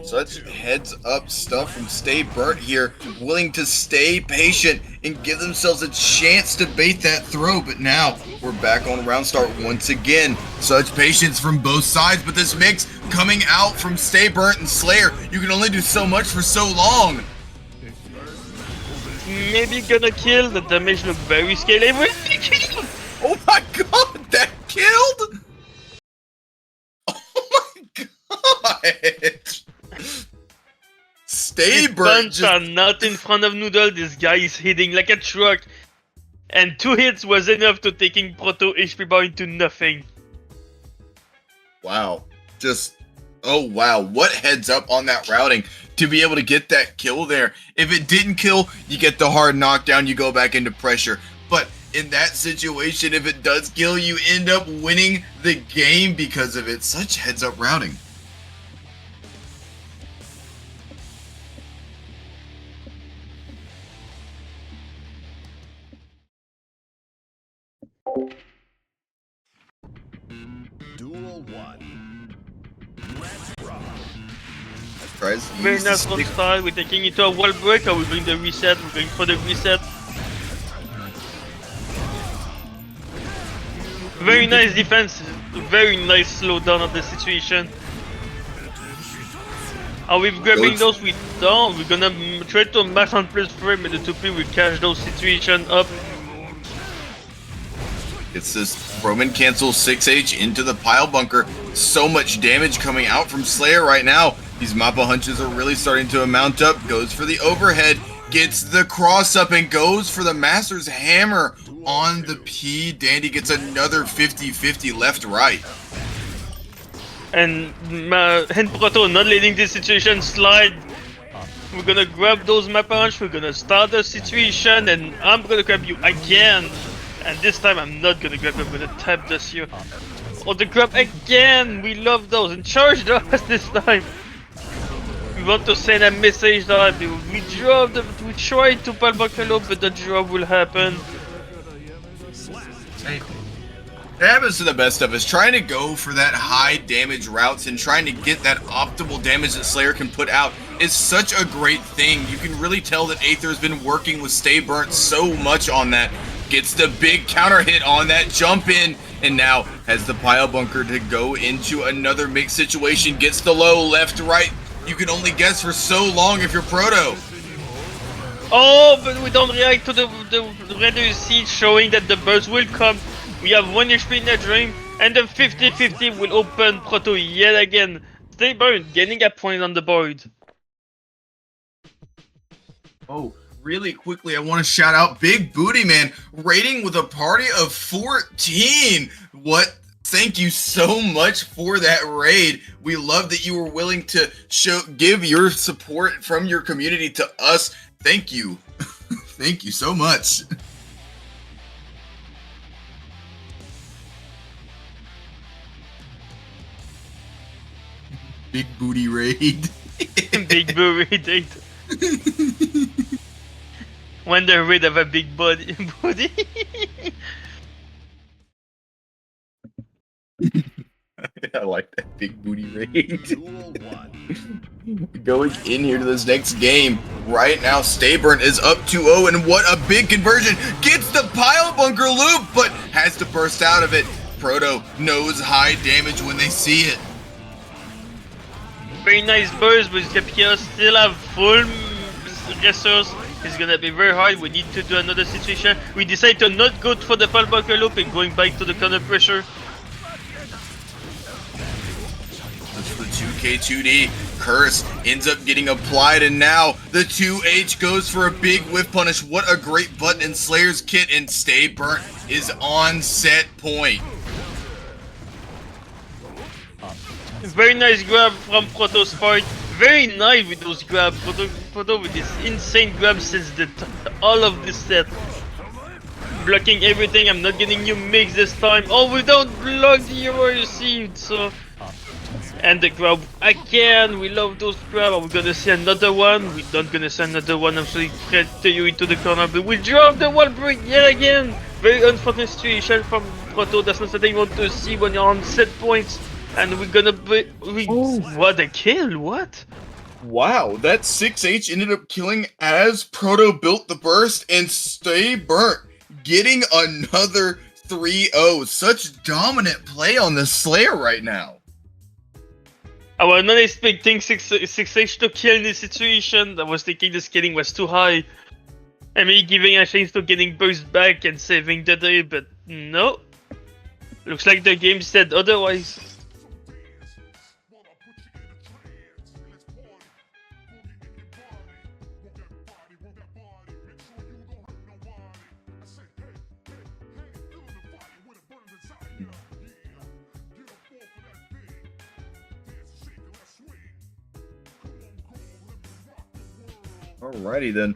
Such heads up stuff from Stay Burnt here, willing to stay patient and give themselves a chance to bait that throw, but now we're back on round start once again. Such patience from both sides, but this mix coming out from Stay Burnt and Slayer, you can only do so much for so long. Maybe gonna kill, the damage look very scary. It will be killed! Oh my god, that killed? Oh my god! Stay Burnt Bunch are not in front of Noodle. This guy is hitting like a truck. And 2 hits was enough to taking Proto HP bar into nothing. Wow. Just, oh wow, what heads up on that routing to be able to get that kill there. If it didn't kill, you get the hard knockdown, you go back into pressure. But in that situation, if it does kill, you end up winning the game because of it. Such heads up routing. Duel 1. Let's rock. Tries to Very use the nice run stick. style. We're taking it to a wall break, or we're doing the reset. We're going for the reset. Very nice defense, very nice slowdown of the situation. Are we grabbing those? We don't. We're gonna try to mash on plus frame, and the 2P will catch those situations up. It's this Roman cancel 6H into the pile bunker. So much damage coming out from Slayer right now. These Mappa hunches are really starting to mount up. Goes for the overhead, gets the cross up, and goes for the Master's Hammer on the P. Dandy gets another 50-50 left-right. And Proto not letting this situation slide. We're gonna grab those Mappa hunch, we're gonna start the situation, and I'm gonna grab you again. And this time I'm not gonna grab him, I'm gonna tap this here. Oh, the grab again! We love those, and charge us this time! We want to send a message that we tried to Palbacalo, but the drop will happen. It happens to the best of us. Trying to go for that high damage routes and trying to get that optimal damage that Slayer can put out is such a great thing. You can really tell that Aether has been working with Stay Burnt so much on that. Gets the big counter hit on that jump in, and now has the pile bunker to go into another mixed situation. Gets the low left right. You can only guess for so long if you're Proto. Oh, but we don't react to the red seed showing that the burst will come. We have 1 HP in the dream, and the 50-50 will open Proto yet again. Stay burned, getting a point on the board. Oh, really quickly, I want to shout out Big Booty Man, raiding with a party of 14. What? Thank you so much for that raid. We love that you were willing to give your support from your community to us. Thank you. Thank you so much. Big booty raid. Big booty raid. When they're rid of a big booty. I like that big booty raid. Going in here to this next game. Right now, Stayburn is up 2-0, and what a big conversion. Gets the pile bunker loop, but has to burst out of it. Proto knows high damage when they see it. Very nice burst, but Ukiyo still have full resource. It's gonna be very hard. We need to do another situation. We decide to not go for the pile bunker loop and going back to the counter pressure. That's the 2K2D. Curse ends up getting applied, and now the 2H goes for a big whiff punish. What a great button in Slayer's kit, and Stay Burnt is on set point. Very nice grab from Proto's part. Very nice with those grabs. Proto with this insane grab since all of this set. Blocking everything. I'm not getting you mix this time. Oh, we don't block the hero received. So, and the grab again. We love those grabs. Are we gonna see another one? We're not gonna see another one. I'm sorry, get you into the corner, but we drop the wall break yet again. Very unfortunate situation from Proto. That's not something you want to see when you're on set points. And we're gonna be. What a kill! What? Wow, that 6H ended up killing as Proto built the burst, and Stay Burnt getting another 3-0. Such dominant play on the Slayer right now. I was not expecting 6H to kill in this situation. I was thinking the scaling was too high. And me giving a chance to getting burst back and saving the day, but no. Looks like the game said otherwise. Alrighty then.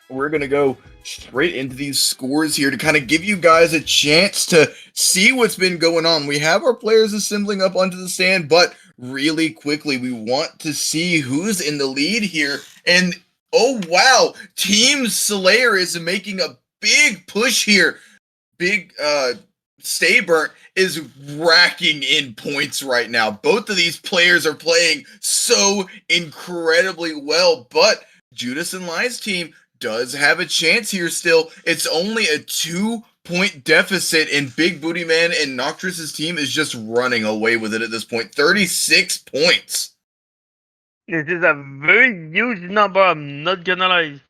We're gonna go straight into these scores here to kind of give you guys a chance to see what's been going on. We have our players assembling up onto the stand, but really quickly we want to see who's in the lead here. And oh wow, Team Slayer is making a big push here. Big Stay Burnt is racking in points right now. Both of these players are playing so incredibly well, but Judas and Lai's team does have a chance here still. It's only a 2 point deficit, and Big Booty Man and Noctrus's team is just running away with it at this point. 36 points. This is a very huge number, I'm not gonna lie.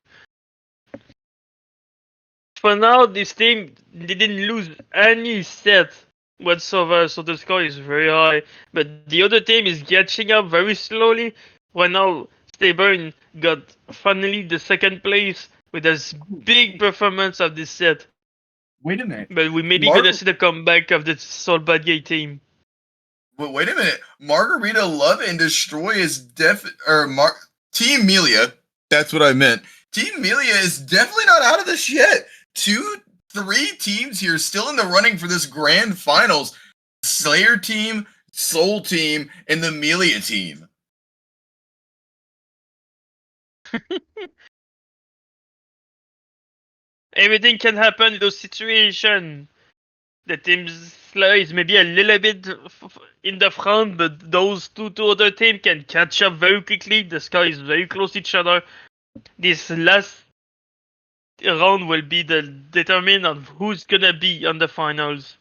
For now, this team didn't lose any set whatsoever, so the score is very high. But the other team is catching up very slowly. Right now, Stayburn got finally the second place with this big performance of this set. Wait a minute. But we may be gonna see the comeback of the Soul Bad Gay team. But wait a minute. Margarita Love and Destroy is Team Melia. That's what I meant. Team Melia is definitely not out of this yet. 2-3 teams here still in the running for this grand finals. Slayer team, Soul team, and the Melia team. Everything can happen in those situations. The team Slayer is maybe a little bit in the front, but those two other teams can catch up very quickly. The sky is very close to each other. This last round will be the determinant of who's gonna be on the finals.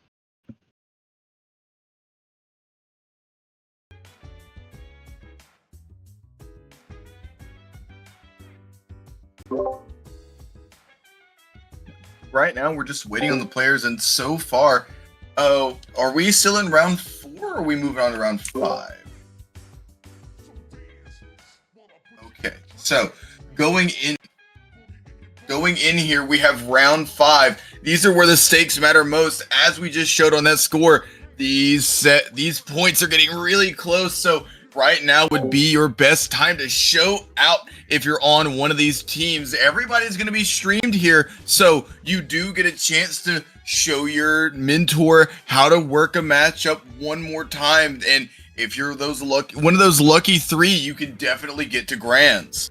Right now, we're just waiting on the players, and so far, are we still in round 4, or are we moving on to round 5? Okay, so going in here, we have round 5. These are where the stakes matter most. As we just showed on that score, these points are getting really close. So right now would be your best time to show out if you're on one of these teams. Everybody's going to be streamed here, so you do get a chance to show your mentor how to work a matchup one more time. And if you're one of those lucky 3, you can definitely get to grands.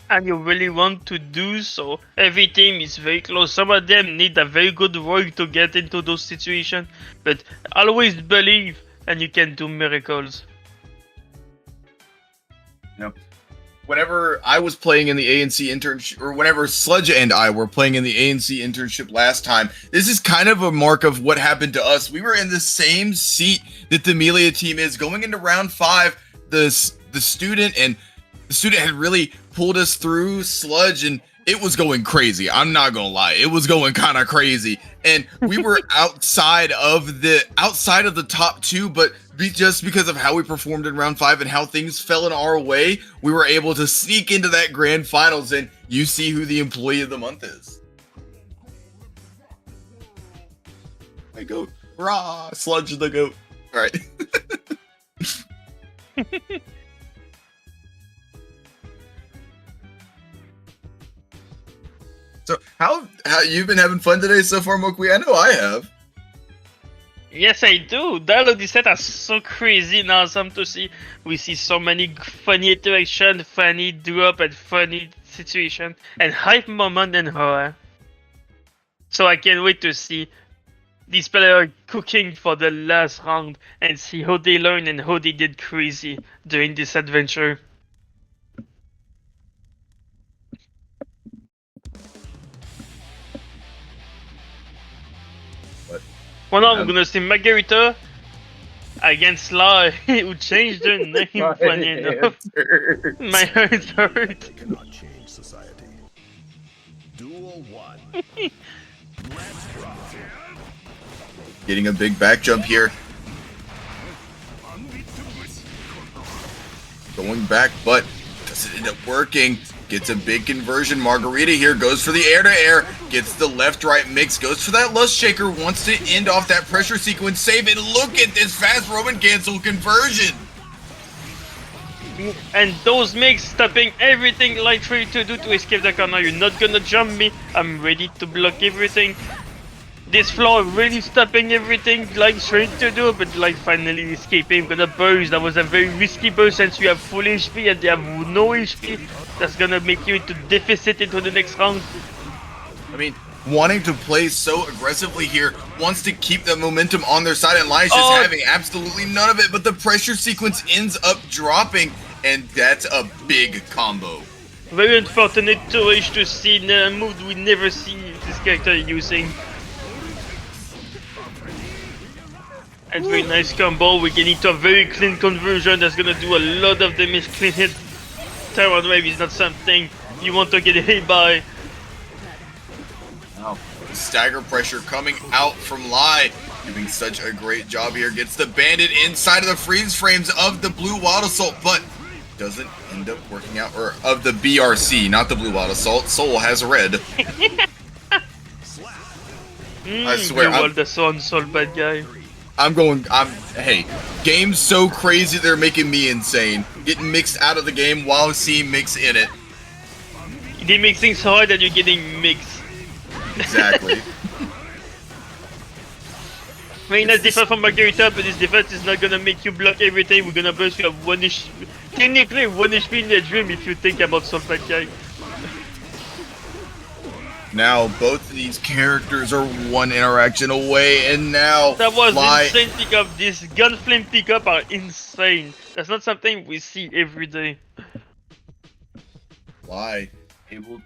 And you really want to do so. Every team is very close. Some of them need a very good work to get into those situations, but always believe and you can do miracles. Yep. Whenever I was playing in the A&C Internship, or whenever Sludge and I were playing in the A&C Internship last time, this is kind of a mark of what happened to us. We were in the same seat that the Melia team is. Going into round 5, the student had really pulled us through Sludge, and it was going crazy. I'm not gonna lie, it was going kind of crazy, and we were outside of the top 2, but just because of how we performed in round 5 and how things fell in our way, we were able to sneak into that grand finals, and you see who the employee of the month is. I go rah, Sludge the goat. All right. So how you've been having fun today so far, Mouqui? I know I have. Yes, I do. Dialogue this set are so crazy and awesome to see. We see so many funny interaction, funny drop, and funny situation, and hype moment and horror. So I can't wait to see these players cooking for the last round and see how they learn and how they did crazy during this adventure. Well, now I'm gonna see Margarita against Lai, who changed their name. Funny enough, my heart hurt. They cannot change society. Duel 1. Let's rock. Getting a big back jump here. Going back, but doesn't end up working. Gets a big conversion. Margarita here goes for the air-to-air. Gets the left-right mix. Goes for that Lust Shaker. Wants to end off that pressure sequence. Save it. Look at this fast Roman cancel conversion. And those mix stopping everything like for you to do to escape the corner. You're not gonna jump me. I'm ready to block everything. This floor really stopping everything like straight to do, but like finally escaping. Gonna burst. That was a very risky burst since you have full HP and they have no HP. That's gonna make you into deficit into the next round. I mean, wanting to play so aggressively here, wants to keep the momentum on their side, and Lai's just having absolutely none of it, but the pressure sequence ends up dropping, and that's a big combo. Very unfortunate to see a move we never see this character is using. And very nice combo. We're getting to a very clean conversion that's gonna do a lot of damage. Clean hit. Tyrant Wave is not something you want to get hit by. Wow. Stagger pressure coming out from Lai. Doing such a great job here. Gets the bandit inside of the freeze frames of the blue Wild Assault, but doesn't end up working out. Or of the BRC, not the blue Wild Assault. Soul has red. I swear. Wild Assault, Soul bad guy. Hey, game's so crazy they're making me insane. Getting mixed out of the game while seeing mix in it. They make things hard and you're getting mixed. Exactly. I mean, that's different from Margarita, but this defense is not gonna make you block everything. We're gonna burst you have 1 HP. Technically, 1 HP in the dream if you think about Soul bad guy. Now, both of these characters are 1 interaction away, and now that was Lai... insane pickup. These Gunflame pickup are insane. That's not something we see every day. Lai able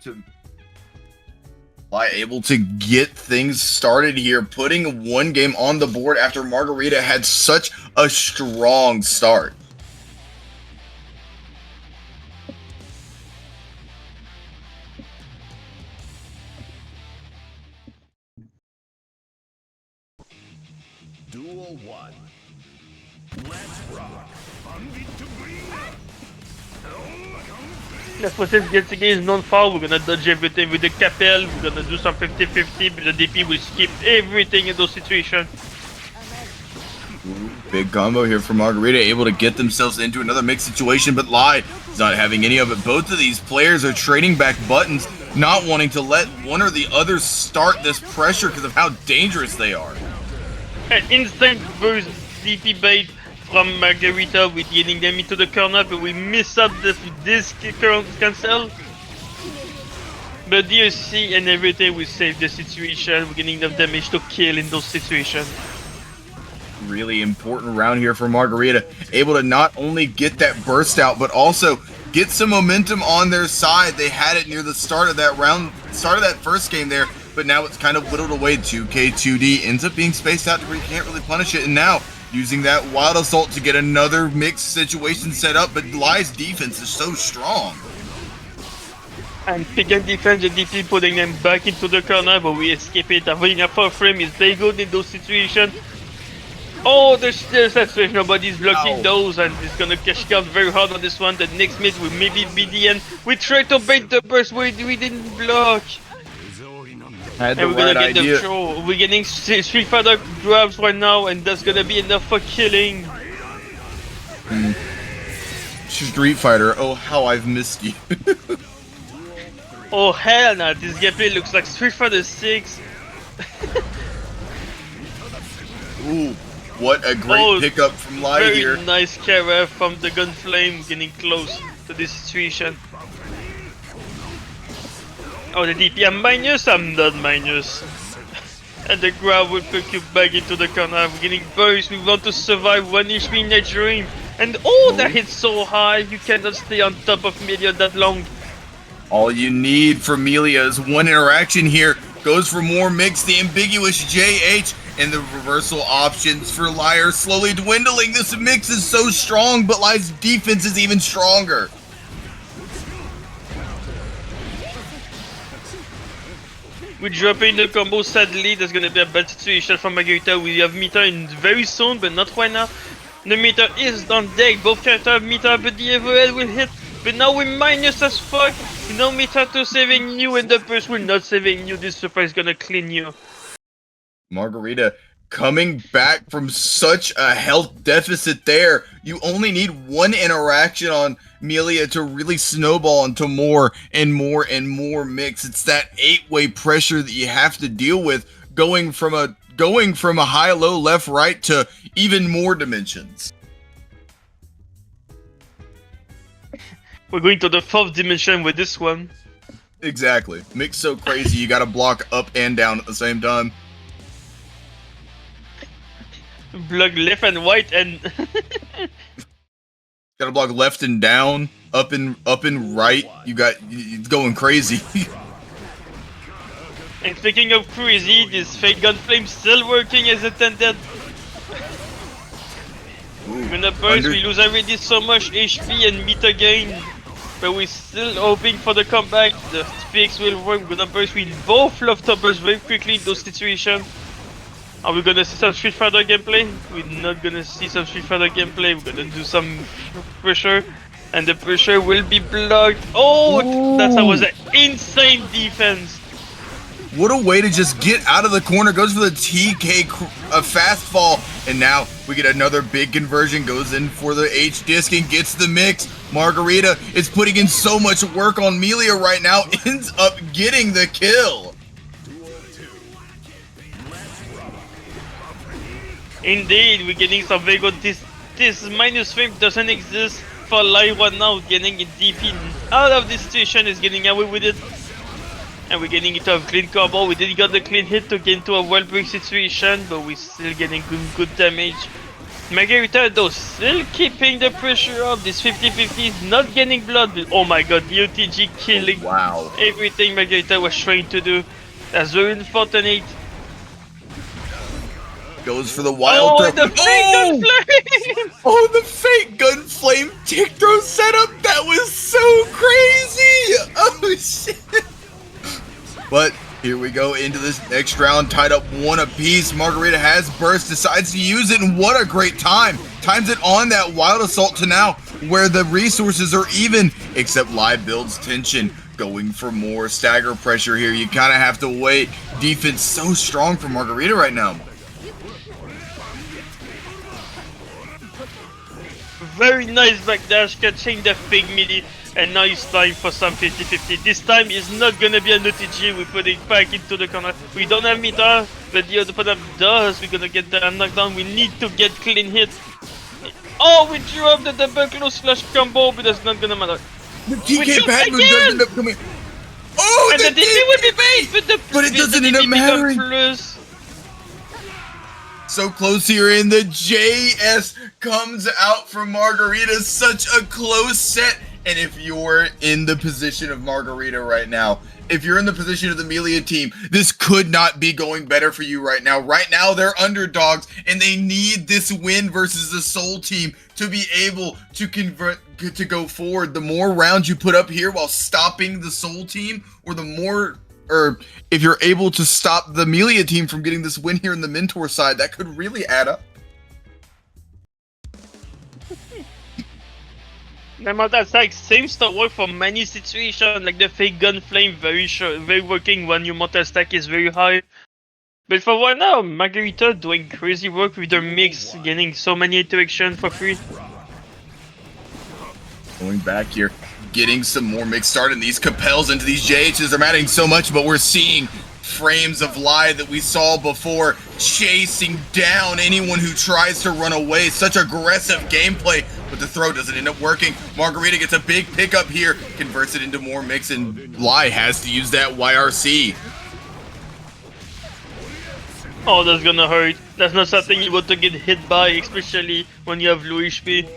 to get things started here, putting 1 game on the board after Margarita had such a strong start. Duel 1. Let's rock. That's what this gets against non-foul. We're gonna dodge everything with the Capel. We're gonna do some 50-50, but the DP will skip everything in those situations. Big combo here for Margarita, able to get themselves into another mixed situation, but Lai is not having any of it. Both of these players are trading back buttons, not wanting to let one or the other start this pressure because of how dangerous they are. An instant burst DP bait from Margarita with getting them into the corner, but we miss up this cancel. But DRC and everything will save the situation. We're getting enough damage to kill in those situations. Really important round here for Margarita, able to not only get that burst out, but also get some momentum on their side. They had it near the start of that round, start of that first game there, but now it's kind of whittled away. 2K2D ends up being spaced out to where you can't really punish it, and now using that Wild Assault to get another mixed situation set up, but Lai's defense is so strong. And pick and defense, the DP putting them back into the corner, but we escape it. Having a 4 frame is very good in those situations. Oh, there's that situation, nobody's blocking those, and it's gonna cash out very hard on this one. The next mid will maybe be the end. We tried to bait the burst, we didn't block. And we're gonna get the throw. We're getting Street Fighter grabs right now, and that's gonna be enough for killing. Street Fighter, oh how I've missed you. Oh hell no, this gameplay looks like Street Fighter 6. Ooh, what a great pickup from Lai here. Very nice carry from the Gunflame, getting close to this situation. Oh, the DP, I'm minus, I'm not minus. And the grab will put you back into the corner. We're getting burst, we want to survive 1 HP in that dream. And oh, that hit so high, you cannot stay on top of Melia that long. All you need for Melia is 1 interaction here. Goes for more mix, the ambiguous JH, and the reversal options for Lai are slowly dwindling. This mix is so strong, but Lai's defense is even stronger. We're dropping the combo, sadly. There's gonna be a bad situation for Margarita. We have meter in very soon, but not right now. The meter is on deck. Both characters have meter, but the overhead will hit. But now we're minus as fuck. No meter to saving you, and the burst will not saving you. This super is gonna clean you. Margarita coming back from such a health deficit there. You only need 1 interaction on Melia to really snowball into more and more and more mix. It's that 8-way pressure that you have to deal with, going from a high, low, left, right to even more dimensions. We're going to the 4th dimension with this one. Exactly. Mix so crazy you gotta block up and down at the same time. Block left and right and Gotta block left and down, up and right. It's going crazy. And speaking of crazy, this fake gun flame still working as intended. In the burst, we lose already so much HP and meter gain. But we're still hoping for the comeback. The speaks will work. We're gonna burst. We both love to burst very quickly in those situations. Are we gonna see some Street Fighter gameplay? We're not gonna see some Street Fighter gameplay. We're gonna do some pressure. And the pressure will be blocked. Oh, that was an insane defense. What a way to just get out of the corner. Goes for the TK fast fall. And now we get another big conversion. Goes in for the H disc and gets the mix. Margarita is putting in so much work on Melia right now. Ends up getting the kill. Indeed, we're getting some very good. This minus frame doesn't exist for live right now. Getting a DP out of this situation is getting away with it. And we're getting into a clean combo. We didn't get the clean hit to get into a wall break situation, but we're still getting good damage. Margarita though still keeping the pressure up. This 50-50 is not getting blood. Oh my god, the OTG killing everything Margarita was trying to do. That's very unfortunate. Goes for the wild throw. The fake gun flame! Oh, the fake gun flame tick throw setup. That was so crazy. Oh shit. But here we go into this next round, tied up 1 apiece. Margarita has burst, decides to use it, and what a great time. Times it on that wild assault to now, where the resources are even, except live builds tension. Going for more stagger pressure here. You kind of have to wait. Defense so strong for Margarita right now. Very nice backdash, catching the fake melee. And now it's time for some 50-50. This time is not gonna be an OTG. We're putting back into the corner. We don't have meter, but the other opponent does. We're gonna get the knockdown. We need to get clean hit. Oh, we drew up the double close slash combo, but that's not gonna matter. The TK pad move does end up coming. Oh, and the DP will be bait, but it doesn't end up mattering. So close here, and the JS comes out from Margarita. Such a close set. And if you're in the position of Margarita right now, if you're in the position of the Melia team, this could not be going better for you right now. Right now, they're underdogs, and they need this win versus the Soul team to be able to to go forward. The more rounds you put up here while stopping the Soul team, or the more, or if you're able to stop the Melia team from getting this win here in the Mentor side, that could really add up. The multi-attack seems to work for many situations, like the fake gun flame, very working when your multi-attack is very high. But for right now, Margarita doing crazy work with her mix, getting so many interactions for free. Going back here, getting some more mix started, and these Capels into these JHs are adding so much, but we're seeing frames of Lie that we saw before, chasing down anyone who tries to run away. Such aggressive gameplay, but the throw doesn't end up working. Margarita gets a big pickup here, converts it into more mix, and Lie has to use that YRC. Oh, that's gonna hurt. That's not something you want to get hit by, especially when you have low HP.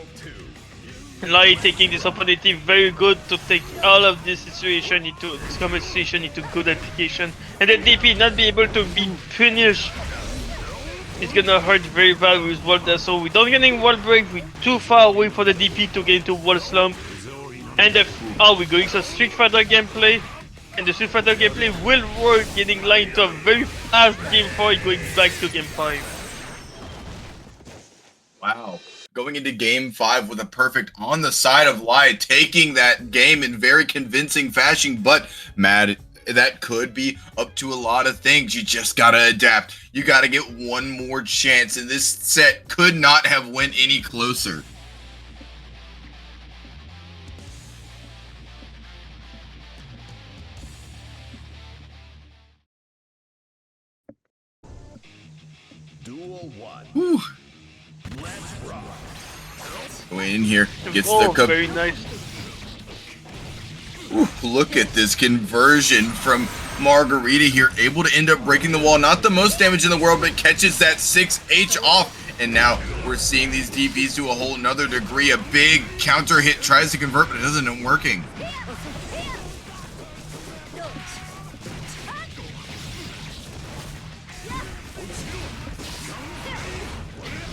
Lie taking this opportunity very good to take all of this situation into this conversation into good application, and then DP not be able to be finished. It's gonna hurt very bad with wall dash. So we don't getting wall break. We're too far away for the DP to get into wall slump. And we're going to Street Fighter gameplay, and the Street Fighter gameplay will work, getting Lie into a very fast game 4, going back to game 5. Wow. Going into game 5 with a perfect on the side of Lie, taking that game in very convincing fashion, but Matt, that could be up to a lot of things. You just gotta adapt. You gotta get one more chance, and this set could not have went any closer. Duel 1. Whew. Let's rock. Going in here, gets oh, the very nice. Ooh, look at this conversion from Margarita here, able to end up breaking the wall. Not the most damage in the world, but catches that 6H off. And now we're seeing these DPs do a whole nother degree. A big counter hit, tries to convert, but it doesn't end up working.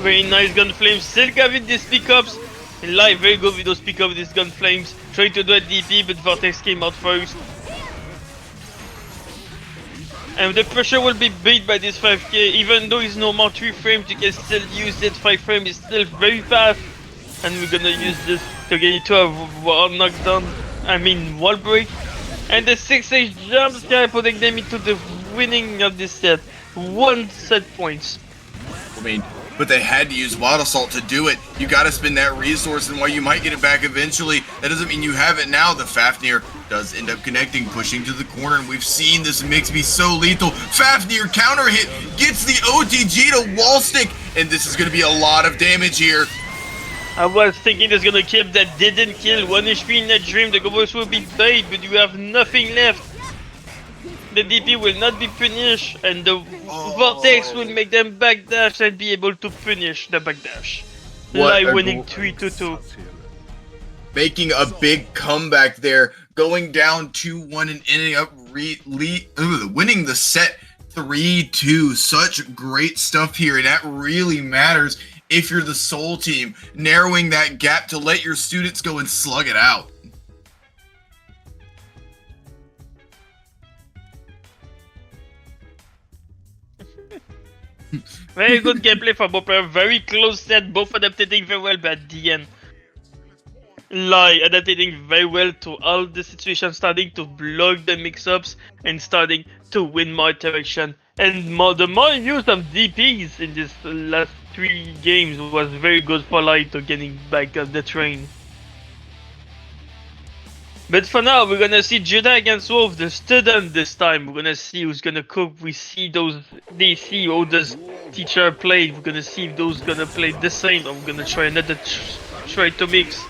Very nice gun flames. Still having these pickups. Live very good with those pickups, these gun flames. Trying to do a DP, but Vortex came out first. And the pressure will be beat by this 5k. Even though it's no more 3 frames, you can still use it. 5 frames is still very fast. And we're gonna use this to get into a wall knockdown. I mean wall break. And the 6H jump scare putting them into the winning of this set. 1 set points. I mean, but they had to use Wild Assault to do it. You gotta spend that resource, and while you might get it back eventually, that doesn't mean you have it now. The Fafnir does end up connecting, pushing to the corner, and we've seen this mix be so lethal. Fafnir counter hit, gets the OTG to wall stick, and this is gonna be a lot of damage here. I was thinking there's gonna kill that didn't kill. 1 HP in that dream, the Gobos will be bait, but you have nothing left. The DP will not be punished, and the Vortex will make them backdash and be able to punish the backdash. Live winning 3-2. Making a big comeback there, going down 2-1 and ending up winning the set 3-2. Such great stuff here, and that really matters if you're the Soul team, narrowing that gap to let your students go and slug it out. Very good gameplay for both players. Very close set, both adapting very well, but at the end, Lai adapting very well to all the situations, starting to block the mix-ups and starting to win more interaction. And the more use of DPs in this last 3 games was very good for Lai to getting back on the train. But for now, we're gonna see Judah against Wolf, the student this time. We're gonna see who's gonna cook. We see they see how this teacher played. We're gonna see if those gonna play the same. I'm gonna try another try to mix.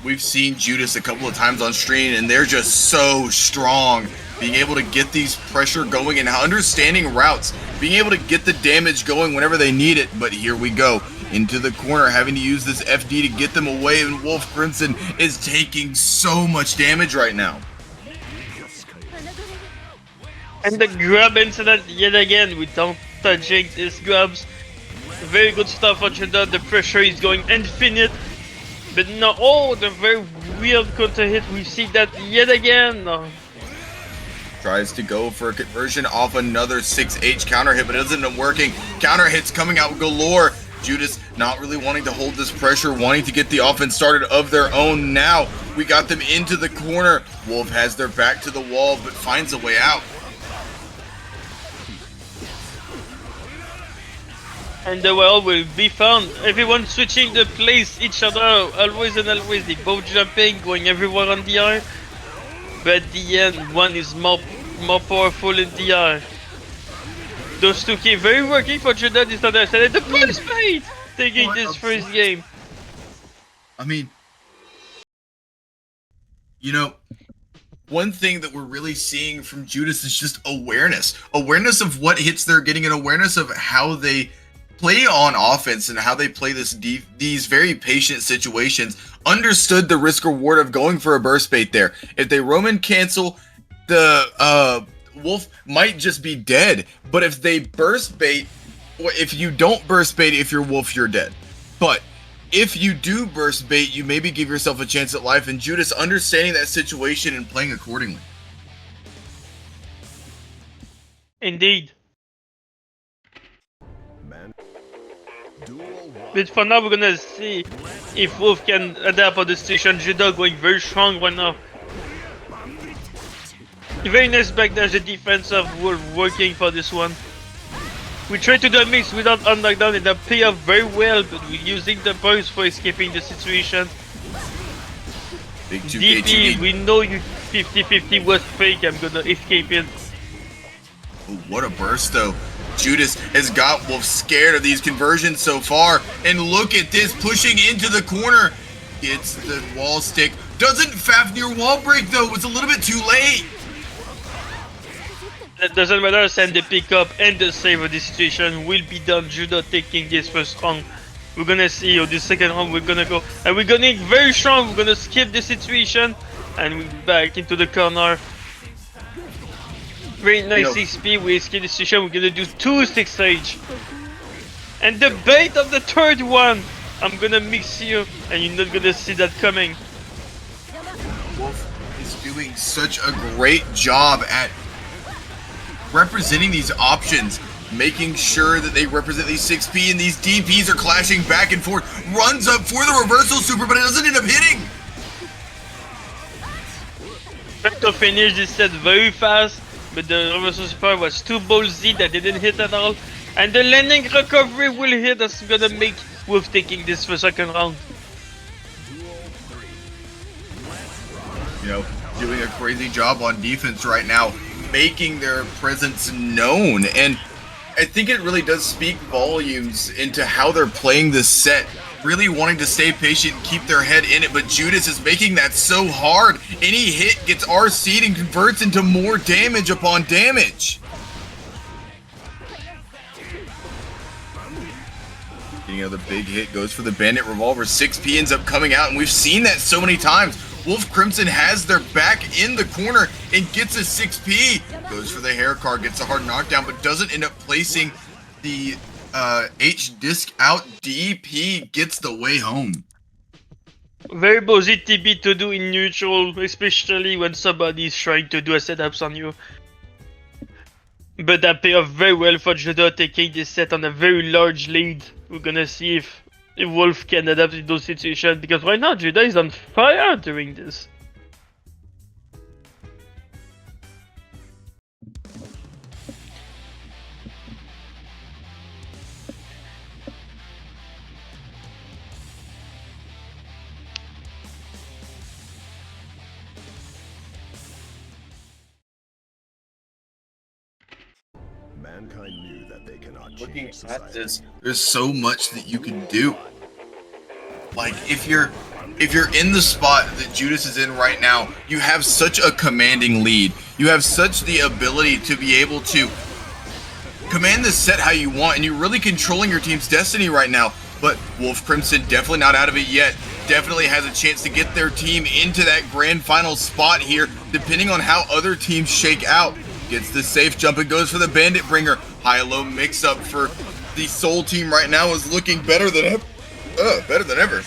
We've seen Judas a couple of times on stream, and they're just so strong. Being able to get these pressure going and understanding routes, being able to get the damage going whenever they need it. But here we go. Into the corner, having to use this FD to get them away, and Wolf Crimson is taking so much damage right now. And the grab incident yet again, without touching these grabs. Very good stuff for Judah, the pressure is going infinite. But no, oh, the very weird counter hit, we see that yet again. Tries to go for a conversion off another 6H counter hit, but it doesn't end up working. Counter hits coming out galore. Judas not really wanting to hold this pressure, wanting to get the offense started of their own. Now we got them into the corner. Wolf has their back to the wall, but finds a way out. And the well will be found. Everyone switching the place, each other, always and always. They both jumping, going everywhere on the air. But at the end, one is more powerful in the air. Those 2K very working for Judah this other side. The police fight taking this first game. I mean, you know, one thing that we're really seeing from Judas is just awareness. Awareness of what hits they're getting, and awareness of how they play on offense and how they play these very patient situations. Understood the risk reward of going for a burst bait there. If they Roman cancel, the Wolf might just be dead. But if they burst bait, or if you don't burst bait, if you're Wolf, you're dead. But if you do burst bait, you maybe give yourself a chance at life. And Judas understanding that situation and playing accordingly. Indeed. But for now, we're gonna see if Wolf can adapt on the station. Judah going very strong right now. Very nice backdash, the defense of Wolf working for this one. We tried to do a mix without on knockdown and that pay off very well, but we're using the burst for escaping the situation. Big 2K DP, we know you 50-50 was fake, I'm gonna escape it. Ooh, what a burst though. Judas has got Wolf scared of these conversions so far, and look at this, pushing into the corner. Gets the wall stick. Doesn't Fafnir wall break though, it's a little bit too late. That doesn't matter, send the pickup and the save of the situation will be done. Judah taking this first round. We're gonna see how this second round we're gonna go. And we're gonna get very strong, we're gonna skip the situation and we're back into the corner. Very nice XP, we escape the situation, we're gonna do 2 6 stage. And the bait of the third one! I'm gonna mix you, and you're not gonna see that coming. Wolf is doing such a great job at representing these options, making sure that they represent these 6P, and these DPs are clashing back and forth. Runs up for the reversal super, but it doesn't end up hitting. Tried to finish this set very fast, but the reversal super was too ballsy that didn't hit at all. And the landing recovery will hit, that's gonna make Wolf taking this for second round. You know, doing a crazy job on defense right now, making their presence known. And I think it really does speak volumes into how they're playing this set, really wanting to stay patient and keep their head in it, but Judas is making that so hard. Any hit gets RC'd and converts into more damage upon damage. Another big hit goes for the Bandit Revolver. 6P ends up coming out, and we've seen that so many times. Wolf Crimson has their back in the corner and gets a 6P. Goes for the hair card, gets a hard knockdown, but doesn't end up placing the H-disc out. DP gets the way home. Very ballsy TP to do in neutral, especially when somebody is trying to do a setups on you. But that pay off very well for Judah taking this set on a very large lead. We're gonna see if Wolf can adapt to those situations, because right now Judah is on fire during this. Mankind knew that they cannot Looking change at society. this, there's so much that you can do. Like, if you're in the spot that Judas is in right now, you have such a commanding lead. You have such the ability to be able to command this set how you want, and you're really controlling your team's destiny right now. But Wolf Crimson definitely not out of it yet. Definitely has a chance to get their team into that grand final spot here, depending on how other teams shake out. Gets the safe jump and goes for the Bandit Bringer. High-low mix-up for the Soul team right now is looking better than ever.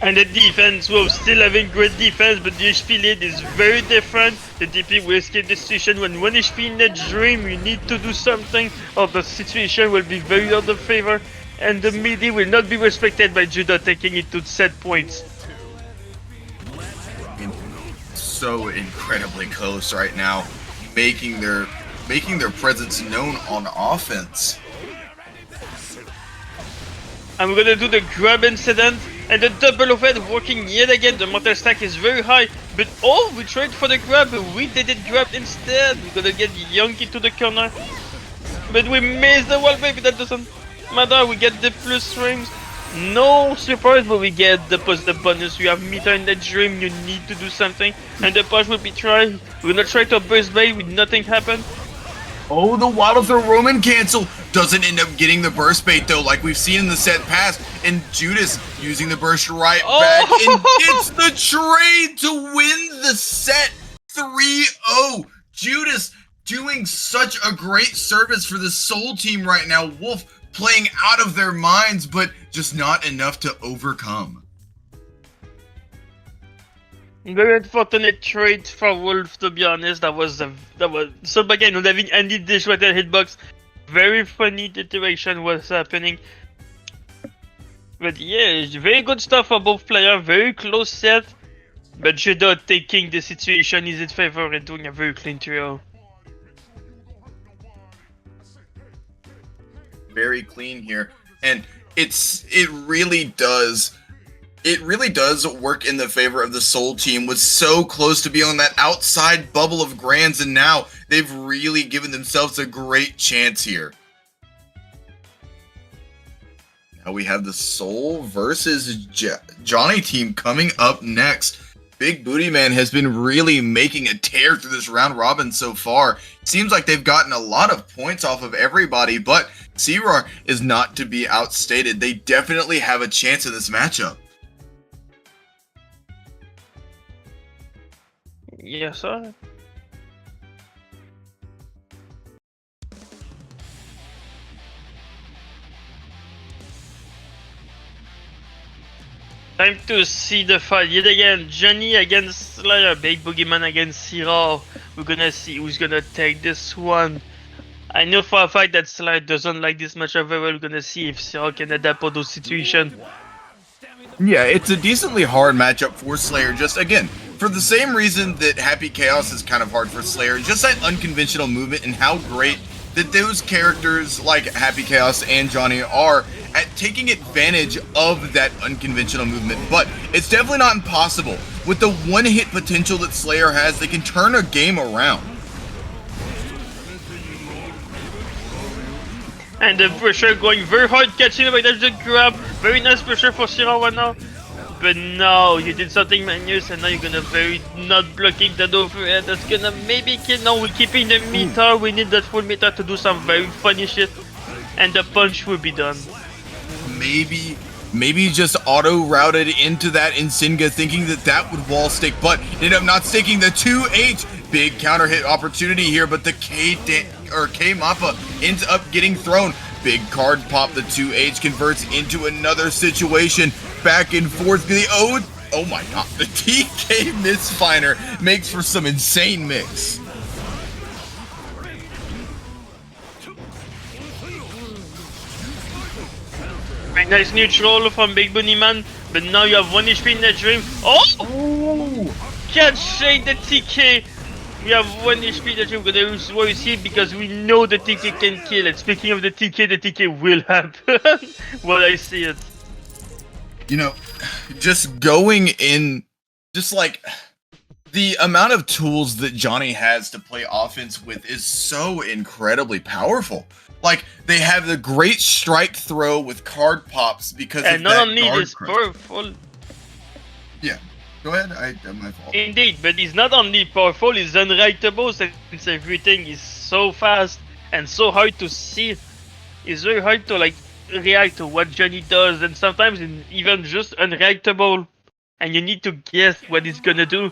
And the defense, Wolf still having great defense, but the HP lead is very different. The DP will escape the situation. When 1 HP in the dream, you need to do something, or the situation will be very out of favor. And the midi will not be respected by Judah, taking it to set points. So incredibly close right now, making their presence known on offense. I'm gonna do the grab incident, and the double overhead working yet again. The mortal stack is very high, but oh, we tried for the grab, but we didn't grab instead. We're gonna get Yankee to the corner, but we missed the wall, baby. That doesn't matter. We get the plus rings. No surprise, but we get the positive bonus. You have meter in the dream. You need to do something, and the push will be tried. We're gonna try to burst bait with nothing happen. Oh, the Wild Throw Roman cancel doesn't end up getting the burst bait though, like we've seen in the set past. And Judas using the burst right back and gets the trade to win the set 3-0. Judas doing such a great service for the Soul team right now. Wolf playing out of their minds, but just not enough to overcome. Very unfortunate trade for Wolf, to be honest. That was so again, not having any dishwater hitbox. Very funny situation was happening. But yeah, very good stuff for both players. Very close set. But Judah taking the situation is in favor and doing a very clean trio. Very clean here, and it really does work in the favor of the Soul team. Was so close to being on that outside bubble of grands, and now they've really given themselves a great chance here. Now we have the Soul versus Johnny team coming up next. Big Booty Man has been really making a tear through this round robin so far. Seems like they've gotten a lot of points off of everybody, but Searoar is not to be outstated. They definitely have a chance in this matchup. Yes, sir. Time to see the fight yet again. Johnny against Slayer, Big Boogeyman against Sirah. We're gonna see who's gonna take this one. I know for a fact that Slayer doesn't like this matchup very well. We're gonna see if Sirah can adapt to those situations. Yeah, it's a decently hard matchup for Slayer, just again, for the same reason that Happy Chaos is kind of hard for Slayer, just that unconventional movement and how great that those characters like Happy Chaos and Johnny are at taking advantage of that unconventional movement. But it's definitely not impossible. With the one-hit potential that Slayer has, they can turn a game around. And the pressure going very hard, catching up, that's the grab. Very nice pressure for Sirah right now. But no, you did something minus and now you're gonna very not blocking that overhead. That's gonna maybe kill. No, we're keeping the meter. We need that full meter to do some very funny shit. And the punch will be done. Maybe just auto-routed into that Insinga thinking that would wall stick, but ended up not sticking. The 2H, big counter hit opportunity here, but the K-Mappa ends up getting thrown. Big card pop, the 2H converts into another situation. Back and forth. Oh my god, the TK misfiner makes for some insane mix. Very nice neutral from Big Boogeyman, but now you have 1 HP in the dream. Oh! Can't shake the TK. We have 1 HP in the dream. We're gonna use what you see because we know the TK can kill. And speaking of the TK will happen. Well, I see it. You know, just going in, just like the amount of tools that Johnny has to play offense with is so incredibly powerful. Like, they have the great strike throw with card pops because and of not that only guard this crush. powerful. Yeah, go ahead. My fault. Indeed, but he's not only powerful, he's unreactable since everything is so fast and so hard to see. It's very hard to like react to what Johnny does, and sometimes even just unreactable, and you need to guess what he's gonna do.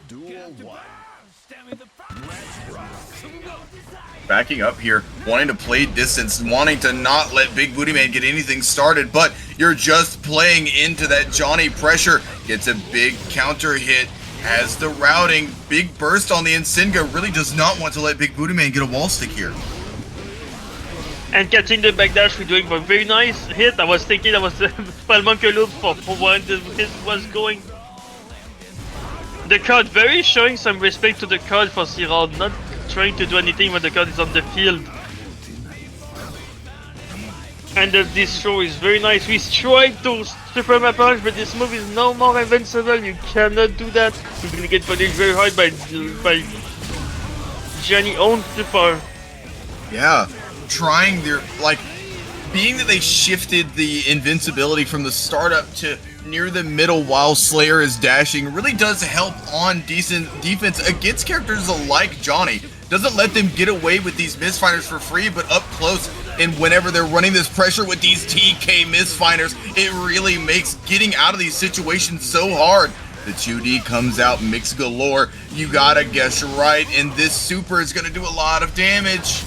Backing up here, wanting to play distance, wanting to not let Big Booty Man get anything started, but you're just playing into that Johnny pressure. Gets a big counter hit, has the routing, big burst on the Insinga, really does not want to let Big Booty Man get a wall stick here. And catching the backdash, we're doing a very nice hit. I was thinking that was Palmonke loop for when the hit was going. The card very showing some respect to the card for Sirah, not trying to do anything when the card is on the field. And this show is very nice. We tried to super map punch, but this move is no more invincible. You cannot do that. You're gonna get punished very hard by Johnny own super. Yeah, trying their, like, being that they shifted the invincibility from the startup to near the middle while Slayer is dashing really does help on decent defense against characters like Johnny. Doesn't let them get away with these misfinders for free, but up close and whenever they're running this pressure with these TK misfinders, it really makes getting out of these situations so hard. The 2D comes out mix galore. You gotta guess right, and this super is gonna do a lot of damage.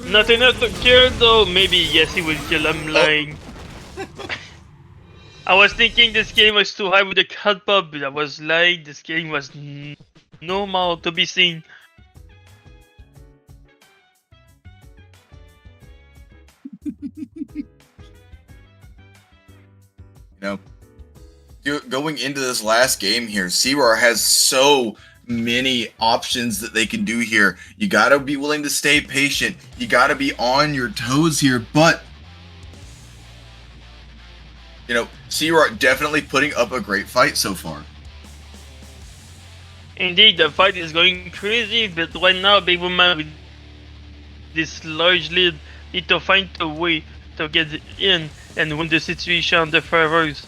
Not enough to kill though. Maybe yes, he will kill. I'm lying. I was thinking this game was too high with the cut pop, but I was lying. This game was normal to be seen. You know, going into this last game here, Sirah has so many options that they can do here. You gotta be willing to stay patient. You gotta be on your toes here, but you know, Sirah definitely putting up a great fight so far. Indeed, the fight is going crazy, but right now, Big Woman with this large lead need to find a way to get in and win the situation on the favors.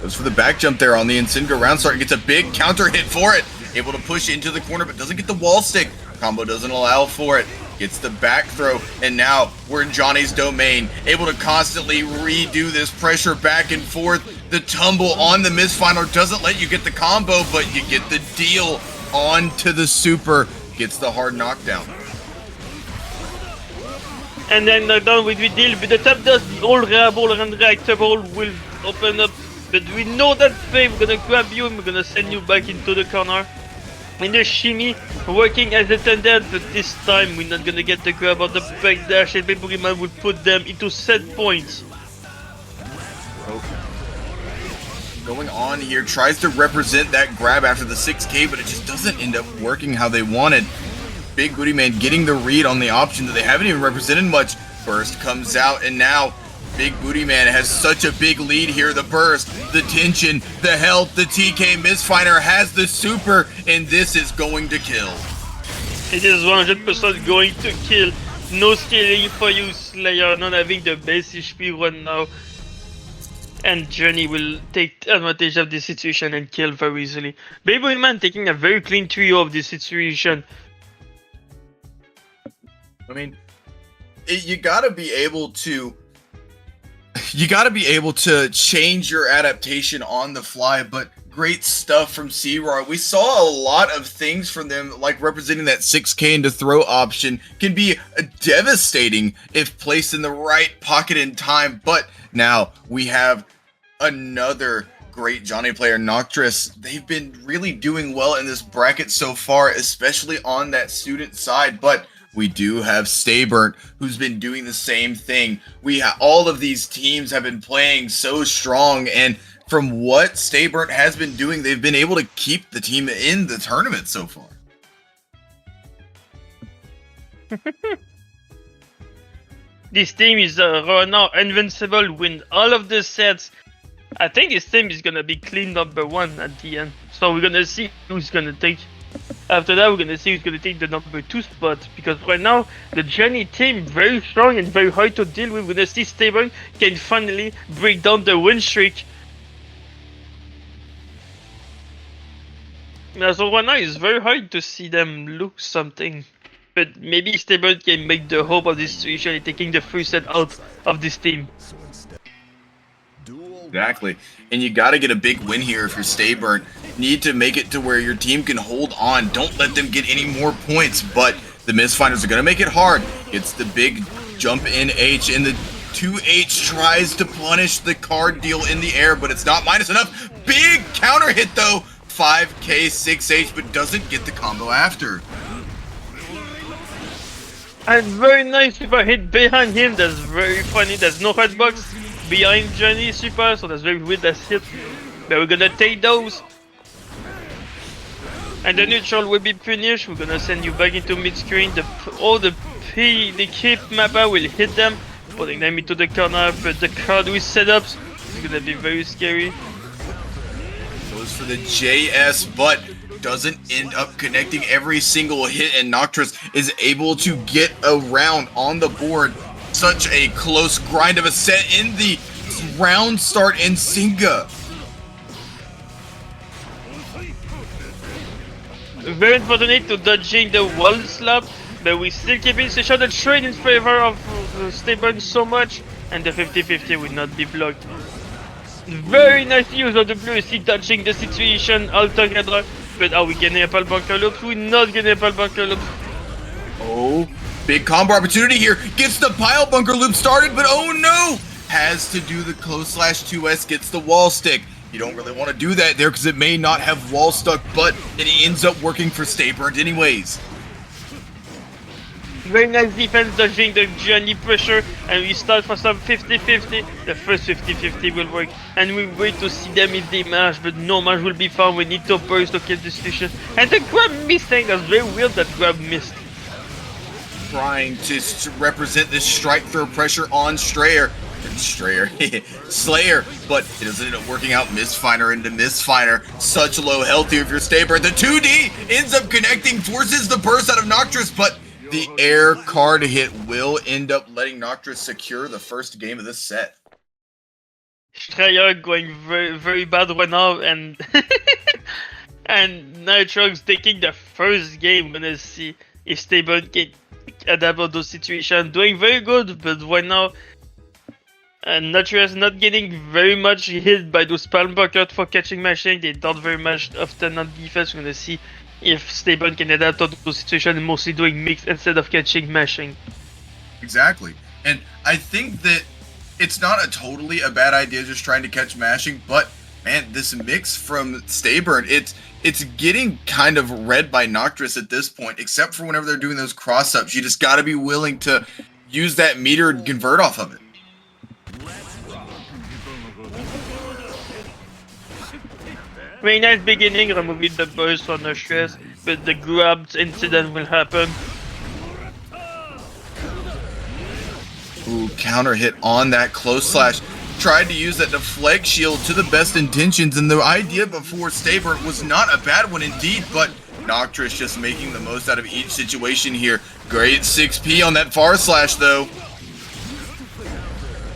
Goes for the back jump there on the Insinga round start and gets a big counter hit for it. Able to push into the corner, but doesn't get the wall stick. Combo doesn't allow for it. Gets the back throw, and now we're in Johnny's domain. Able to constantly redo this pressure back and forth. The tumble on the misfinder doesn't let you get the combo, but you get the deal onto the super. Gets the hard knockdown. And then knockdown will be deal with the top dust, the old reable and reactable will open up. But we know that Faye, we're gonna grab you and we're gonna send you back into the corner. In the shimmy, working as intended, but this time we're not gonna get the grab on the back dash and Boogeyman will put them into set points. Going on here, tries to represent that grab after the 6K, but it just doesn't end up working how they wanted. Big Booty Man getting the read on the option that they haven't even represented much. Burst comes out, and now Big Booty Man has such a big lead here. The burst, the tension, the health, the TK Misfinder has the super, and this is going to kill. It is 100% going to kill. No scaling for you, Slayer, not having the base HP right now. And Journey will take advantage of this situation and kill very easily. Big Booty Man taking a very clean trio of this situation. I mean, you gotta be able to change your adaptation on the fly, but great stuff from C-Roy. We saw a lot of things from them, like representing that 6K into throw option can be devastating if placed in the right pocket in time, but now we have another great Johnny player, Noctis. They've been really doing well in this bracket so far, especially on that student side, but we do have Stayburnt, who's been doing the same thing. All of these teams have been playing so strong, and from what Stayburnt has been doing, they've been able to keep the team in the tournament so far. This team is right now invincible, win all of the sets. I think this team is gonna be clean number 1 at the end. So we're gonna see who's gonna take. After that, we're gonna see who's gonna take the number 2 spot. Because right now, the Johnny team very strong and very hard to deal with. We're gonna see Stable can finally break down the win streak. Now, so right now, it's very hard to see them lose something. But maybe Stable can make the hope of this situation and taking the first set out of this team. Exactly. And you got to get a big win here if you're Stayburnt. Need to make it to where your team can hold on. Don't let them get any more points. But the Misfinders are going to make it hard. It's the big jump in H, and the 2H tries to punish the card deal in the air, but it's not minus enough. Big counter hit though. 5K, 6H, but doesn't get the combo after. And very nice super hit behind him. That's very funny. There's no hitbox behind Johnny super, so that's very weird. That's hit. But we're gonna take those. And the neutral will be punished. We're gonna send you back into mid screen. The keep mapper will hit them, putting them into the corner. But the card with setups is gonna be very scary. Goes for the JS, but doesn't end up connecting every single hit, and Noctis is able to get around on the board. Such a close grind of a set in the round start in Singa. Very unfortunate to dodging the wall slap, but we still keeping the shot and trade in favor of Stable so much, and the 50-50 will not be blocked. Very nice use of the blue sea touching the situation altogether, but are we getting a pal bunker loops? We're not getting a pal bunker loops. Oh, big combo opportunity here. Gets the pile bunker loop started, but oh no! Has to do the close /2S, gets the wall stick. You don't really want to do that there because it may not have wall stuck, but it ends up working for Stayburnt anyways. Very nice defense dodging the Johnny pressure, and we start for some 50-50. The first 50-50 will work, and we wait to see them if they mash, but no mash will be found. We need to burst to kill this situation. And the grab missing, that's very weird that grab missed. Trying to represent this strike throw pressure on Slayer, but it doesn't end up working out. Misfinder into Misfinder. Such low health here if you're Stayburnt. The 2D ends up connecting, forces the burst out of Noctis, but the air card hit will end up letting Noctis secure the first game of this set. Strayer going very, very bad right now, and and Nitrox taking the first game. We're gonna see if Stable can adapt to those situations. Doing very good, but right now, Nitrox not getting very much hit by those palm bucket for catching mashing. They don't very much often on defense. We're gonna see if Stable can adapt to those situations, mostly doing mix instead of catching mashing. Exactly. And I think that it's not totally a bad idea just trying to catch mashing, but man, this mix from Stayburn, it's getting kind of read by Noctis at this point, except for whenever they're doing those cross-ups. You just got to be willing to use that meter and convert off of it. Very nice beginning, removing the burst on the stress, but the grabs incident will happen. Ooh, counter hit on that close slash. Tried to use that deflect shield to the best intentions, and the idea before Stayburn was not a bad one indeed, but Noctis just making the most out of each situation here. Great 6P on that far slash though.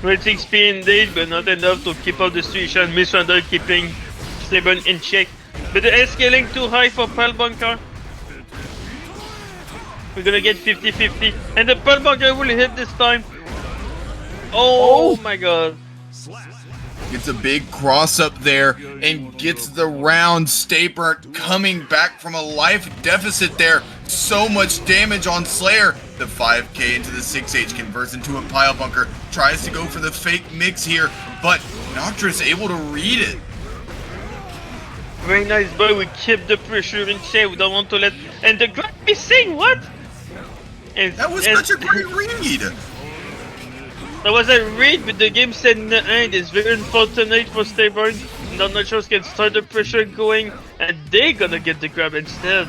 Great 6P indeed, but not enough to keep up the situation. Misunder keeping Stayburn in check. But the S scaling too high for Pearl Bunker. We're gonna get 50-50. And the Pearl Bunker will hit this time. Oh my god. Gets a big cross up there and gets the round. Stayburn coming back from a life deficit there. So much damage on Slayer. The 5k into the 6H converts into a pile bunker. Tries to go for the fake mix here, but Noctis able to read it. Very nice, boy. We keep the pressure in check. We don't want to let. And the grab missing. What? And, That was such a great read. That was a read, but the game said in the end. It's very unfortunate for Stayburn. Noctis can start the pressure going, and they're gonna get the grab instead.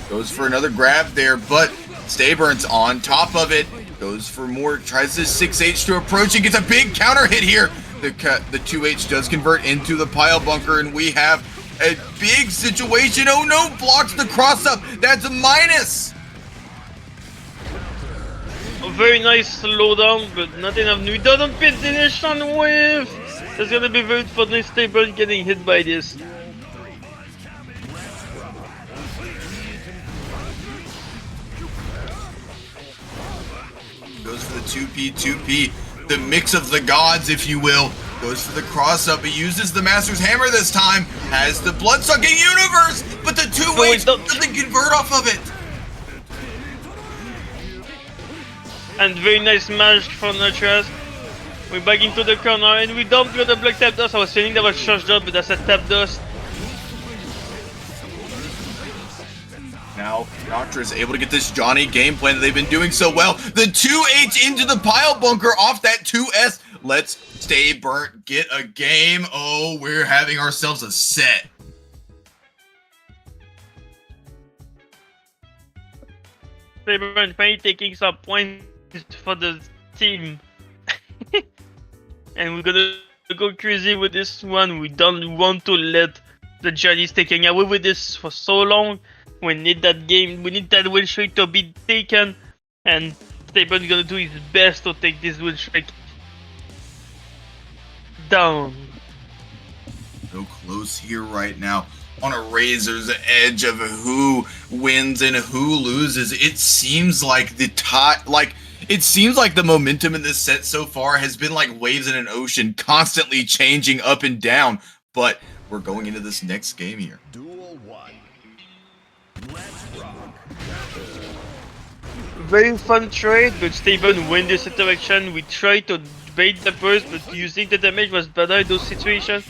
Goes for another grab there, but Stayburn's on top of it. Goes for more, tries this 6H to approach and gets a big counter hit here. The 2H does convert into the pile bunker, and we have a big situation. Oh no, blocks the cross up. That's a minus. A very nice slowdown, but not enough. We doesn't finish on wave. It's gonna be very funny. Stayburn getting hit by this. Goes for the 2P, the mix of the gods, if you will. Goes for the cross up. He uses the Master's Hammer this time. Has the blood-sucking universe, but the 2H doesn't convert off of it. And very nice mash from Noctis. We're back into the corner, and we don't get the black tap dust. I was feeling that was charged up, but that's a tap dust. Now, Noctis is able to get this Johnny game plan that they've been doing so well. The 2H into the pile bunker off that 2S. Let's Stayburn get a game. Oh, we're having ourselves a set. Stayburn finally taking some points for the team. And we're gonna go crazy with this one. We don't want to let the Johnny's taking away with this for so long. We need that game, we need that win streak to be taken. And Stayburn gonna do his best to take this win streak down. So close here right now. On a razor's edge of who wins and who loses. It seems like the momentum in this set so far has been like waves in an ocean, constantly changing up and down. But we're going into this next game here. Duel 1. Let's rock. Very fun trade, but Stayburn win this interaction. We tried to bait the burst, but using the damage was better in those situations.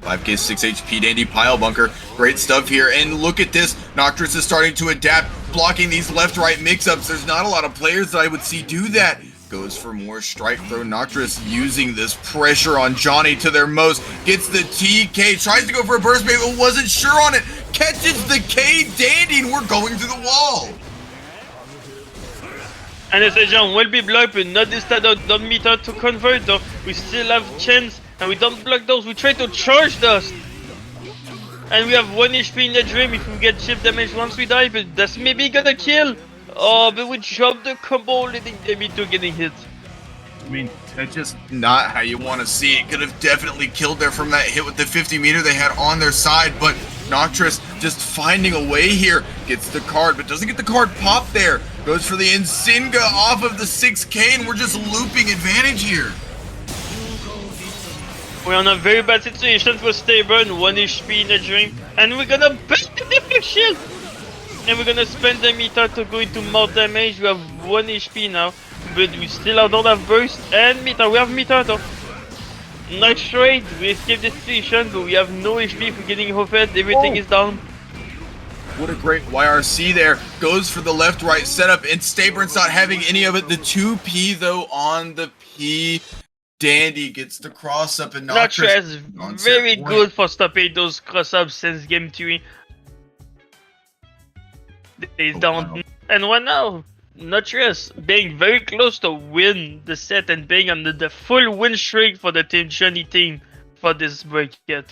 5k 6 HP Dandy pile bunker. Great stuff here. And look at this. Noctis is starting to adapt, blocking these left-right mix-ups. There's not a lot of players that I would see do that. Goes for more strike throw. Noctis using this pressure on Johnny to their most. Gets the TK. Tries to go for a burst bait, but wasn't sure on it. Catches the K Dandy, and we're going through the wall. And this agent will be blocked, but not this time don't meter to convert though. We still have chance, and we don't block those. We try to charge dust. And we have 1 HP in the dream if we get chip damage once we die, but that's maybe gonna kill. Oh, but we dropped the combo, leading them into getting hit. I mean, that's just not how you want to see it. Could have definitely killed there from that hit with the 50 meter they had on their side, but Noctis just finding a way here. Gets the card, but doesn't get the card pop there. Goes for the Insinga off of the 6k, and we're just looping advantage here. We're in a very bad situation for Stayburn, 1 HP in the dream, and we're gonna break the deflect shield! And we're gonna spend the meter to go into more damage. We have 1 HP now, but we still don't have burst and meter. We have meter though. Not straight, we escaped the situation, but we have no HP for getting offed. Everything is down. What a great YRC there. Goes for the left-right setup, and Stayburn's not having any of it. The 2P, though, on the P. Dandy gets the cross-up, and Noxtress is very good for stopping those cross-ups since game 3. He's down. Wow. And what now? Noxtress being very close to win the set and being on the full win streak for the Team Johnny team for this bracket.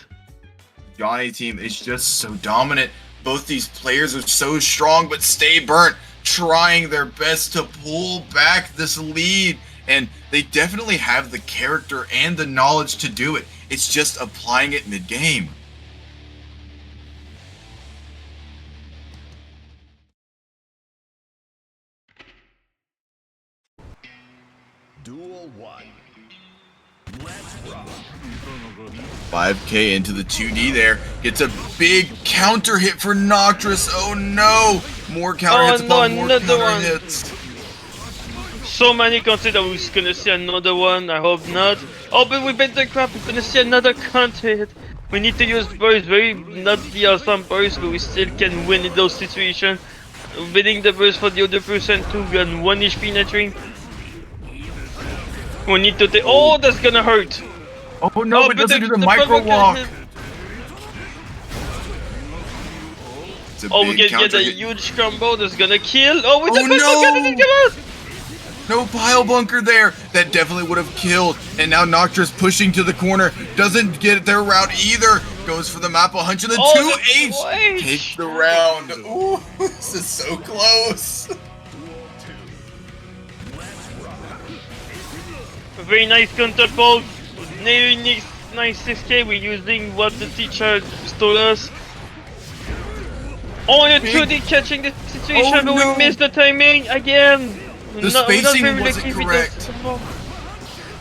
Johnny team is just so dominant. Both these players are so strong, but Stayburnt trying their best to pull back this lead. And they definitely have the character and the knowledge to do it. It's just applying it mid-game. Duel 1. Let's rock. 5k into the 2D there. Gets a big counter hit for Noctis. Oh no! More counter hits upon more counter hits. So many content that we're gonna see another one. I hope not. Oh, but we bet the crap. We're gonna see another counter hit. We need to use burst. Very not the awesome burst, but we still can win in those situations. Bidding the burst for the other person to get 1 HP in a drink. We need to take. Oh, that's gonna hurt. Oh no, but it doesn't do the micro walk. Oh, we can get a huge combo that's gonna kill. Oh, we no! No pile bunker there. That definitely would have killed. And now Noctis pushing to the corner. Doesn't get their route either. Goes for the map 100. The 2H. Take the round. Ooh, this is so close. Very nice counter pull. Nice 6k. We're using what the teacher stole us. Oh, the 2D catching the situation, but we missed the timing again. The spacing wasn't correct.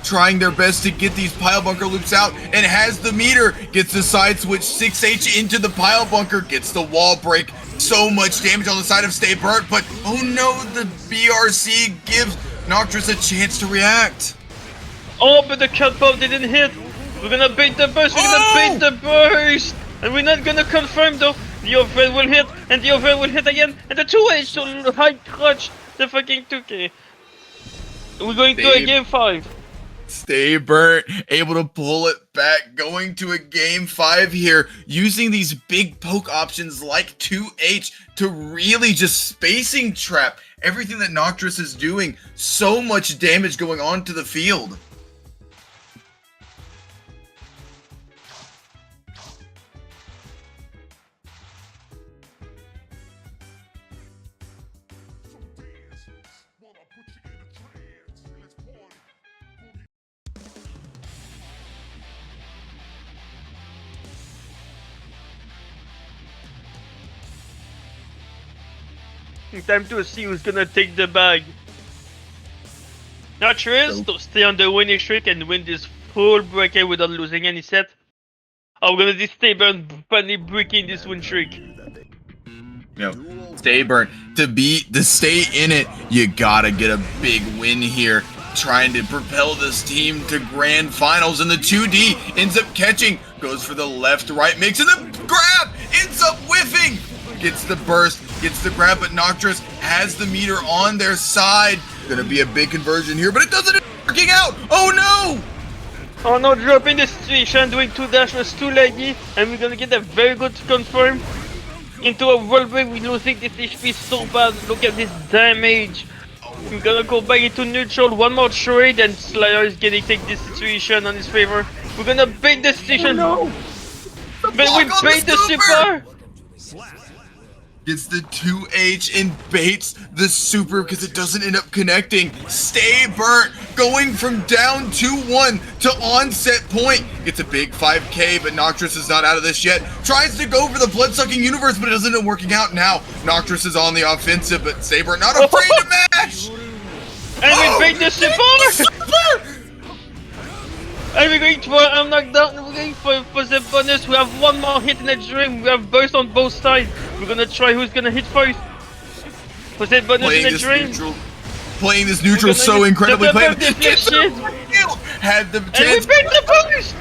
Trying their best to get these pile bunker loops out, and has the meter. Gets the side switch 6H into the pile bunker. Gets the wall break. So much damage on the side of Stay Burnt, but oh no, the BRC gives Noctis a chance to react. Oh, but the cut pop didn't hit. We're gonna bait the burst. We're gonna bait the burst, and we're not gonna confirm though. The overhead will hit, and the overhead will hit again, and the 2H so high clutch the fucking 2K. We're going to a game 5. Stay Burnt, able to pull it back, going to a game 5 here, using these big poke options like 2H to really just spacing trap everything that Noctis is doing. So much damage going on to the field. Time to see who's gonna take the bag. Noctis to stay on the winning streak and win this full bracket without losing any set. Or we're gonna stay burnt, finally breaking this win streak. Stay Burnt. To stay in it, you gotta get a big win here. Trying to propel this team to grand finals, and the 2D ends up catching. Goes for the left-right mix, and the grab ends up whiffing. Gets the burst, gets the grab, but Noctis has the meter on their side. Gonna be a big conversion here, but it doesn't end up working out. Oh no! Oh no, dropping the situation, doing 2 dash was too laggy, and we're gonna get a very good confirm into a world break. We're losing this HP so bad. Look at this damage. We're gonna go back into neutral, one more trade, and Slayer is gonna take this situation on his favor. We're gonna bait the situation. Oh, no. But we bait the super! Gets the 2H and baits the super because it doesn't end up connecting. Stay Burnt, going from down 2-1 to onset point. Gets a big 5k, but Noctis is not out of this yet. Tries to go for the blood-sucking universe, but it doesn't end up working out now. Noctis is on the offensive, but Stay Burnt not afraid to mash! And we bait the super! And we're going for a knockdown, we're going for the bonus. We have one more hit in the dream. We have burst on both sides. We're gonna try who's gonna hit first. Was it bonus in the drain? Playing this neutral gonna so use incredibly the playable. deflection. Had the And we chance. break the boost!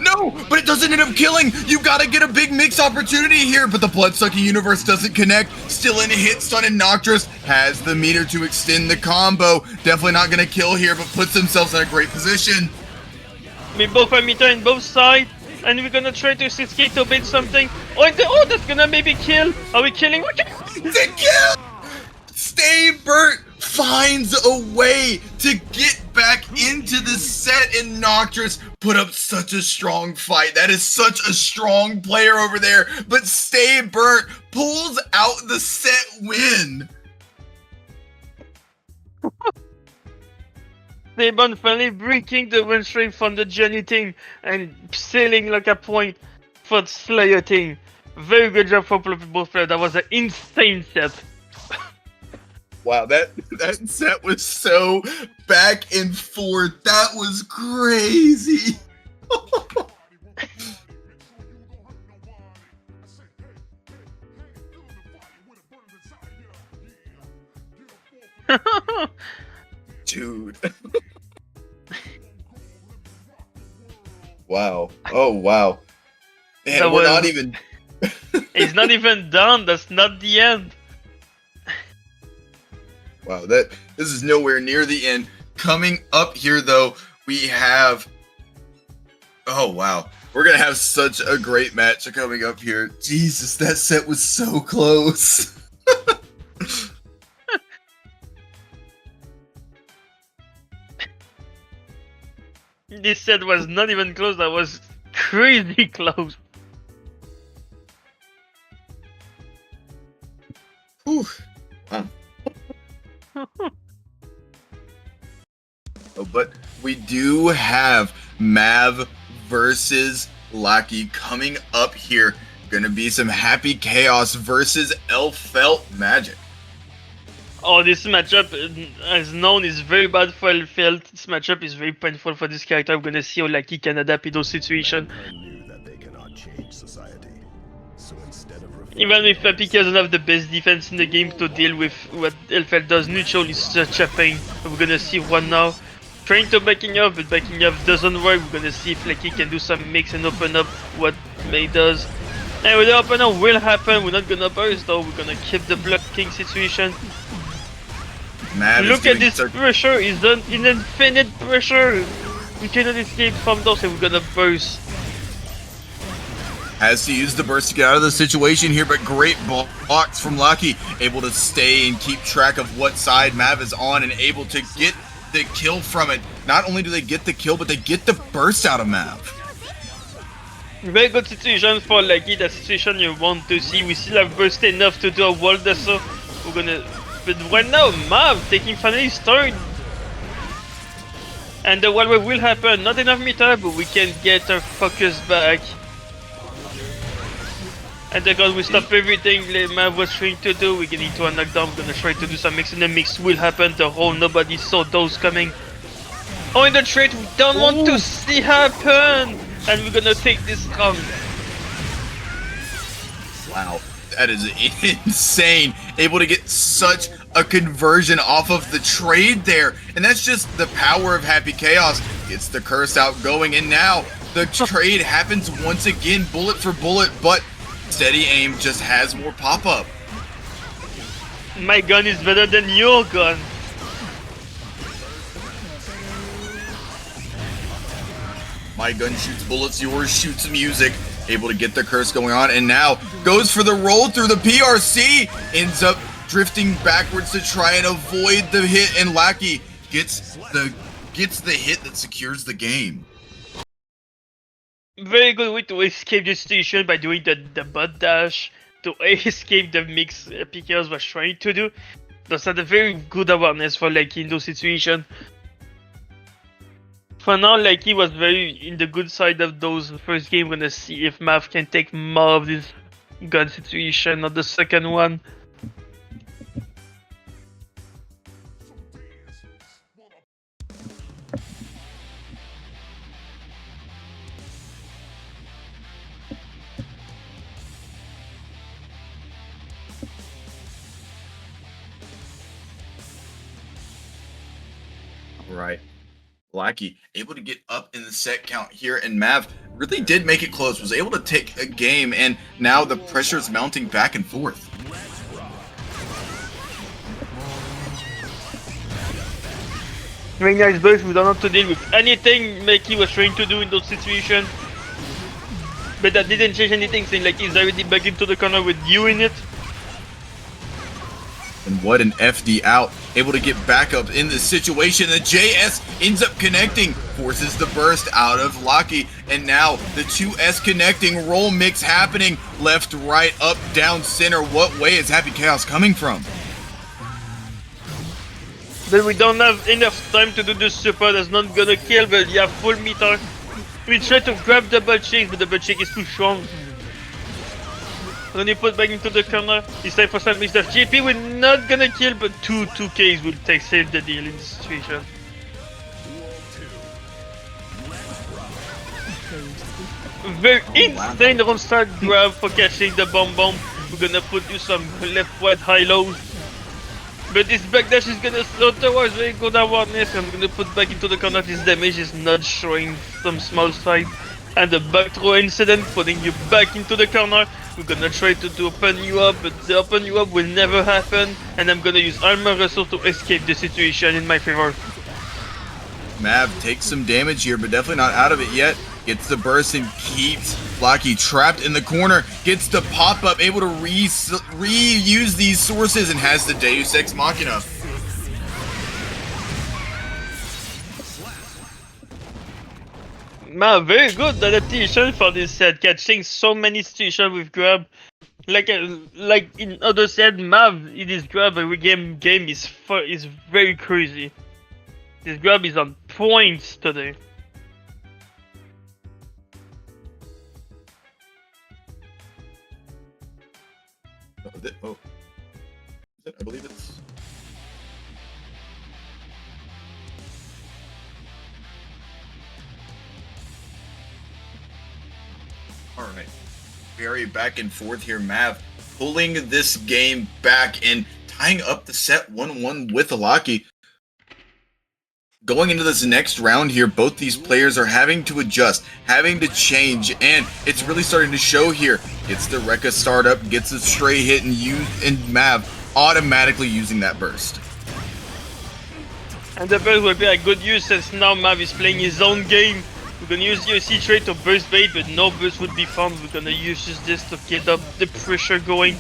No, but it doesn't end up killing. You gotta get a big mix opportunity here, but the blood-sucking universe doesn't connect. Still in a hit, stun, and Nocturus has the meter to extend the combo. Definitely not gonna kill here, but puts themselves in a great position. We both have meter on both sides, and we're gonna try to escape to bait something. Oh, that's gonna maybe kill. Are we killing? To kill! Stay Burt finds a way to get back into the set, and Nocturus put up such a strong fight. That is such a strong player over there, but Stay Burnt pulls out the set win. Stay Burnt finally breaking the win streak from the Johnny team and sailing like a point for the Slayer team. Very good job for both players. That was an insane set. Wow, that set was so back and forth. That was crazy. Dude. Wow. Oh, wow. Man, we're not even... It's not even done. That's not the end. Wow, this is nowhere near the end. Coming up here, though, we have... Oh, wow. We're going to have such a great match coming up here. Jesus, that set was so close. This set was not even close. That was crazy close. Whew. Wow. Oh, but we do have Mav versus Lucky coming up here. Gonna be some Happy Chaos versus Elfelt Magic. Oh, this matchup, as known, is very bad for Elfelt. This matchup is very painful for this character. We're gonna see how Lucky can adapt in those situations. Knew that they cannot change society. So instead of Even if Happy Chaos doesn't have the best defense in the game to deal with what Elfelt does, neutral is such a pain. We're gonna see one now. Trying to backing up, but backing up doesn't work. We're gonna see if Lucky can do some mix and open up what May does. And with the open up will happen, we're not gonna burst though, we're gonna keep the blocking situation. Mav Look at this pressure, it's an infinite pressure. We cannot escape from those and we're gonna burst. Has to use the burst to get out of the situation here, but great blocks from Lucky. Able to stay and keep track of what side Mav is on and able to get the kill from it. Not only do they get the kill, but they get the burst out of Mav. Very good situation for Lucky, the situation you want to see. We still have burst enough to do a wall so we're gonna... But right now, Mav taking finally his turn. And the wall will happen. Not enough meter, but we can get our focus back. And because we stop everything Mav was trying to do, we get into a knockdown. We're gonna try to do some mix, and the mix will happen. The whole nobody saw those coming. Oh, in the trade we don't want to see happen, and we're gonna take this round. Wow, that is insane. Able to get such a conversion off of the trade there, and that's just the power of Happy Chaos. Gets the curse out going, and now the trade happens once again, bullet for bullet, but steady aim just has more pop-up. My gun is better than your gun. My gun shoots bullets, yours shoots music. Able to get the curse going on, and now goes for the roll through the PRC. Ends up drifting backwards to try and avoid the hit, and Lucky gets the hit that secures the game. Very good way to escape the situation by doing the butt dash to escape the mix Picos was trying to do. That's a very good awareness for Lucky in those situations. For now, Lucky was very in the good side of those first game. We're gonna see if Mav can take more of this gun situation on the second one. Lackey able to get up in the set count here, and Mav really did make it close, was able to take a game, and now the pressure is mounting back and forth. Very nice burst, we don't have to deal with anything Mouqui was trying to do in those situations. But that didn't change anything, saying like he's already back into the corner with you in it. And what an FD out, able to get back up in this situation. The JS ends up connecting, forces the burst out of Lucky, and now the 2S connecting, roll mix happening, left, right, up, down, center. What way is Happy Chaos coming from? But we don't have enough time to do the super, that's not gonna kill, but you have full meter. We try to grab the butt cheek, but the butt cheek is too strong. Then you put back into the corner, it's time for some mixed JP, we're not gonna kill, but 2Ks will save the deal in this situation. Very insane round start grab for catching the bomb. We're gonna put you some left wide high lows. But this backdash is gonna slow towards very good awareness. I'm gonna put back into the corner, his damage is not showing some small side. And the back throw incident, putting you back into the corner. We're gonna try to open you up, but the open you up will never happen. And I'm gonna use all my resources to escape the situation in my favor. Mav takes some damage here, but definitely not out of it yet. Gets the burst and keeps Lucky trapped in the corner. Gets the pop-up, able to reuse these sources, and has the Deus Ex Machina. Man, very good adaptation for this set, catching so many situations with grab. Like in other set, Mav in his grab every game is very crazy. This grab is on points today. Oh, I believe it's. All right, very back and forth here. Mav pulling this game back and tying up the set 1-1 with Alaki. Going into this next round here, both these players are having to adjust, having to change, and it's really starting to show here. Gets the Rekka startup, gets a stray hit, and Mav automatically using that burst. And the burst will be a good use since now Mav is playing his own game. We're gonna use the OC trade to burst bait, but no burst would be found. We're gonna use just this to get up the pressure going.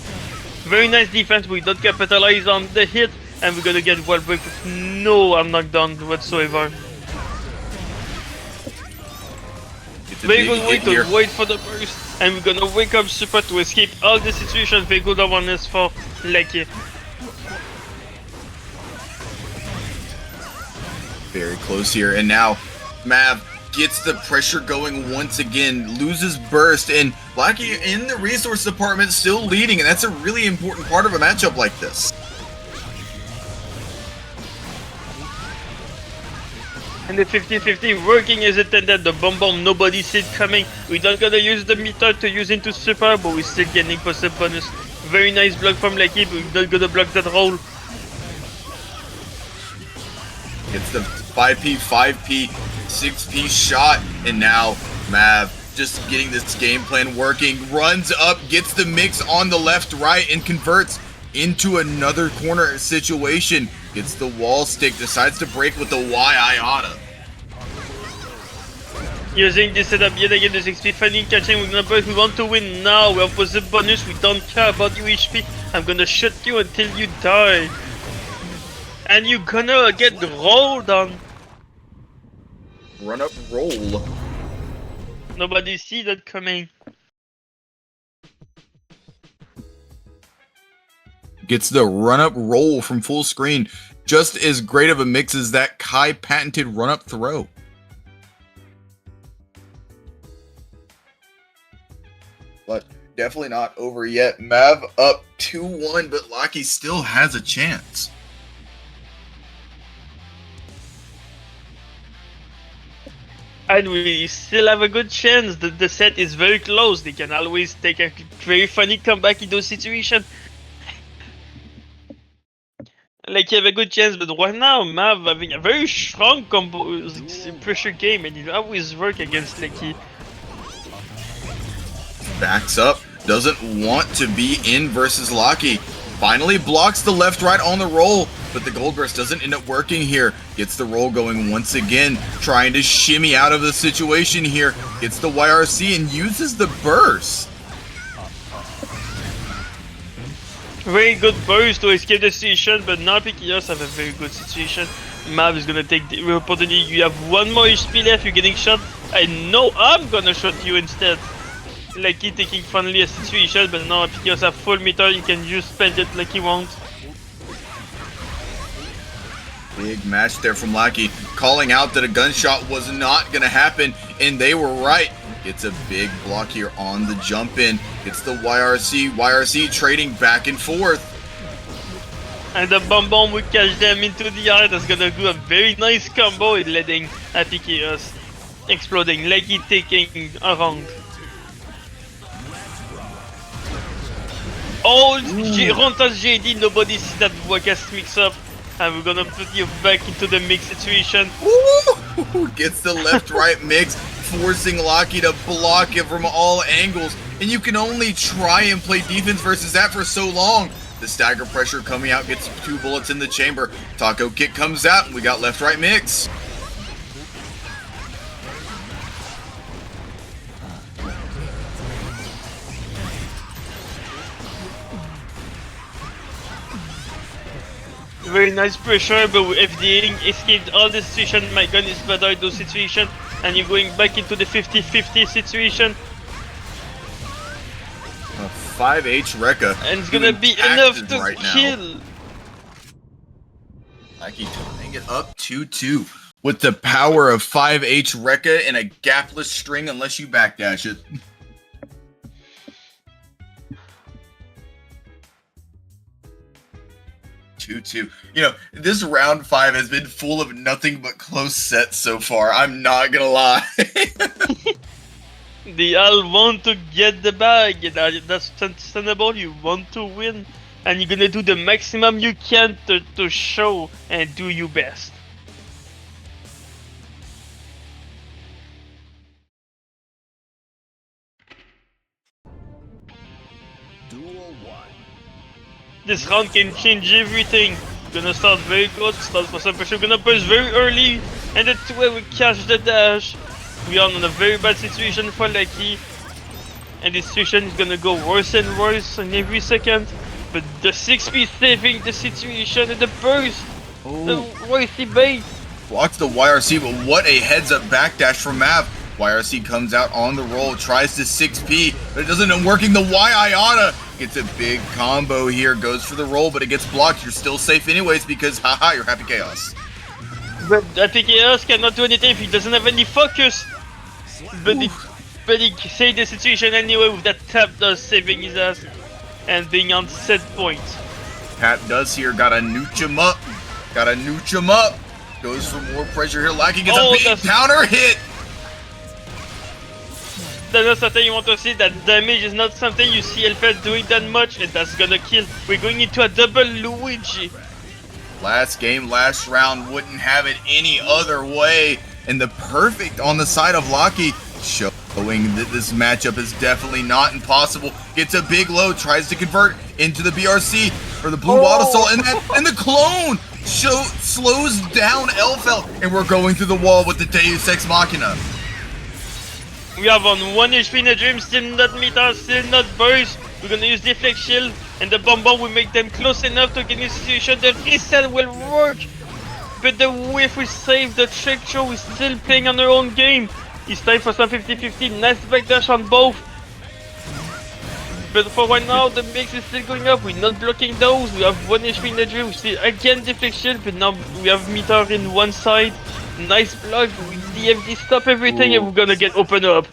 Very nice defense, we don't capitalize on the hit. And we're gonna get wall break with no knockdown whatsoever. Very good way to wait for the burst. And we're gonna wake up super to escape all the situations. Very good awareness for Lucky. Very close here, and now Mav gets the pressure going once again, loses burst, and Lucky in the resource department still leading, and that's a really important part of a matchup like this. And the 50-50 working as intended, the bomb nobody see it coming. We don't gonna use the meter to use into super, but we're still getting possible bonus. Very nice block from Lucky, but we're not gonna block that roll. Gets the 5P, 5P, 6P shot, and now Mav just getting this game plan working. Runs up, gets the mix on the left, right, and converts into another corner situation. Gets the wall stick, decides to break with the Y Iota. Using this setup yet again, the 6P finding catching, we're gonna burst, we want to win now, we have positive bonus, we don't care about your HP. I'm gonna shoot you until you die. And you're gonna get rolled on. Run up roll. Nobody see that coming. Gets the run-up roll from full screen. Just as great of a mix as that Kai patented run-up throw. But definitely not over yet. Mav up 2-1, but Lucky still has a chance. And we still have a good chance. The set is very close. They can always take a very funny comeback in those situations. Like, he have a good chance, but right now, Mav having a very strong combo pressure game, and he always work against Lucky. Backs up, doesn't want to be in versus Locky. Finally blocks the left-right on the roll, but the Gold Burst doesn't end up working here. Gets the roll going once again, trying to shimmy out of the situation here. Gets the YRC and uses the burst. Very good burst to escape the situation, but now Pikios have a very good situation. Mav is gonna take the opportunity. You have one more HP left, you're getting shot. I know I'm gonna shot you instead. Lucky taking finally a situation, but now Pikios have full meter, you can just spend it like he wants. Big match there from Lucky, calling out that a gunshot was not gonna happen, and they were right. Gets a big block here on the jump in. Gets the YRC trading back and forth. And the bomb bomb will catch them into the air. That's gonna do a very nice combo, leading Pikios exploding. Lucky taking a round. Oh, Rontas JD, nobody sees that Wakas mix up. And we're gonna put you back into the mix situation. Ooh, gets the left-right mix, forcing Locky to block it from all angles. And you can only try and play defense versus that for so long. The stagger pressure coming out, gets 2 bullets in the chamber. Taco kick comes out, and we got left-right mix. Very nice pressure, but if they escaped all the situation, my gun is better in those situations, and you're going back into the 50-50 situation. 5H Rekka. And it's gonna be enough to right kill. Lucky tying it up 2-2 with the power of 5H Rekka and a gapless string unless you backdash it. You know, this round 5 has been full of nothing but close sets so far. I'm not gonna lie. They all want to get the bag. That's understandable. You want to win, and you're gonna do the maximum you can to show and do your best. Duel 1. This round can change everything. Gonna start very good, start for some pressure, gonna burst very early, and that's where we catch the dash. We are in a very bad situation for Lucky, and this situation is gonna go worse and worse in every second. But the 6P saving the situation and the burst, the worthy bait. Blocks the YRC, but what a heads-up backdash from Mav. YRC comes out on the roll, tries to 6P, but it doesn't end up working. The Y Iota gets a big combo here, goes for the roll, but it gets blocked. You're still safe anyways because, haha, you're Happy Chaos. But Happy Chaos cannot do anything if he doesn't have any focus. But he saved the situation anyway with that tap does saving his ass and being on set point. Pat does here, gotta nooch him up. Gotta nooch him up. Goes for more pressure here. Lucky gets a big counter hit. That's not something you want to see. That damage is not something you see Elfeld doing that much, and that's gonna kill. We're going into a double Luigi. Last game, last round, wouldn't have it any other way. And the perfect on the side of Lucky, showing that this matchup is definitely not impossible. Gets a big low, tries to convert into the BRC or the blue bottle assault, and the clone slows down Elfeld, and we're going through the wall with the Deus Ex Machina. We have on 1 HP in the dream, still not meter, still not burst. We're gonna use deflect shield, and the bomb will make them close enough to get in this situation. The reset will work, but the whiff will save the trick show. Is still playing on their own game. It's time for some 50-50. Nice backdash on both. But for right now, the mix is still going up. We're not blocking those. We have 1 HP in the dream. We still again deflect shield, but now we have meter in one side. Nice block. We DFD stop everything, and we're gonna get open up.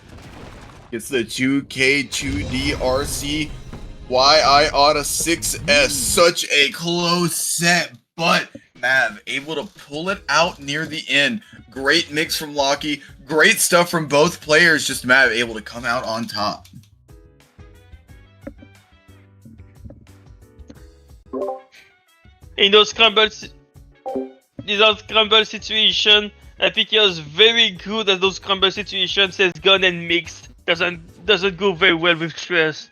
It's the 2K2DRC YI Auto 6S. Such a close set, but Mav able to pull it out near the end. Great mix from Lucky. Great stuff from both players. Just Mav able to come out on top. In those these are scramble situation. Ukiyo is very good at those scramble situations. Says gun and mixed doesn't go very well with stress.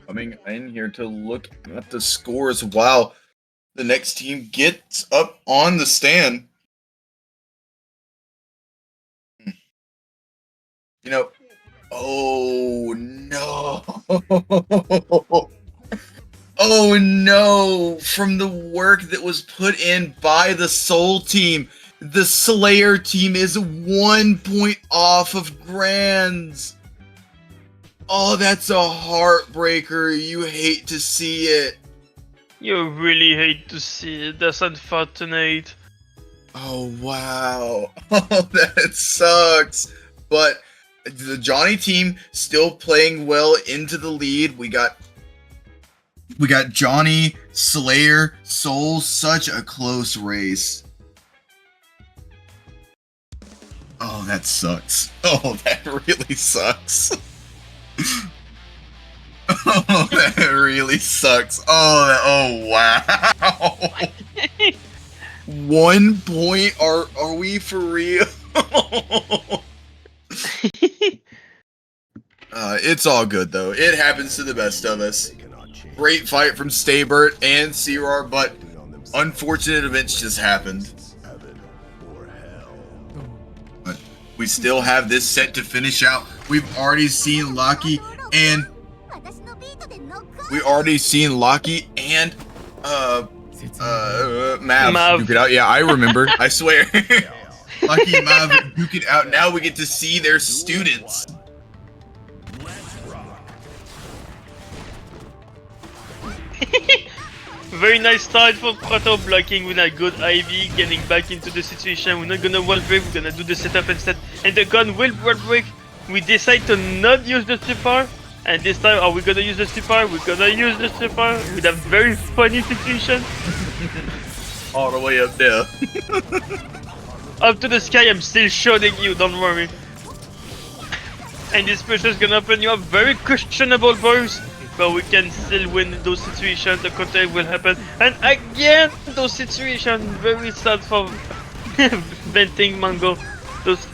Coming in here to look at the scores while the next team gets up on the stand. You know, oh no. Oh no! From the work that was put in by the Soul team, the Slayer team is 1 point off of Grands. Oh, that's a heartbreaker. You hate to see it. You really hate to see it. That's unfortunate. Oh wow. Oh, that sucks. But the Johnny team still playing well into the lead. We got Johnny, Slayer, Soul, such a close race. Oh, that sucks. Oh, that really sucks. Oh, that really sucks. Oh wow. 1 point? Are we for real? It's all good though. It happens to the best of us. Great fight from Staybert and Searar, but unfortunate events just happened. But we still have this set to finish out. We've already seen Lucky and Mav duke it out. Yeah, I remember. I swear. Lucky and Mav duke it out. Now we get to see their students. Very nice start for Proto, blocking with a good IV, getting back into the situation. We're not gonna wall break, we're gonna do the setup instead. And the gun will wall break. We decide to not use the super. And this time, are we gonna use the super? We're gonna use the super with a very funny situation. All the way up there. Up to the sky, I'm still shooting you, don't worry. And this pressure is gonna open you up very questionable burst. But we can still win in those situations, the counter will happen. And again, those situations, very sad for venting Mango. Those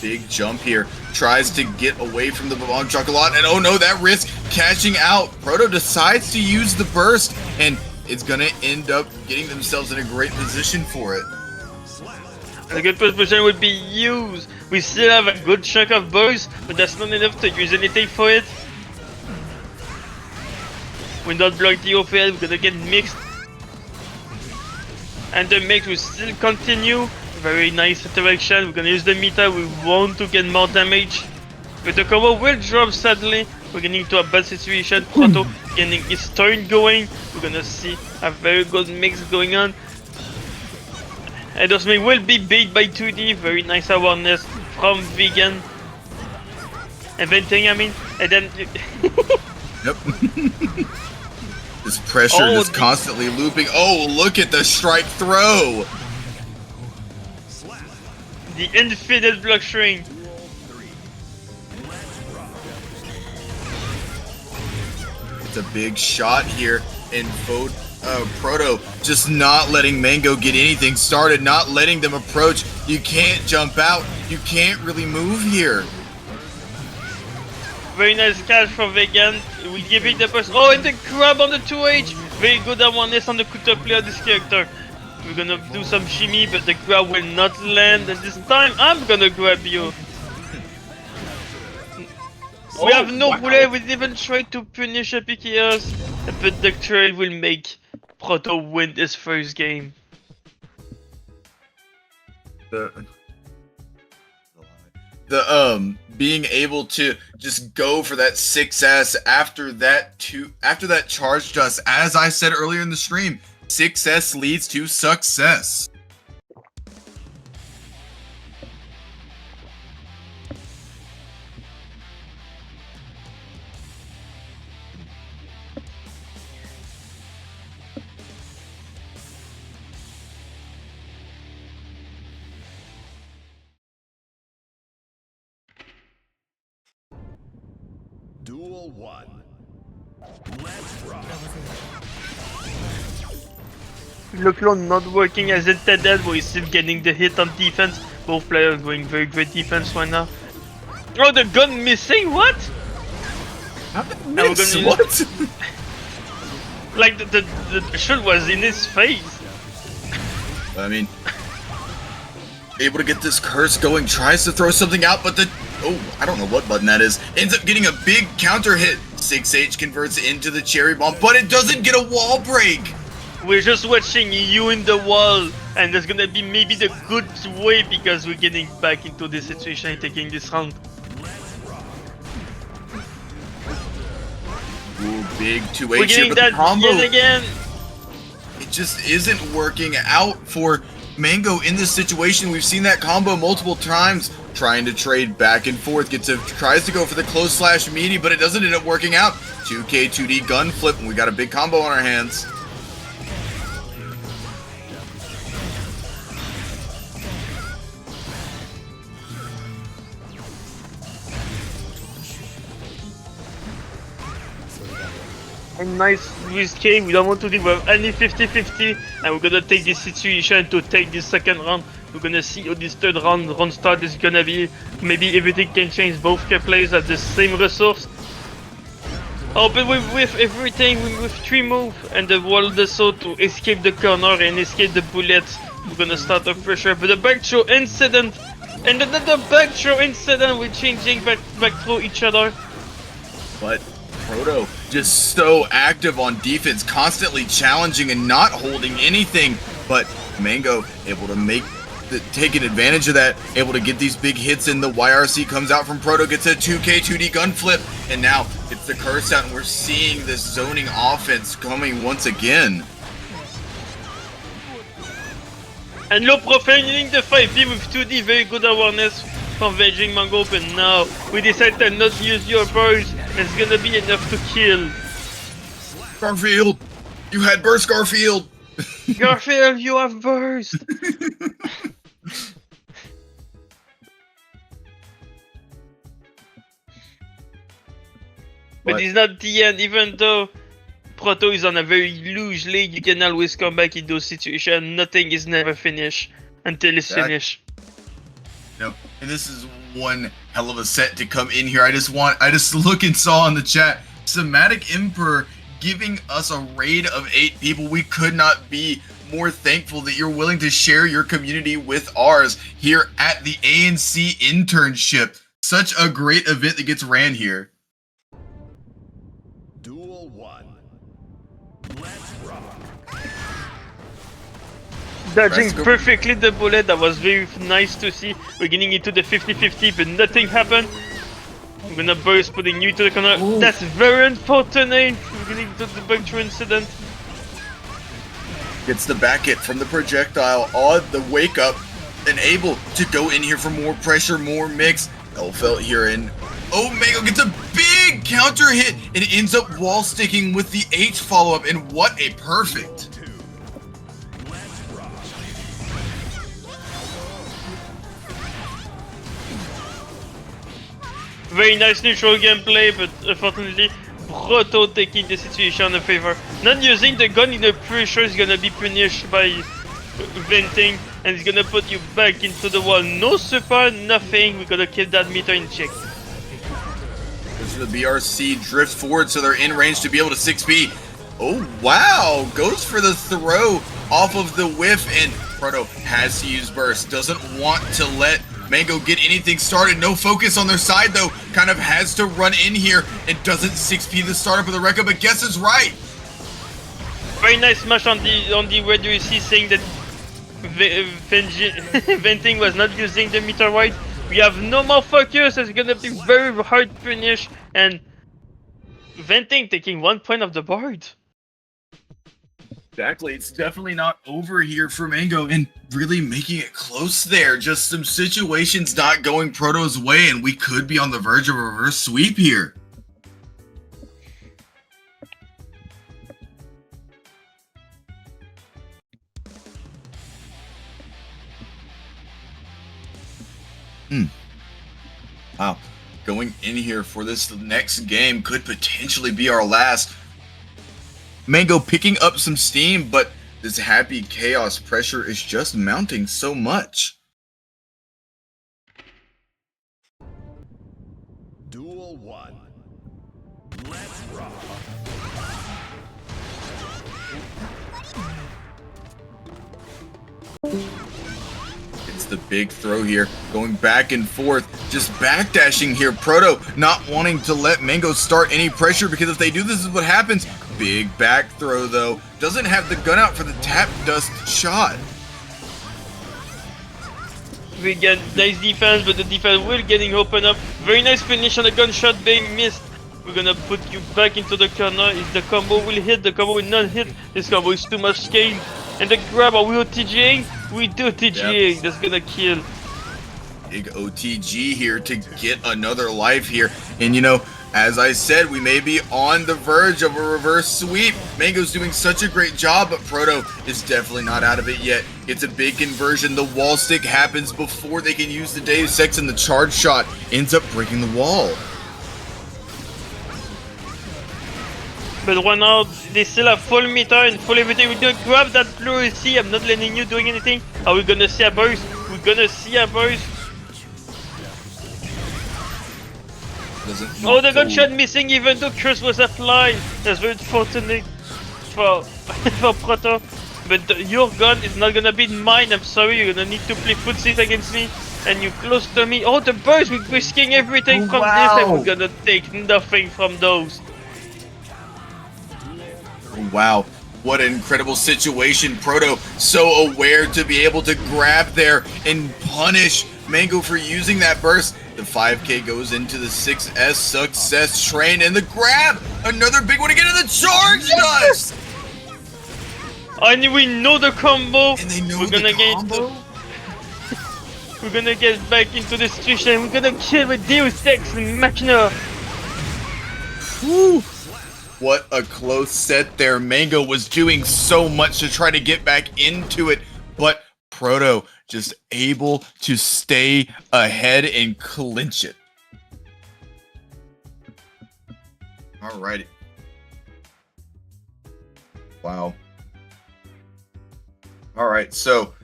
big jump here, tries to get away from the bomb truck a lot, and oh no, that risk cashing out. Proto decides to use the burst, and it's gonna end up getting themselves in a great position for it. And a good position would be used. We still have a good chunk of burst, but that's not enough to use anything for it. We not block the OPL, we're gonna get mixed. And the mix will still continue. Very nice interaction. We're gonna use the meter, we want to get more damage. But the combo will drop sadly. We're getting into a bad situation. Proto getting his turn going. We're gonna see a very good mix going on. And those may will be beat by 2D. Very nice awareness from Vegan. And venting, I mean. And then Yep. This pressure just constantly looping. Oh, look at the strike throw! The infinite block shrink. It's a big shot here, and Proto just not letting Mango get anything started, not letting them approach. You can't jump out. You can't really move here. Very nice catch from Vegan. We give it the first. Oh, and the grab on the 2H. Very good awareness on the counter play of this character. We're gonna do some shimmy, but the grab will not land. And this time, I'm gonna grab you. We have no bullet. We even tried to punish Ukiyo, but the trade will make Proto win this first game. The being able to just go for that 6S after that charge dust, as I said earlier in the stream, 6S leads to success. Duel 1. Let's rock. Ukiyo not working as intended, but he's still getting the hit on defense. Both players going very great defense right now. Oh, the gun missing? What? Miss, what? Like the shot was in his face. I mean, able to get this curse going, tries to throw something out, but I don't know what button that is, ends up getting a big counter hit. 6H converts into the cherry bomb, but it doesn't get a wall break. We're just watching you in the wall, and that's gonna be maybe the good way because we're getting back into this situation and taking this round. Ooh, big 2H We're here, getting but that the combo, yet again. it just isn't working out for Mango in this situation. We've seen that combo multiple times, trying to trade back and forth, tries to go for the close slash meaty, but it doesn't end up working out. 2K 2D gun flip, and we got a big combo on our hands. And nice risky, we don't want to deal with any 50-50, and we're gonna take this situation to take this second round. We're gonna see how this third round start is gonna be. Maybe everything can change. Both players have the same resource. Oh, but with everything, with 3 moves and the wall so to escape the corner and escape the bullets, we're gonna start off pressure. But the back throw incident and another back throw incident, we're changing back through each other. But Proto just so active on defense, constantly challenging and not holding anything. But Mango able to taking advantage of that, able to get these big hits in. The YRC comes out from Proto, gets a 2K 2D gun flip, and now it's the curse out, and we're seeing this zoning offense coming once again. And low profiling the 5V with 2D, very good awareness from Beijing Mango, but now we decide to not use your burst. It's gonna be enough to kill. Garfield, you had burst, Garfield. Garfield, you have burst. But it's not the end, even though Proto is on a very loose lead, you can always come back in those situations. Nothing is never finished until it's finished. No, and this is one hell of a set to come in here. I just look and saw in the chat, Somatic Emperor giving us a raid of 8 people. We could not be more thankful that you're willing to share your community with ours here at the A&C Internship. Such a great event that gets ran here. Duel 1. Let's rock. Dodging perfectly the bullet, that was very nice to see. We're getting into the 50-50, but nothing happened. I'm gonna burst, putting you to the corner. Ooh. That's very unfortunate. We're getting into the back throw incident. Gets the back hit from the projectile on the wake up, and able to go in here for more pressure, more mix. Elfelt here in. Oh, Mango gets a big counter hit and ends up wall sticking with the H follow up, and what a perfect. Very nice neutral gameplay, but unfortunately, Proto taking the situation in favor. Not using the gun in a pressure is gonna be punished by venting, and it's gonna put you back into the wall. No super, nothing. We're gonna kill that meter in check. Goes for the BRC, drift forward so they're in range to be able to 6B. Oh, wow! Goes for the throw off of the whiff, and Proto has to use burst. Doesn't want to let Mango get anything started. No focus on their side though. Kind of has to run in here and doesn't 6P the startup of the Rekka, but guesses right. Very nice smash on the red UC, saying that Venting was not using the meter wide. We have no more focus. It's gonna be very hard punish, and Venting taking 1 point of the board. Exactly, it's definitely not over here for Mango, and really making it close there. Just some situations not going Proto's way, and we could be on the verge of a reverse sweep here. Wow, going in here for this next game could potentially be our last. Mango picking up some steam, but This happy chaos pressure is just mounting so much. Duel 1. Let's rock. It's the big throw here, going back and forth, just backdashing here. Proto not wanting to let Mango start any pressure, because if they do, this is what happens. Big back throw though, doesn't have the gun out for the tap dust shot. We get nice defense, but the defense will getting open up. Very nice finish on the gunshot being missed. We're gonna put you back into the corner. If the combo will hit, the combo will not hit. This combo is too much scale. And the grab, are we OTGing? We do TGing. Yep. That's gonna kill. Big OTG here to get another life here. And you know, as I said, we may be on the verge of a reverse sweep. Mango's doing such a great job, but Proto is definitely not out of it yet. It's a big conversion. The wall stick happens before they can use the Deus Ex, and the charge shot ends up breaking the wall. But right now, they still have full meter and full everything. We're gonna grab that blue AC. I'm not letting you doing anything. Are we gonna see a burst? We're gonna see a burst. Oh, the gunshot missing even though Curse was applied. That's very fortunate for for Proto. But your gun is not gonna be mine. I'm sorry. You're gonna need to play footsie against me. And you're close to me. Oh, the burst! We're risking everything from this, and we're gonna take nothing from those. Wow, what an incredible situation. Proto so aware to be able to grab there and punish Mango for using that burst. The 5K goes into the 6S success train, and the grab! Another big one again, and the charge dust! And we know the combo! And they know we're the gonna combo? we're gonna get back into the situation. We're gonna kill with Deus Ex Machina! Whew. What a close set there. Mango was doing so much to try to get back into it, but Proto just able to stay ahead and clinch it. Alrighty. Wow. Alright, so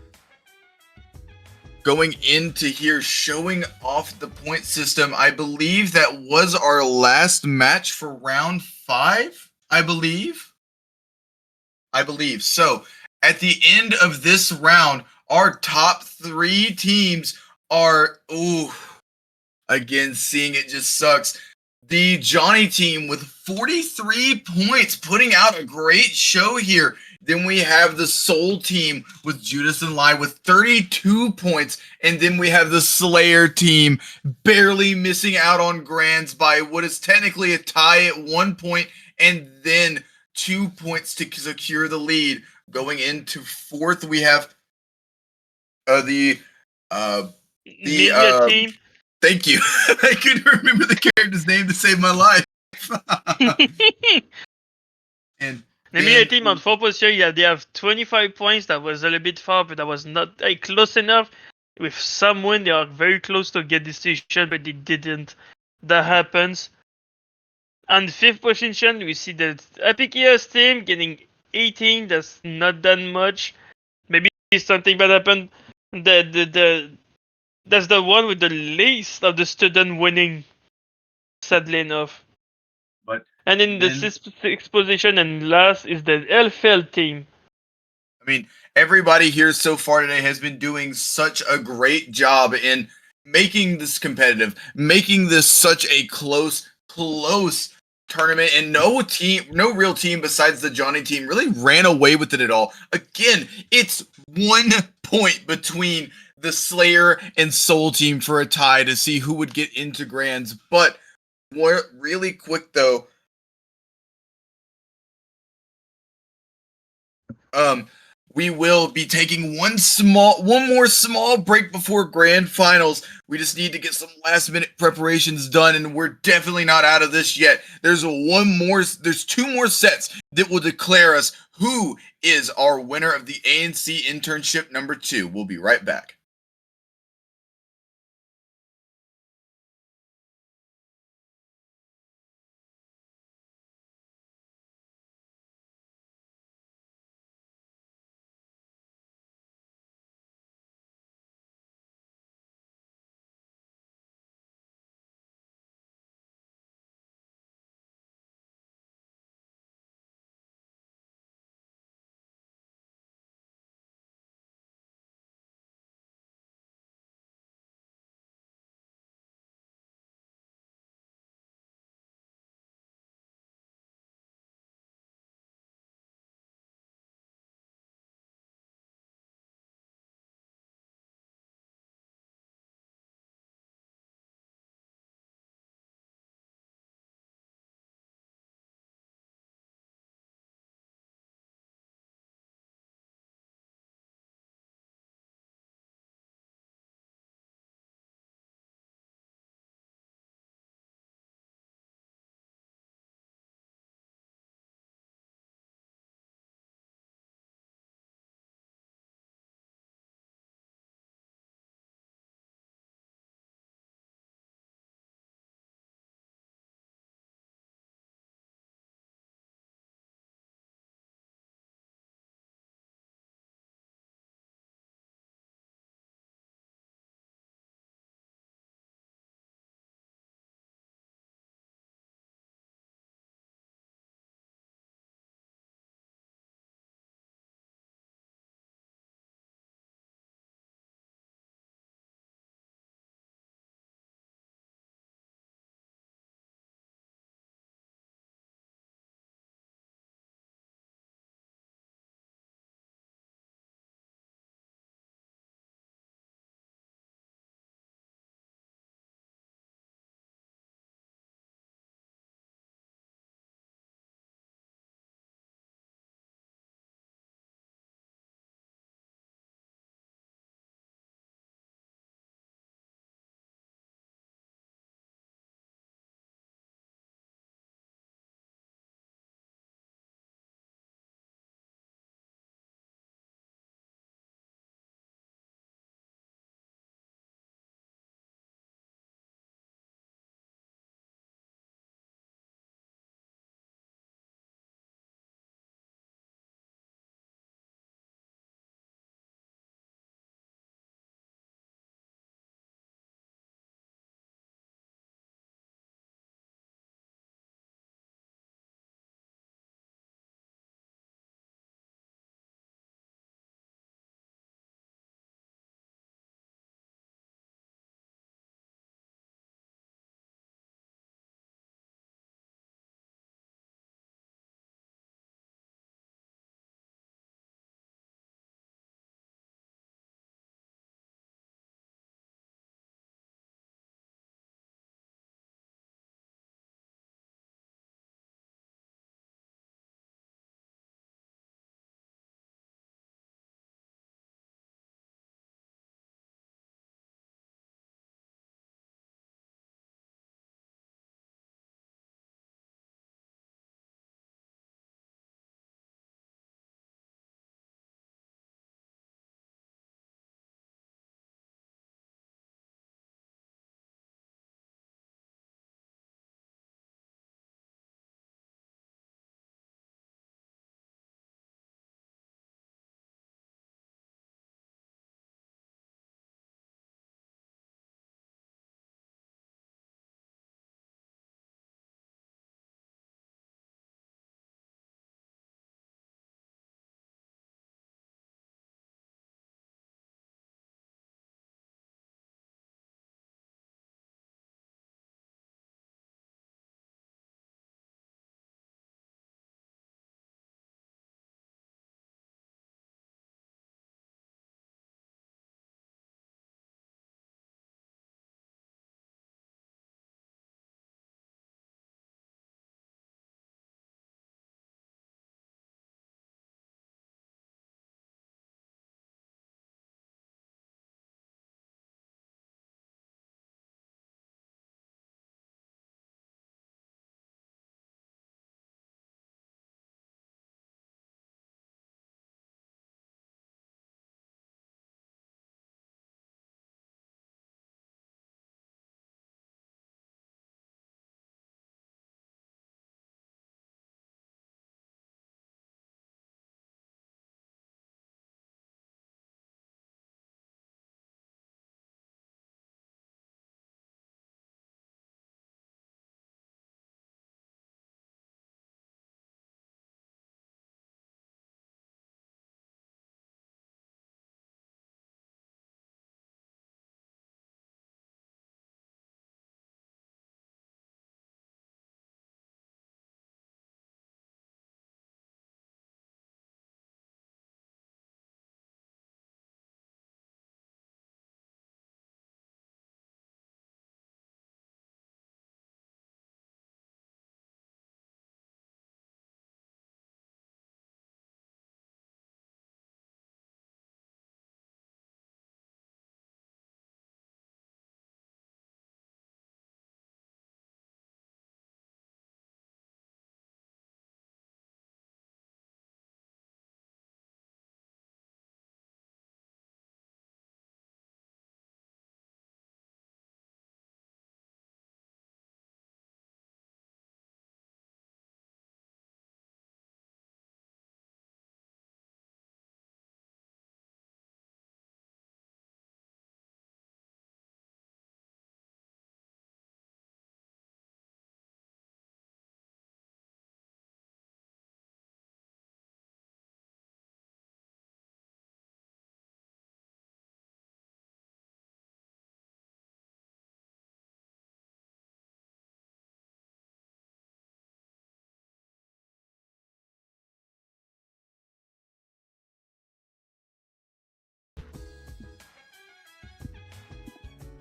going into here, showing off the point system, I believe that was our last match for round 5, I believe. So, at the end of this round, our top 3 teams are, again, seeing it just sucks. The Johnny team with 43 points, putting out a great show here. Then we have the Soul team with Judas and Lai with 32 points. And then we have the Slayer team barely missing out on grands by what is technically a tie at 1 point, and then 2 points to secure the lead. Going into 4th, we have the team. Thank you. I couldn't remember the character's name to save my life. And the Media team on 4th position, they have 25 points. That was a little bit far, but that was not close enough. With some win, they are very close to get this decision, but they didn't. That happens. On 5th position, we see the Epic Ears team getting 18. That's not that much. Maybe something bad happened. That's the one with the least of the student winning, sadly enough. And in the 6th position and last is the LFL team. I mean, everybody here so far today has been doing such a great job in making this competitive, making this such a close tournament, and no real team besides the Johnny team really ran away with it at all. Again, it's 1 point between the Slayer and Soul team for a tie to see who would get into grands. But really quick though, we will be taking one more small break before grand finals. We just need to get some last minute preparations done, and we're definitely not out of this yet. There's 2 more sets that will declare us who is our winner of the A&C Internship number 2. We'll be right back.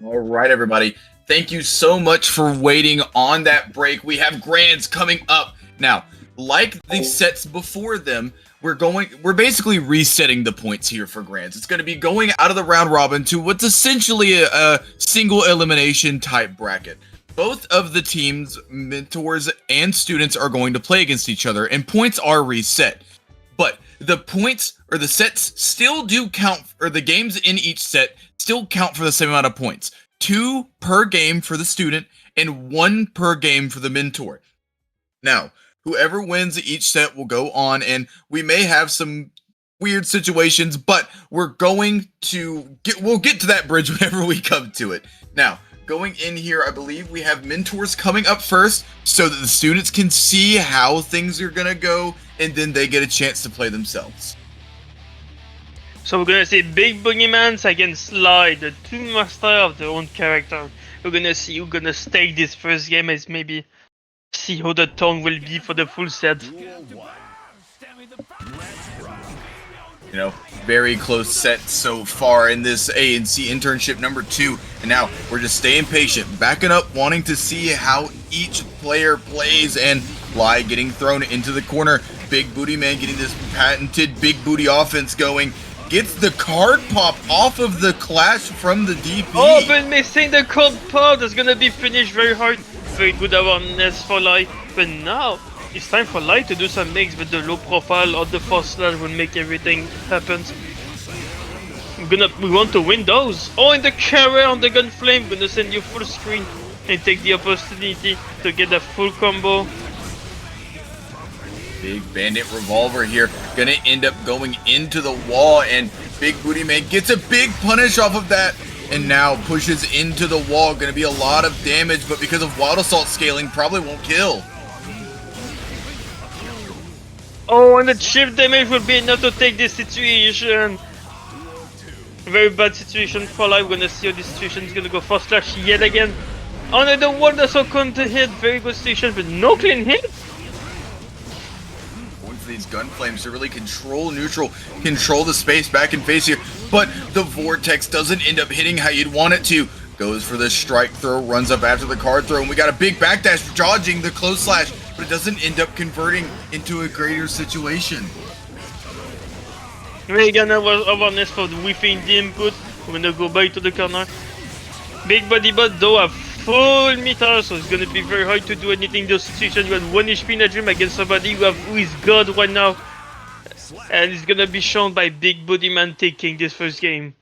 All right, everybody. Thank you so much for waiting on that break. We have grands coming up. Now, like the sets before them, we're basically resetting the points here for grands. It's going to be going out of the round robin to what's essentially a single elimination type bracket. Both of the teams, mentors and students, are going to play against each other, and points are reset. But the points or the sets still do count, or the games in each set still count for the same amount of points. 2 per game for the student and 1 per game for the mentor. Now, whoever wins each set will go on, and we may have some weird situations, but we'll get to that bridge whenever we come to it. Now, going in here, I believe we have mentors coming up first so that the students can see how things are going to go, and then they get a chance to play themselves. So we're gonna see Big Boogeyman's against Sly, the two masters of their own character. We're gonna see who's gonna stake this first game as maybe see how the tone will be for the full set. You know, very close set so far in this A&C Internship number 2. And now we're just staying patient, backing up, wanting to see how each player plays, and Lie getting thrown into the corner. Big Booty Man getting this patented big booty offense going. Gets the card pop off of the clash from the DP. Oh, but missing the card pop, that's gonna be finished very hard. Very good awareness for Lie. But now, it's time for Lie to do some mix with the low profile or the force slash will make everything happen. We want to win those. Oh, and the carry on the gun flame, gonna send you full screen and take the opportunity to get a full combo. Big Bandit Revolver here, gonna end up going into the wall, and Big Booty Man gets a big punish off of that, and now pushes into the wall. Gonna be a lot of damage, but because of Wild Assault scaling, probably won't kill. Oh, and the chip damage will be enough to take this situation. Very bad situation for Live. We're gonna see how this situation is gonna go for Slash yet again. Oh no, the Wild Assault counter hit, very good situation, but no clean hit. These gun flames to really control neutral, control the space back and face here, but the vortex doesn't end up hitting how you'd want it to. Goes for the strike throw, runs up after the card throw, and we got a big backdash dodging the close slash, but it doesn't end up converting into a greater situation. We're gonna have awareness for whiffing the input. We're gonna go back to the corner. Big body bot though have full meter, so it's gonna be very hard to do anything in those situations. You have 1 HP in a dream against somebody who is God right now. And it's gonna be shown by Big Booty Man taking this first game.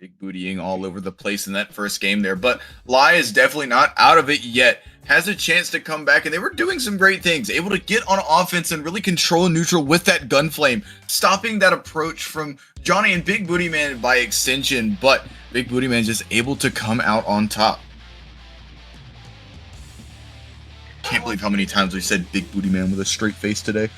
Big bootying all over the place in that first game there, but Lie is definitely not out of it yet. Has a chance to come back, and they were doing some great things. Able to get on offense and really control neutral with that gun flame, stopping that approach from Johnny and Big Booty Man by extension, but Big Booty Man just able to come out on top. Can't believe how many times we said Big Booty Man with a straight face today.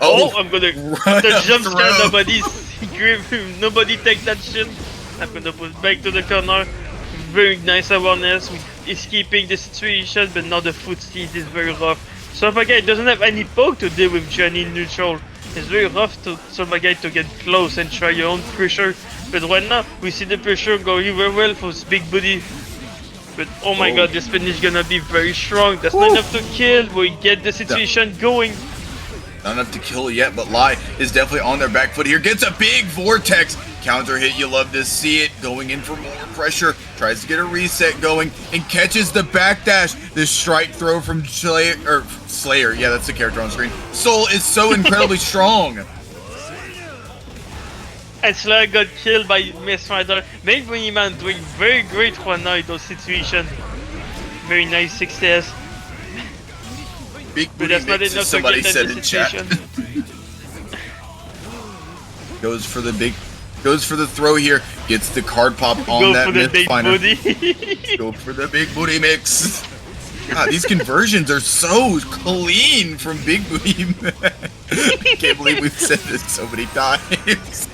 Oh, I'm gonna the jump scare nobody take that shit. I'm gonna put back to the corner. Very nice awareness. He's keeping the situation, but now the foot speed is very rough. Guy doesn't have any poke to deal with Johnny neutral. It's very rough to Guy to get close and try your own pressure. But right now, we see the pressure going very well for his big booty. But oh my god, this finish gonna be very strong. That's not enough to kill. We get the situation going. Not enough to kill yet, but Lie is definitely on their back foot here. Gets a big vortex. Counter hit, you love to see it. Going in for more pressure. Tries to get a reset going and catches the backdash. This strike throw from Slayer. Yeah, that's the character on screen. Soul is so incredibly strong. And Slayer got killed by Miss Rider. Big Booty Man doing very great right now in those situations. Very nice success. Big But that's not enough somebody to get said in in chat. Goes for the throw here. Gets the card pop on Go that for the myth big finder. booty. Go for the big booty mix. God, these conversions are so clean from Big Booty Man. I can't believe we've said this so many times.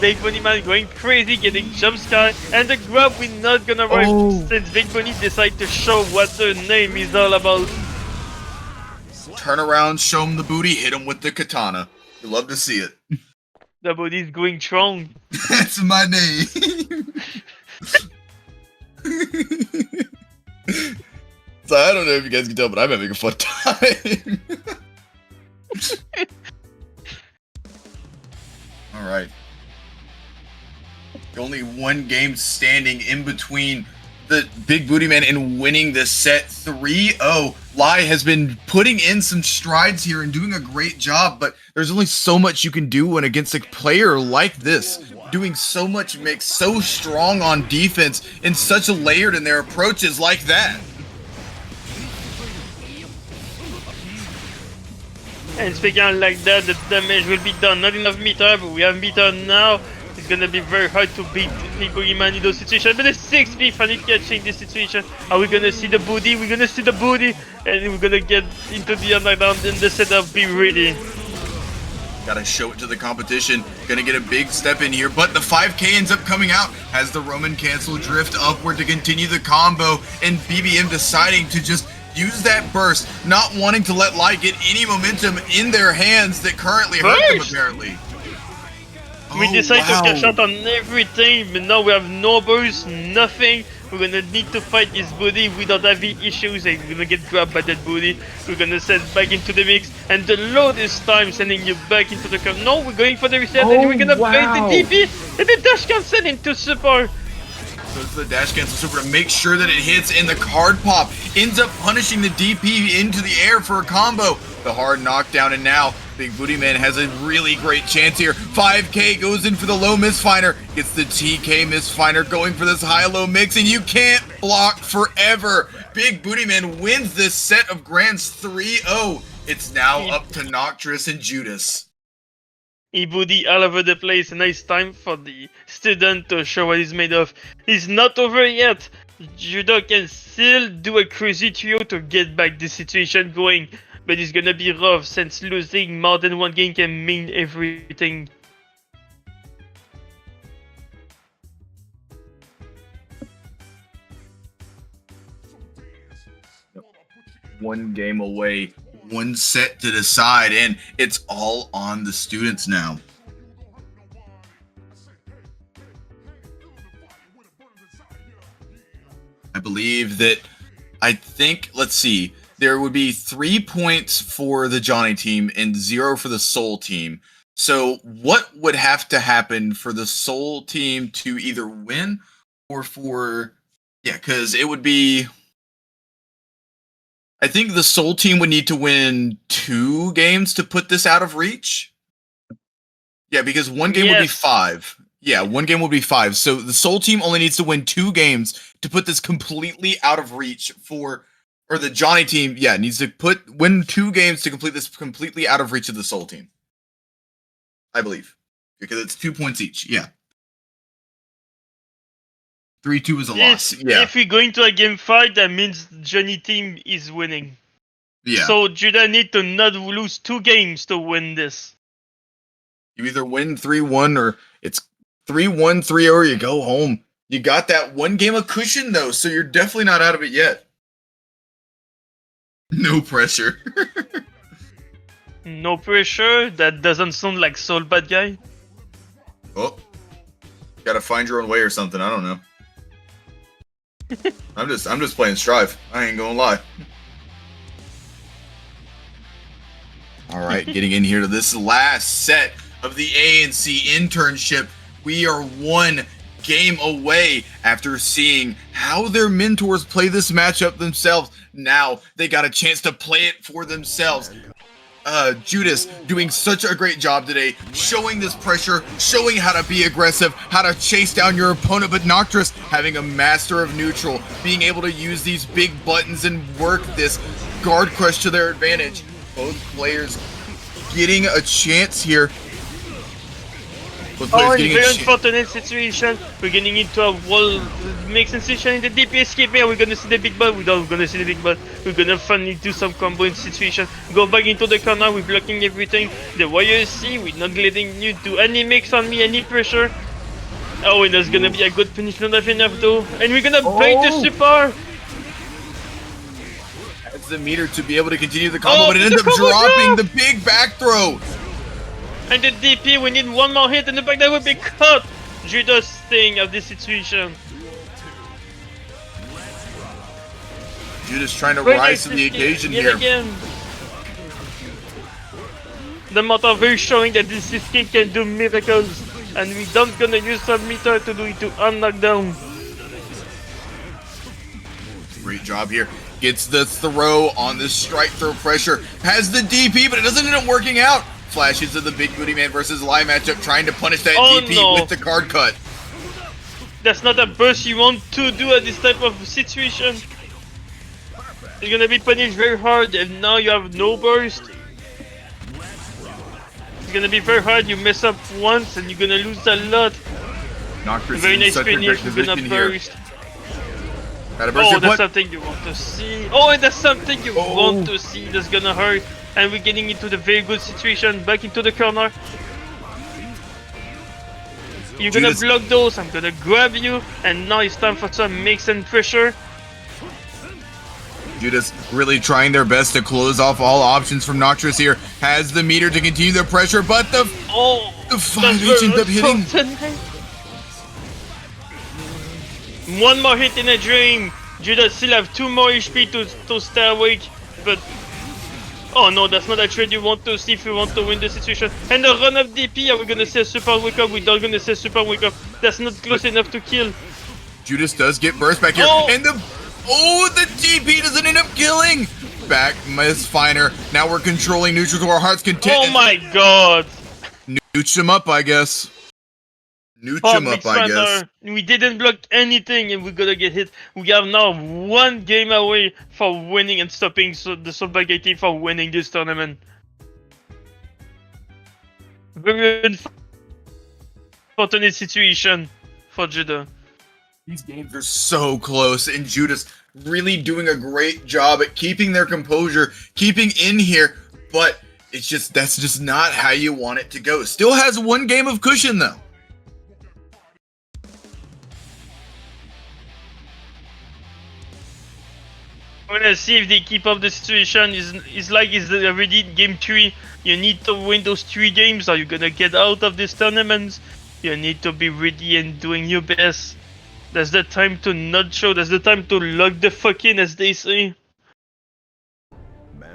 Big Bunny Man going crazy, getting jump scare, and the grab we're not gonna work since Big Bunny decided to show what the name is all about. turn around, show him the booty, hit him with the katana. You love to see it. The body's going strong. That's my name. So I don't know if you guys can tell, but I'm having a fun time. All right. Only one game standing in between the Big Booty Man and winning this set 3-0. Lai has been putting in some strides here and doing a great job, but there's only so much you can do when against a player like this. Doing so much makes so strong on defense and such a layered in their approaches like that. And speaking like that, the damage will be done. Not enough meter, but we have meter now. It's gonna be very hard to beat Big Boogeyman in those situations. But the 6B finally catching this situation. Are we gonna see the booty? We're gonna see the booty, and we're gonna get into the underground in the setup. Be ready. Gotta show it to the competition. Gonna get a big step in here, but the 5K ends up coming out. Has the Roman cancel drift upward to continue the combo, and BBM deciding to just use that burst, not wanting to let Lai get any momentum in their hands that currently hurt them apparently. We decided to cash out on everything, but now we have no burst, nothing. We're gonna need to fight this booty without having issues, and we're gonna get grabbed by that booty. We're gonna send back into the mix, and the load this time sending you back into the curve. No, we're going for the reset, and we're gonna bait the DP, and the dash cancel into support. So it's the dash cancel super to make sure that it hits, and the card pop ends up punishing the DP into the air for a combo. The hard knockdown, and now Big Booty Man has a really great chance here. 5K goes in for the low misfiner, gets the TK misfiner going for this high-low mix, and you can't block forever. Big Booty Man wins this set of Grands 3-0. It's now up to Nocturus and Judas. E-Booty all over the place, and it's time for the student to show what he's made of. He's not over yet. Judo can still do a crazy trio to get back the situation going, but it's gonna be rough since losing more than one game can mean everything. One game away, one set to decide, and it's all on the students now. I believe that, let's see, there would be 3 points for the Johnny team and 0 for the Soul team. So what would have to happen for the Soul team to either win or because it would be, I think the Soul team would need to win 2 games to put this out of reach. Yeah, because one game would be 5. Yeah, one game would be 5. So the Soul team only needs to win 2 games to put this completely out of reach or the Johnny team, needs to win 2 games to complete this completely out of reach of the Soul team. I believe. Because it's 2 points each, 3-2 is a loss. Yeah. If we go into a game fight, that means Johnny team is winning. Yeah. So Judah need to not lose 2 games to win this. You either win 3-1 or it's 3-1, 3-0, or you go home. You got that 1 game of cushion though, so you're definitely not out of it yet. No pressure. No pressure? That doesn't sound like Soul bad guy. Oh. Gotta find your own way or something, I don't know. I'm just playing Strive. I ain't gonna lie. Alright, getting in here to this last set of the A&C Internship. We are 1 game away after seeing how their mentors play this matchup themselves. Now they got a chance to play it for themselves. Judas doing such a great job today, showing this pressure, showing how to be aggressive, how to chase down your opponent, but Nocturus having a master of neutral, being able to use these big buttons and work this guard crush to their advantage. Both players getting a chance here. Very unfortunate situation. We're getting into a wall mixing situation in the DP escaping. We're gonna see the big ball. We're not gonna see the big ball. We're gonna finally do some combo in situation. Go back into the corner. We're blocking everything. The YOC, we're not letting you do any mix on me, any pressure. Oh, and there's gonna be a good finish, not enough though. And we're gonna bait the support. the meter to be able to continue the combo, but it the ends up combo dropping drop! the big back throw. And the DP, we need one more hit in the back that will be cut. Judas staying of this situation. Judas trying to Very rise nice to the escape occasion yet here. Again. The motor very showing that this escape can do miracles, and we don't gonna use some meter to do it to unknock down. Great job here. Gets the throw on the strike throw pressure. Has the DP, but it doesn't end up working out. Flashes of the Big Booty Man versus Live matchup, trying to punish that DP with the card cut. That's not a burst you want to do at this type of situation. You're gonna be punished very hard, and now you have no burst. It's gonna be very hard. You mess up once, and you're gonna lose a lot. Nocturus Very in nice such a great finish. You're gonna position here. burst. Gotta burst Oh, your that's butt. something you want to see. Oh, and that's something you want to see. That's gonna hurt. And we're getting into the very good situation. Back into the corner. You're gonna Judas. block those. I'm gonna grab you. And now it's time for some mix and pressure. Judas really trying their best to close off all options from Nocturus here. Has the meter to continue their pressure, but the Oh, 5H ends up hitting. One more hit in a dream. Judas still have 2 more HP to stay awake, but oh no, that's not a trade you want to see if you want to win the situation. And the run of DP, are we gonna see a super wake up? We're not gonna see a super wake up. That's not close enough to kill. Judas does get burst back here, and the DP doesn't end up killing. Back misfiner. Now we're controlling neutral to our heart's content. Oh my god. Nooch him up, I guess. Nooch him up, I guess. We didn't block anything and we're gonna get hit. We have now 1 game away for winning and stopping the Soulbag team for winning this tournament. Very unfortunate situation for Judah. These games are so close, and Judas really doing a great job at keeping their composure, keeping in here, but that's just not how you want it to go. Still has 1 game of cushion though. I wanna see if they keep up the situation. It's already game 3. You need to win those 3 games or you're gonna get out of this tournament. You need to be ready and doing your best. That's the time to not show. That's the time to lock the fuck in, as they say.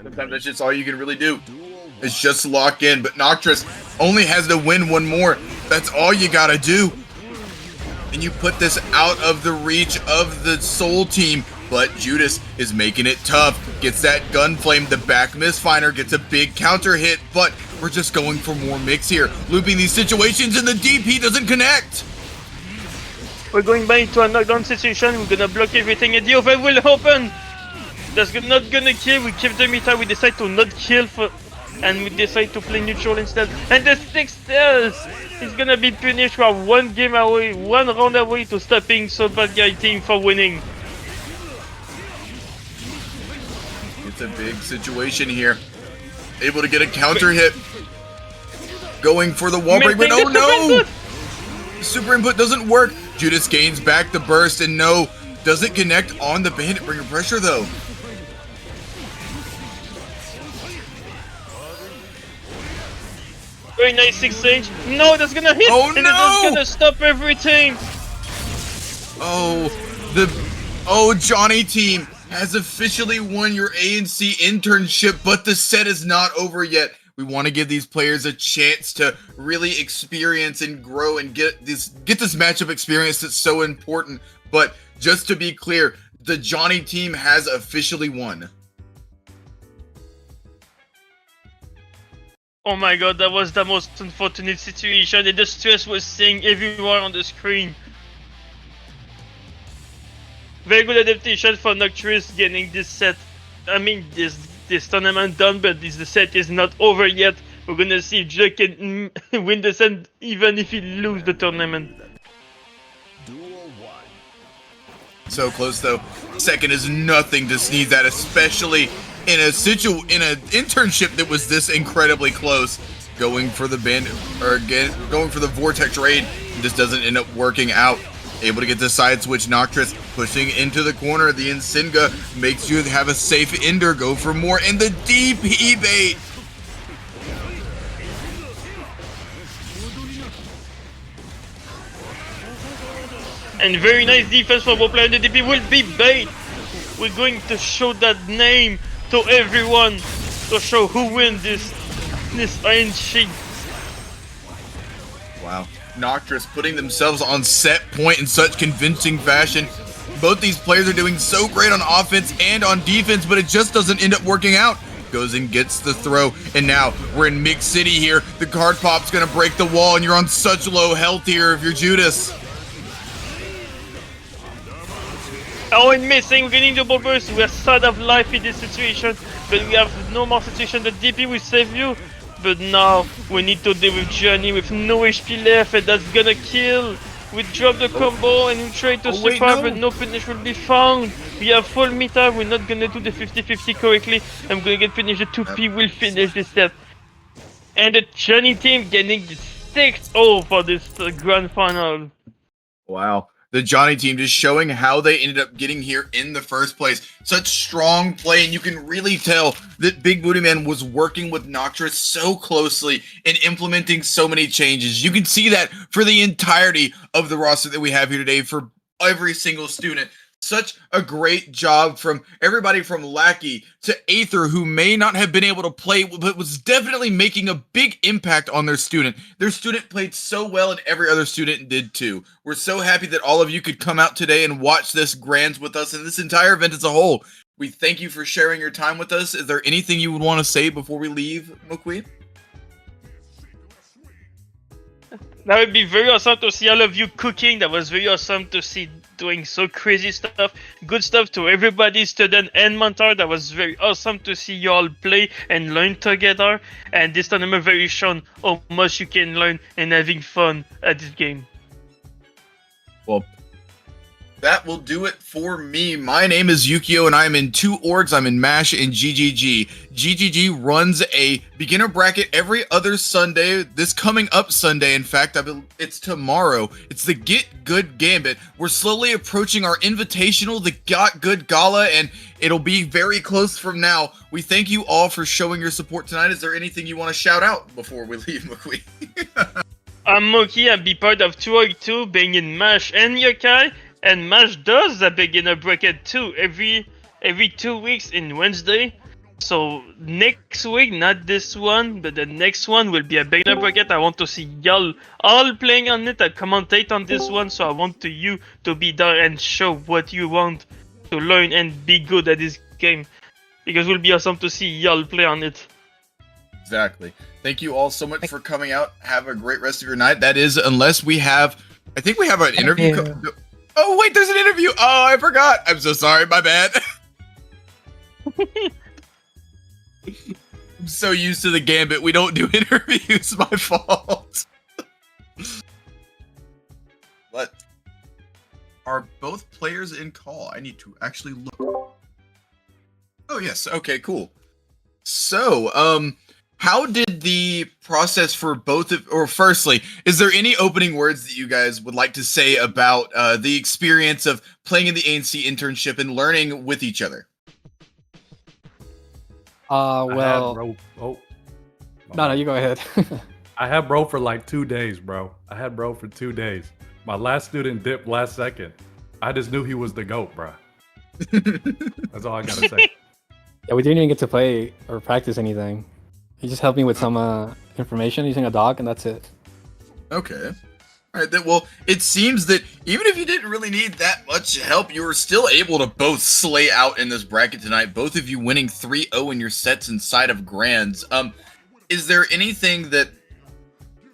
Sometimes that's just all you can really do. It's just lock in. But Nocturus only has to win 1 more. That's all you gotta do. And you put this out of the reach of the Soul team. But Judas is making it tough. Gets that gun flame. The back misfiner gets a big counter hit. But we're just going for more mix here. Looping these situations, and the DP doesn't connect. We're going back into a knockdown situation. We're gonna block everything and the over will open. That's not gonna kill. We keep the meter. We decide to not kill and we decide to play neutral instead. And the 6 stairs is gonna be punished. We are 1 game away, 1 round away to stopping Soulbag Guy team for winning. It's a big situation here. Able to get a counter hit. Going for the wall break, but oh no! Super input doesn't work. Judas gains back the burst, and no, doesn't connect on the bandit bringer pressure though. Very nice 6-inch. No, that's gonna hit. Oh, and no! that's gonna stop everything. Johnny team has officially won your A&C internship, but the set is not over yet. We want to give these players a chance to really experience and grow and get this matchup experience that's so important. But just to be clear, the Johnny team has officially won. Oh my god, that was the most unfortunate situation, and the stress was seeing everywhere on the screen. Very good adaptation for Nocturus getting this set. I mean, this tournament done, but the set is not over yet. We're gonna see if Jack can win the set even if he lose the tournament. So close though. Second is nothing to sneeze at, especially in an internship that was this incredibly close. Going for the bandit, or again, going for the vortex raid, just doesn't end up working out. able to get the side switch. Noctis pushing into the corner. The Insinga makes you have a safe ender, go for more, and the DP bait. And very nice defense from our player. The DP will be bait. We're going to show that name to everyone to show who wins this A&C. Wow. Noctis putting themselves on set point in such convincing fashion. Both these players are doing so great on offense and on defense, but it just doesn't end up working out. Goes and gets the throw, and now we're in Mix City here. The card pop's gonna break the wall, and you're on such low health here if you're Judas. Oh, and missing, we're getting double burst. We are sad of life in this situation, but we have no more situation. The DP will save you, but now we need to deal with Johnny with no HP left, and that's gonna kill. We drop the combo and we try to survive, but no finish will be found. We have full meta, we're not gonna do the 50-50 correctly. I'm gonna get finished, the 2P will finish this set. And the Johnny team getting the 6-0 for this grand final. Wow. The Johnny team just showing how they ended up getting here in the first place. Such strong play, and you can really tell that Big Booty Man was working with Noctis so closely and implementing so many changes. You can see that for the entirety of the roster that we have here today for every single student. Such a great job from everybody from Lackey to Aether, who may not have been able to play, but was definitely making a big impact on their student. Their student played so well, and every other student did too. We're so happy that all of you could come out today and watch this Grands with us and this entire event as a whole. We thank you for sharing your time with us. Is there anything you would want to say before we leave, Mouqui? That would be very awesome to see all of you cooking. That was very awesome to see doing so crazy stuff. Good stuff to everybody, student and mentor. That was very awesome to see you all play and learn together. And this tournament very shown how much you can learn and having fun at this game. Well, that will do it for me. My name is Ukiyo, and I'm in two orgs. I'm in MASH and GGG. GGG runs a beginner bracket every other Sunday. This coming up Sunday, in fact, it's tomorrow. It's the Get Good Gambit. We're slowly approaching our invitational, the Got Good Gala, and it'll be very close from now. We thank you all for showing your support tonight. Is there anything you want to shout out before we leave, Mouqui? I'm Mouqui. I'll be part of 2 being in MASH and Yokai. And MASH does a beginner bracket too every 2 weeks in Wednesday. So next week, not this one, but the next one will be a beginner bracket. I want to see y'all all playing on it. I commentate on this one, so I want you to be there and show what you want to learn and be good at this game. Because it will be awesome to see y'all play on it. Exactly. Thank you all so much for coming out. Have a great rest of your night. That is, unless we have, I think we have an interview. Oh, wait, there's an interview. Oh, I forgot. I'm so sorry. My bad. I'm so used to the Gambit. We don't do interviews. My fault. But are both players in call? I need to actually look. Oh, yes. Okay, cool. So, how did the process for both of, or firstly, is there any opening words that you guys would like to say about the experience of playing in the A&C internship and learning with each other? Well, No, you go ahead. I had bro for like 2 days, bro. I had bro for 2 days. My last student dipped last second. I just knew he was the GOAT, bro. That's all I gotta say. Yeah, we didn't even get to play or practice anything. He just helped me with some information using a dog, and that's it. Okay. All right. Then, well, it seems that even if you didn't really need that much help, you were still able to both slay out in this bracket tonight. Both of you winning 3-0 in your sets inside of Grands. Is there anything that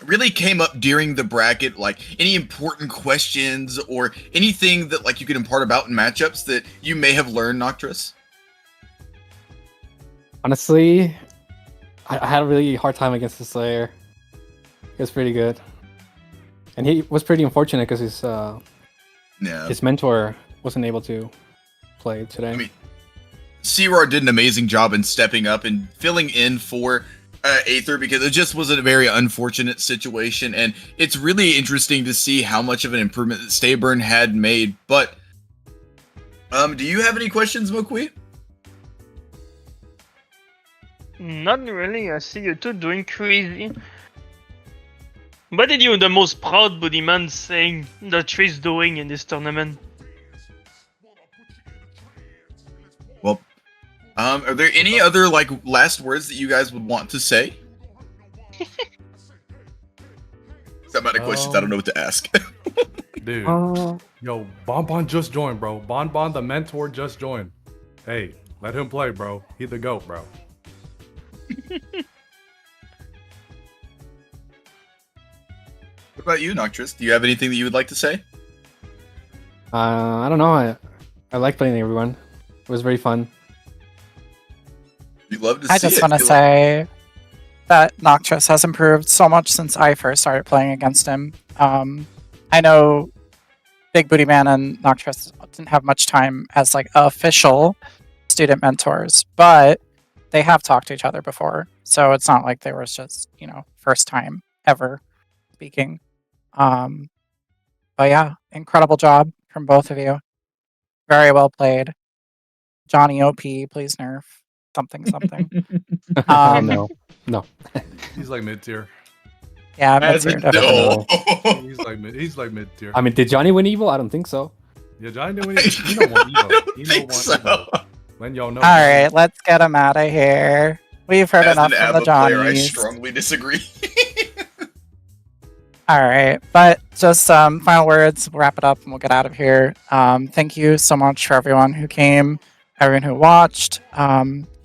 really came up during the bracket, like any important questions or anything that like you could impart about in matchups that you may have learned, Noctis? Honestly, I had a really hard time against the Slayer. He was pretty good. And he was pretty unfortunate because his mentor wasn't able to play today. I mean, C-Roar did an amazing job in stepping up and filling in for Aether because it just was a very unfortunate situation, and it's really interesting to see how much of an improvement that Stayburn had made. But do you have any questions, Mouqui? Not really. I see you two doing crazy. What did you the most proud boogeyman saying that Tree's doing in this tournament? Well, are there any other like last words that you guys would want to say? That amount of questions, I don't know what to ask. Dude, yo, Bonbon just joined, bro. Bonbon, the mentor, just joined. Hey, let him play, bro. He the GOAT, bro. What about you, Noctris? Do you have anything that you would like to say? I don't know. I like playing everyone. It was very fun. You'd love to see I just it. want to say that Noctris has improved so much since I first started playing against him. I know Big Booty Man and Noctris didn't have much time as like official student mentors, but they have talked to each other before. So it's not like they were just, first time ever speaking. But yeah, incredible job from both of you. Very well played. Johnny OP, please nerf something. No. He's like mid tier. Yeah, As mid-tier, a definitely. no. He's like mid tier. I mean, did Johnny win Evo? I don't think so. Yeah, Johnny didn't win. He don't want Evo. I don't He think don't so. want Evo. When y'all know. All right, let's get him out of here. We've heard As enough an from the ABBA player, I Johnnies. strongly disagree. All right, but just final words. We'll wrap it up and we'll get out of here. Thank you so much for everyone who came, everyone who watched.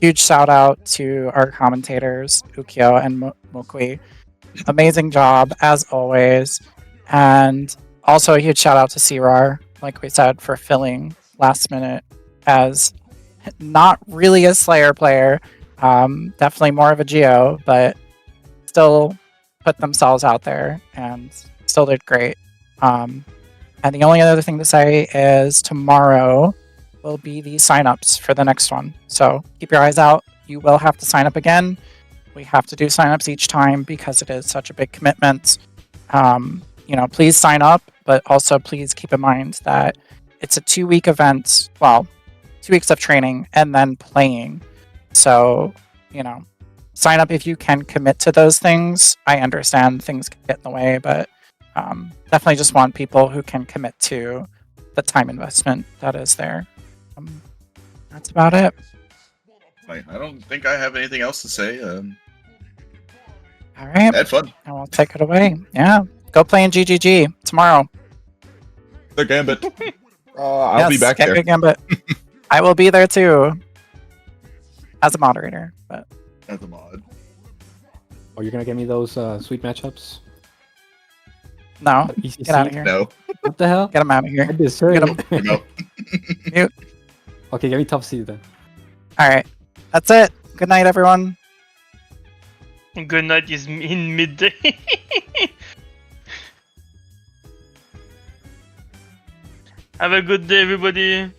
Huge shout out to our commentators, Ukiyo and Mouqui. Amazing job as always, and also a huge shout out to CRAR, like we said, for filling last minute as not really a Slayer player, definitely more of a Geo, but still put themselves out there and still did great. And the only other thing to say is tomorrow will be the signups for the next one. So keep your eyes out. You will have to sign up again. We have to do signups each time because it is such a big commitment. Please sign up, but also please keep in mind that it's a 2-week event. Well, 2 weeks of training and then playing. So, sign up if you can commit to those things. I understand things can get in the way, but definitely just want people who can commit to the time investment that is there. That's about it. I don't think I have anything else to say. All right. Had fun. I will take it away. Yeah. Go play in GGG tomorrow. The Gambit. I'll be back get there. your Gambit. I will be there too. As a moderator. But As a mod. Oh, you're gonna get me those sweet matchups? no. ECC? Get out of here. No. What the hell? Get him out of here. I deserve Get it. No. Mute. Okay, get me top seed then. All right. That's it. Good night, everyone. Good night is in midday. Have a good day, everybody.